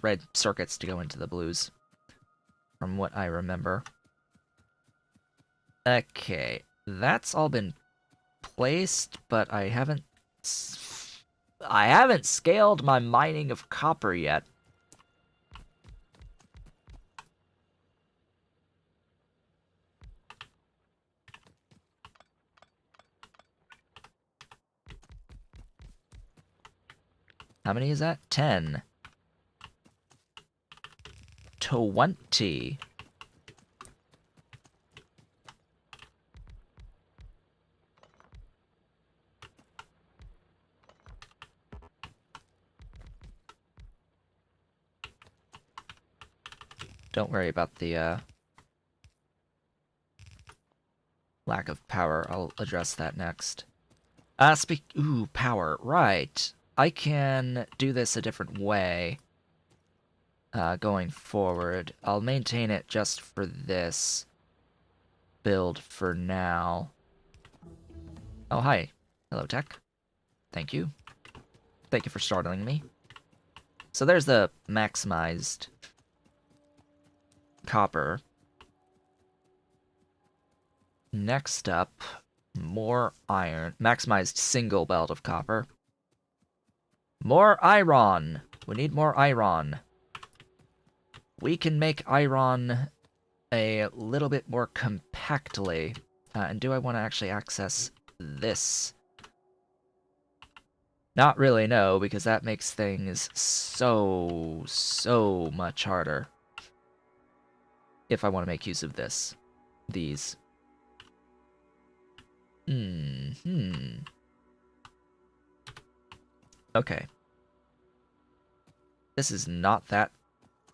Speaker 1: red circuits to go into the blues, from what I remember. Okay, that's all been placed, but I haven't scaled my mining of copper yet. How many is that? 10. 20. Don't worry about the lack of power. I'll address that next. Ooh, power. Right. I can do this a different way going forward. I'll maintain it just for this build for now. Oh, hi. Hello, tech. Thank you. Thank you for startling me. So there's the maximized copper. Next up, more iron. Maximized single belt of copper. More iron. We need more iron. We can make iron a little bit more compactly. And do I want to actually access this? Not really, no, because that makes things so much harder if I want to make use of these. Okay. This is not that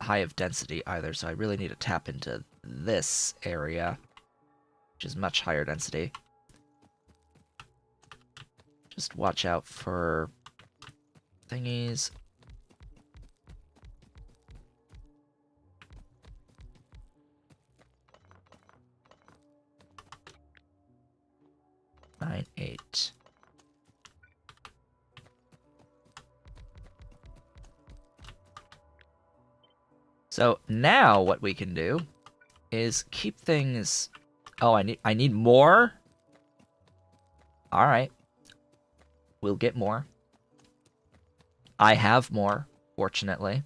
Speaker 1: high of density either, so I really need to tap into this area, which is much higher density. Just watch out for thingies. Nine, 8. So now what we can do is keep things. Oh, I need more. All right, we'll get more. I have more, fortunately.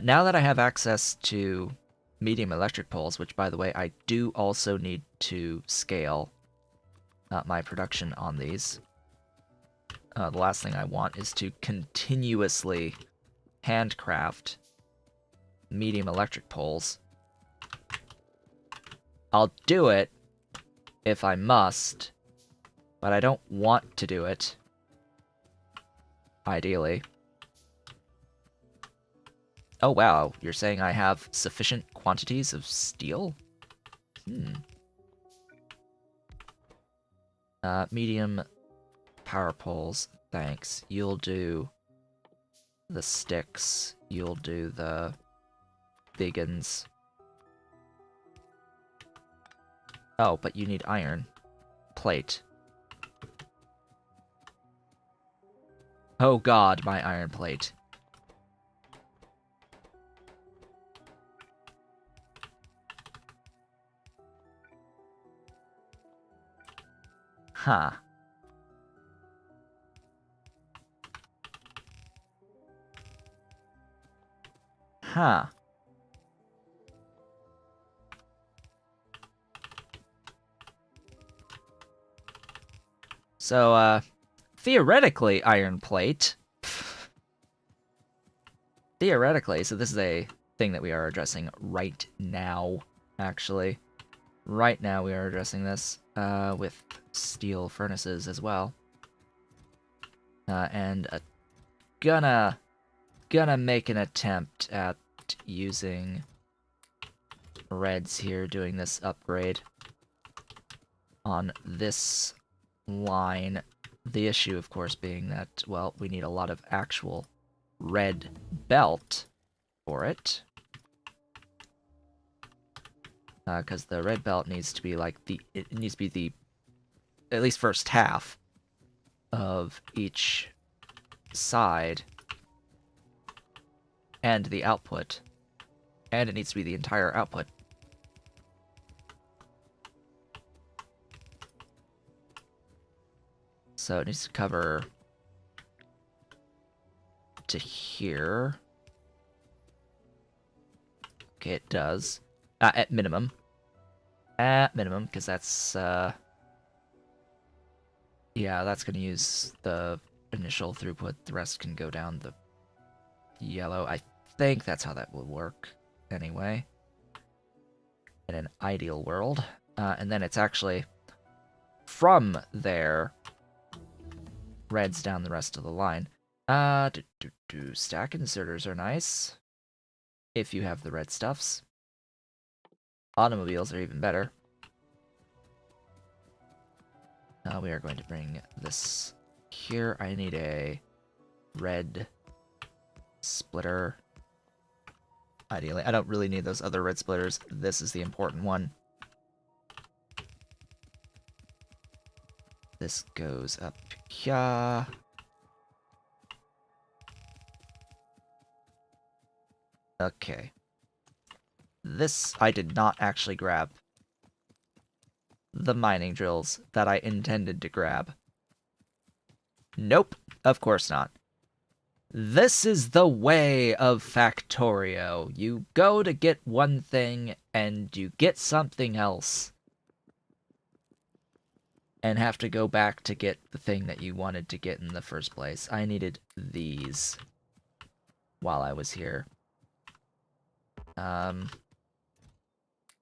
Speaker 1: Now that I have access to medium electric poles, which, by the way, I do also need to scale my production on these. The last thing I want is to continuously handcraft medium electric poles. I'll do it if I must, but I don't want to do it, ideally. Oh wow, you're saying I have sufficient quantities of steel? Medium power poles, thanks. You'll do the sticks, you'll do the biggins. Oh, but you need iron. Plate. Oh god, my iron plate. Huh. Huh. So, theoretically, iron plate. Theoretically, so this is a thing that we are addressing right now, actually. Right now we are addressing this, with steel furnaces as well. And gonna make an attempt at using reds here, doing this upgrade on this line. The issue, of course, being that, well, we need a lot of actual red belt for it. Because the red belt needs to be like it needs to be the, at least first half of each side and the output. And it needs to be the entire output. So it needs to cover to here. Okay, it does. At minimum. At minimum, because that's, yeah, that's going to use the initial throughput. The rest can go down the yellow. I think that's how that would work, anyway. In an ideal world. And then it's actually from there, reds down the rest of the line. Stack inserters are nice. If you have the red stuffs. Automobiles are even better. We are going to bring this here. I need a red splitter. Ideally, I don't really need those other red splitters. This is the important one. This goes up here. Okay. This, I did not actually grab the mining drills that I intended to grab. Nope, of course not. This is the way of Factorio. You go to get one thing, and you get something else. and have to go back to get the thing that you wanted to get in the first place. I needed these while I was here.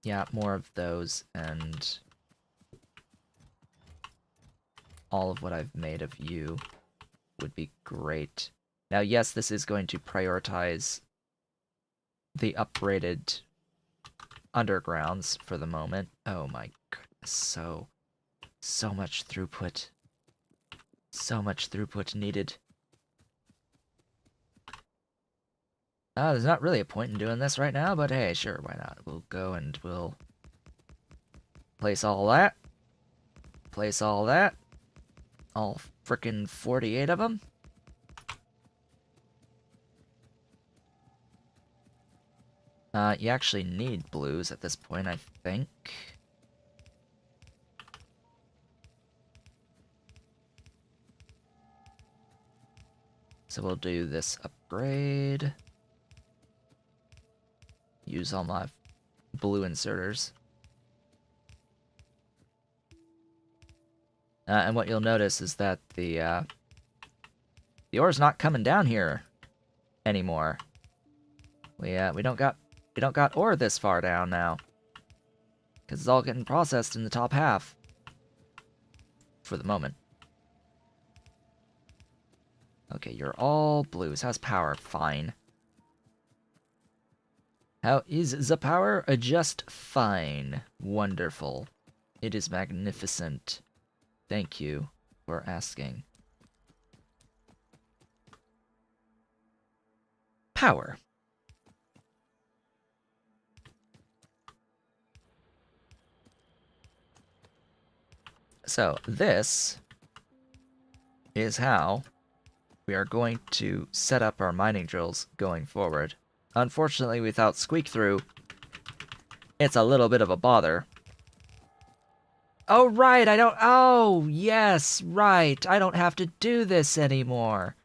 Speaker 1: Yeah, more of those, and all of what I've made of you would be great. Now, yes, this is going to prioritize the upgraded undergrounds for the moment. Oh my goodness, so much throughput. So much throughput needed. There's not really a point in doing this right now, but hey, sure, why not? We'll go and we'll place all that. Place all that. All frickin' 48 of them. You actually need blues at this point, I think. So we'll do this upgrade. Use all my blue inserters. And what you'll notice is that the ore's not coming down here anymore. We don't got ore this far down now, because it's all getting processed in the top half for the moment. Okay, you're all blues. How's power? Fine. How is the power? Just fine. Wonderful. It is magnificent. Thank you for asking. Power. So, this is how we are going to set up our mining drills going forward. Unfortunately, without squeak through, it's a little bit of a bother. Oh, right, oh, yes, right, I don't have to do this anymore.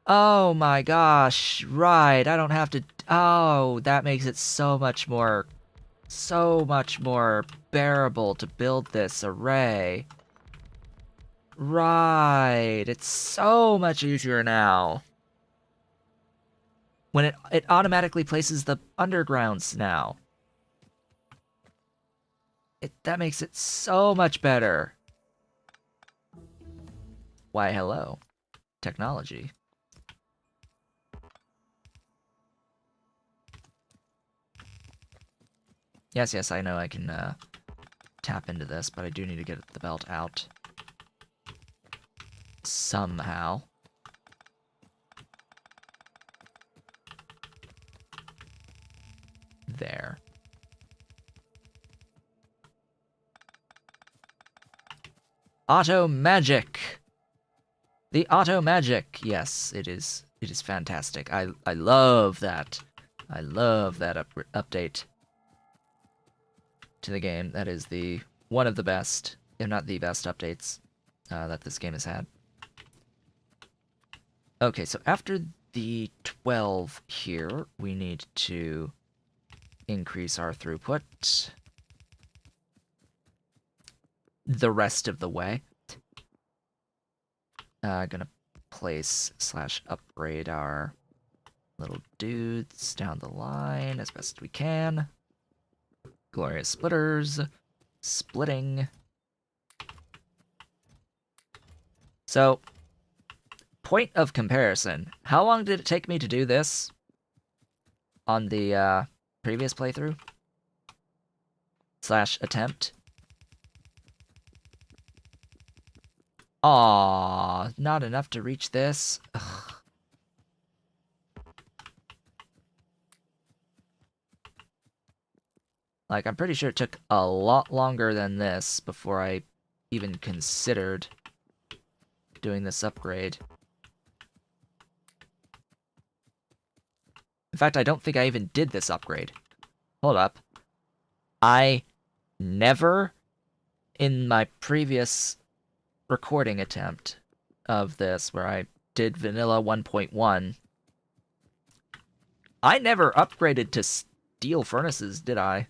Speaker 1: Oh my gosh, right, I don't have to, oh, that makes it so much more bearable to build this array. Right, it's so much easier now. When it automatically places the undergrounds now. That makes it so much better. Why, hello. Technology. Yes, I know I can tap into this, but I do need to get the belt out. Somehow. There. Auto magic. The auto magic. Yes, it is. It is fantastic. I love that. I love that update to the game. That is one of the best, if not the best, updates that this game has had. Okay, so after the 12 here, we need to increase our throughput the rest of the way. Gonna place / upgrade our little dudes down the line as best we can. Glorious splitters. Splitting. So, point of comparison. How long did it take me to do this on the previous playthrough? / attempt? Aww, not enough to reach this? Ugh. Like, I'm pretty sure it took a lot longer than this before I even considered doing this upgrade. In fact, I don't think I even did this upgrade. Hold up. I never, in my previous recording attempt of this, where I did vanilla 1.1, I never upgraded to steel furnaces, did I?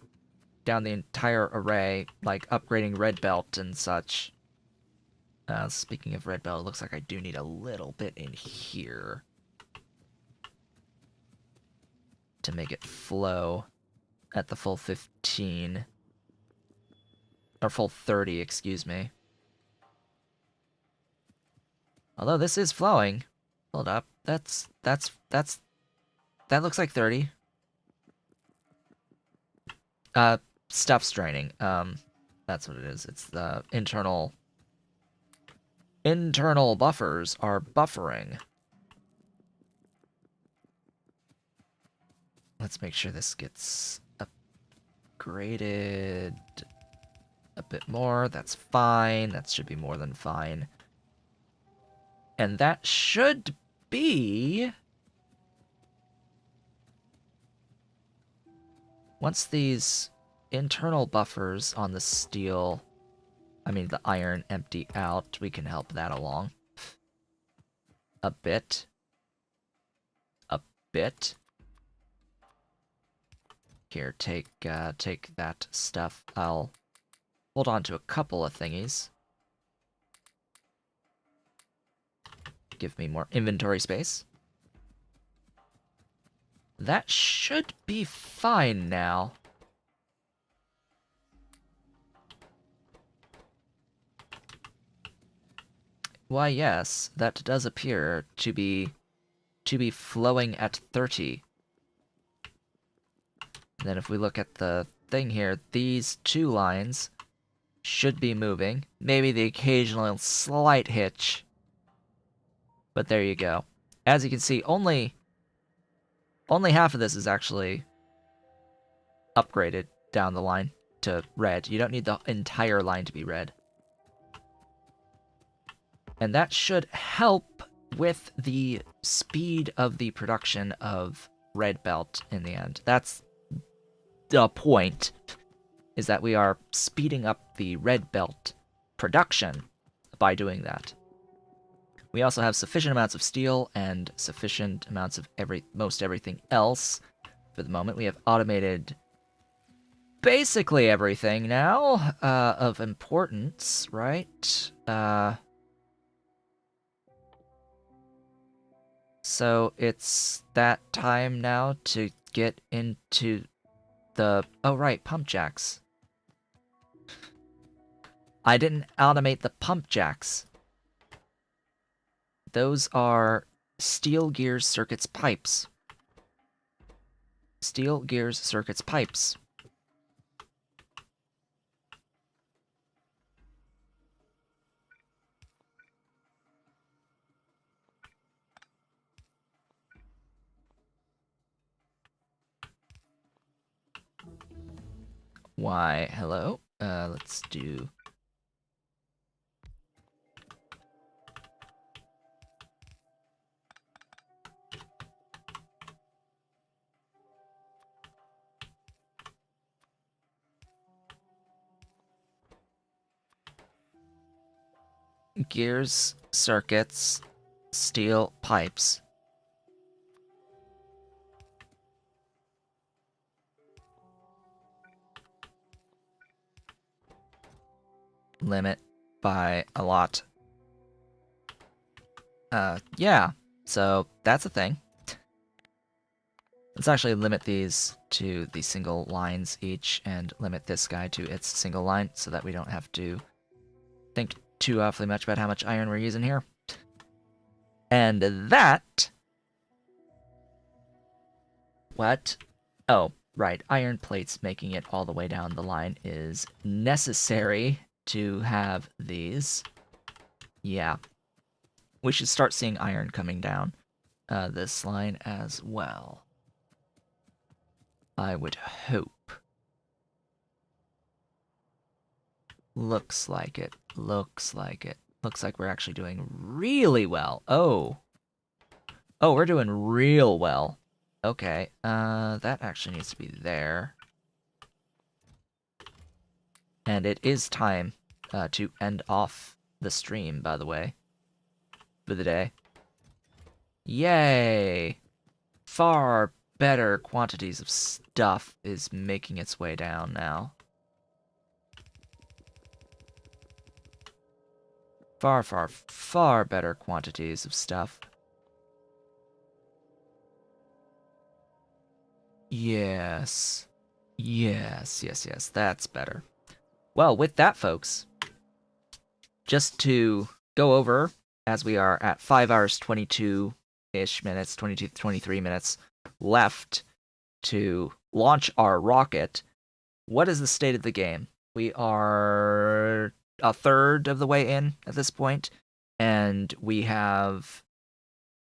Speaker 1: Down the entire array, like upgrading red belt and such. Speaking of red belt, it looks like I do need a little bit in here to make it flow at the full 15. Or full 30, excuse me. Although this is flowing. Hold up. That looks like 30. Stuff's draining. That's what it is. It's the internal buffers are buffering. Let's make sure this gets upgraded a bit more. That's fine. That should be more than fine. And that should be... Once these internal buffers on the steel, I mean the iron, empty out, we can help that along. A bit. A bit. Here, take that stuff. I'll hold on to a couple of thingies. Give me more inventory space. That should be fine now. Why, yes, that does appear to be flowing at 30. And then if we look at the thing here, these two lines should be moving. Maybe the occasional slight hitch. But there you go. As you can see, only half of this is actually upgraded down the line to red. You don't need the entire line to be red. And that should help with the speed of the production of red belt in the end. That's the point, is that we are speeding up the red belt production by doing that. We also have sufficient amounts of steel and sufficient amounts of most everything else. For the moment, we have automated basically everything now of importance, right? So it's that time now to get into the... Oh, right, pump jacks. I didn't automate the pump jacks. Those are steel gears, circuits, pipes. Steel gears, circuits, pipes. Why, hello. Let's do... Gears, circuits, steel, pipes. Limit by a lot. Yeah, so that's a thing. Let's actually limit these to the single lines each, and limit this guy to its single line, so that we don't have to think too awfully much about how much iron we're using here. And that... What? Oh, right. Iron plates making it all the way down the line is necessary to have these. Yeah. We should start seeing iron coming down this line as well. I would hope. Looks like it. Looks like it. Looks like we're actually doing really well. Oh. Oh, we're doing real well. Okay, that actually needs to be there. And it is time to end off the stream, by the way, for the day. Yay! Far better quantities of stuff is making its way down now. Far, far, far better quantities of stuff. Yes. Yes, yes, yes. That's better. Well, with that, folks, just to go over, as we are at 5 hours 22-ish minutes, 22, 23 minutes left to launch our rocket, what is the state of the game? We are a third of the way in at this point, and we have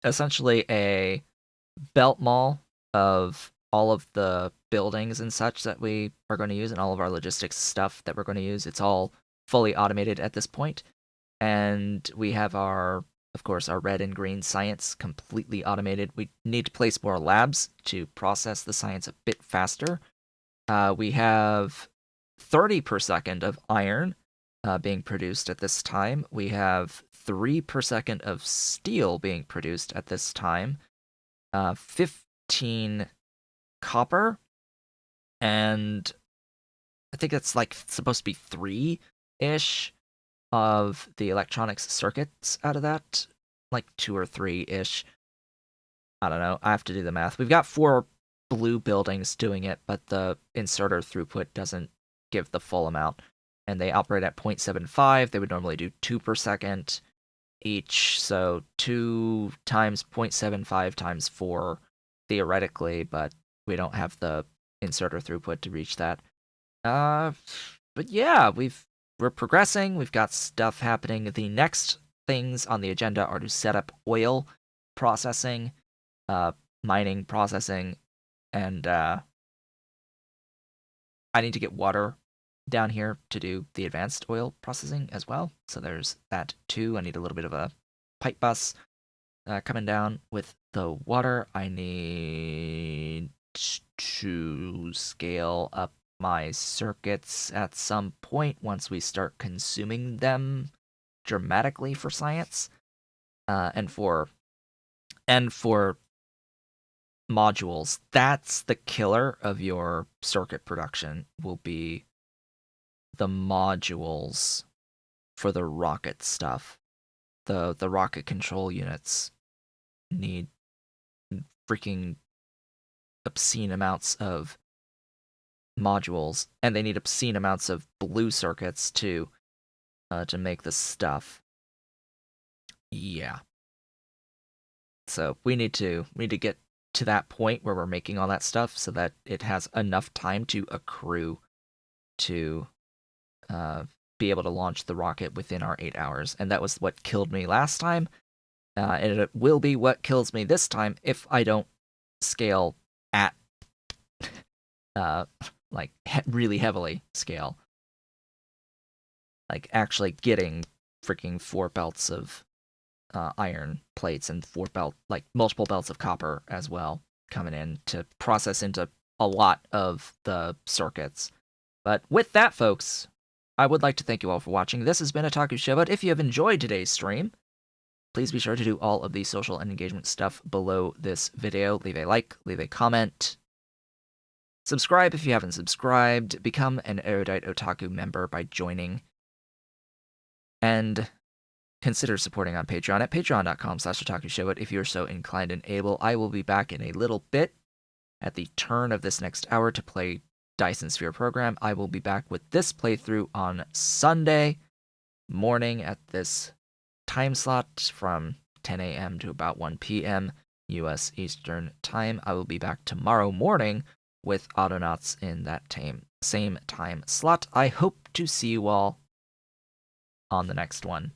Speaker 1: essentially a belt mall of all of the buildings and such that we are going to use and all of our logistics stuff that we're going to use. It's all fully automated at this point. And we have our, of course, our red and green science completely automated. We need to place more labs to process the science a bit faster. We have 30 per second of iron being produced at this time. We have 3 per second of steel being produced at this time. 15 copper, and I think it's like supposed to be 3-ish of the electronics circuits out of that, like 2 or 3-ish. I don't know. I have to do the math. We've got 4 blue buildings doing it, but the inserter throughput doesn't give the full amount. And they operate at 0.75. They would normally do 2 per second each, so 2 times 0.75 times 4 theoretically, but we don't have the inserter throughput to reach that. But yeah, we're progressing. We've got stuff happening. The next things on the agenda are to set up oil processing, mining processing, and I need to get water down here to do the advanced oil processing as well. So there's that too. I need a little bit of a pipe bus coming down with the water. I need to scale up my circuits at some point once we start consuming them dramatically for science, and for modules. That's the killer of your circuit production, will be the modules for the rocket stuff. The rocket control units need freaking obscene amounts of modules, and they need obscene amounts of blue circuits to make the stuff. Yeah. So we need to get to that point where we're making all that stuff so that it has enough time to accrue to be able to launch the rocket within our 8 hours. And that was what killed me last time. And it will be what kills me this time if I don't scale at like really heavily scale. Like actually getting freaking 4 belts of iron plates and multiple belts of copper as well coming in to process into a lot of the circuits. But with that, folks, I would like to thank you all for watching. This has been Otaku Showboat. If you have enjoyed today's stream, please be sure to do all of the social and engagement stuff below this video. Leave a like, leave a comment, subscribe if you haven't subscribed, become an Erudite Otaku member by joining, and consider supporting on Patreon at patreon.com/otakushowboat if you're so inclined and able. I will be back in a little bit at the turn of this next hour to play Dyson Sphere Program. I will be back with this playthrough on Sunday morning at this time slot from 10 a.m. to about 1 p.m. U.S. Eastern Time. I will be back tomorrow morning with Autonauts in that same time slot. I hope to see you all on the next one.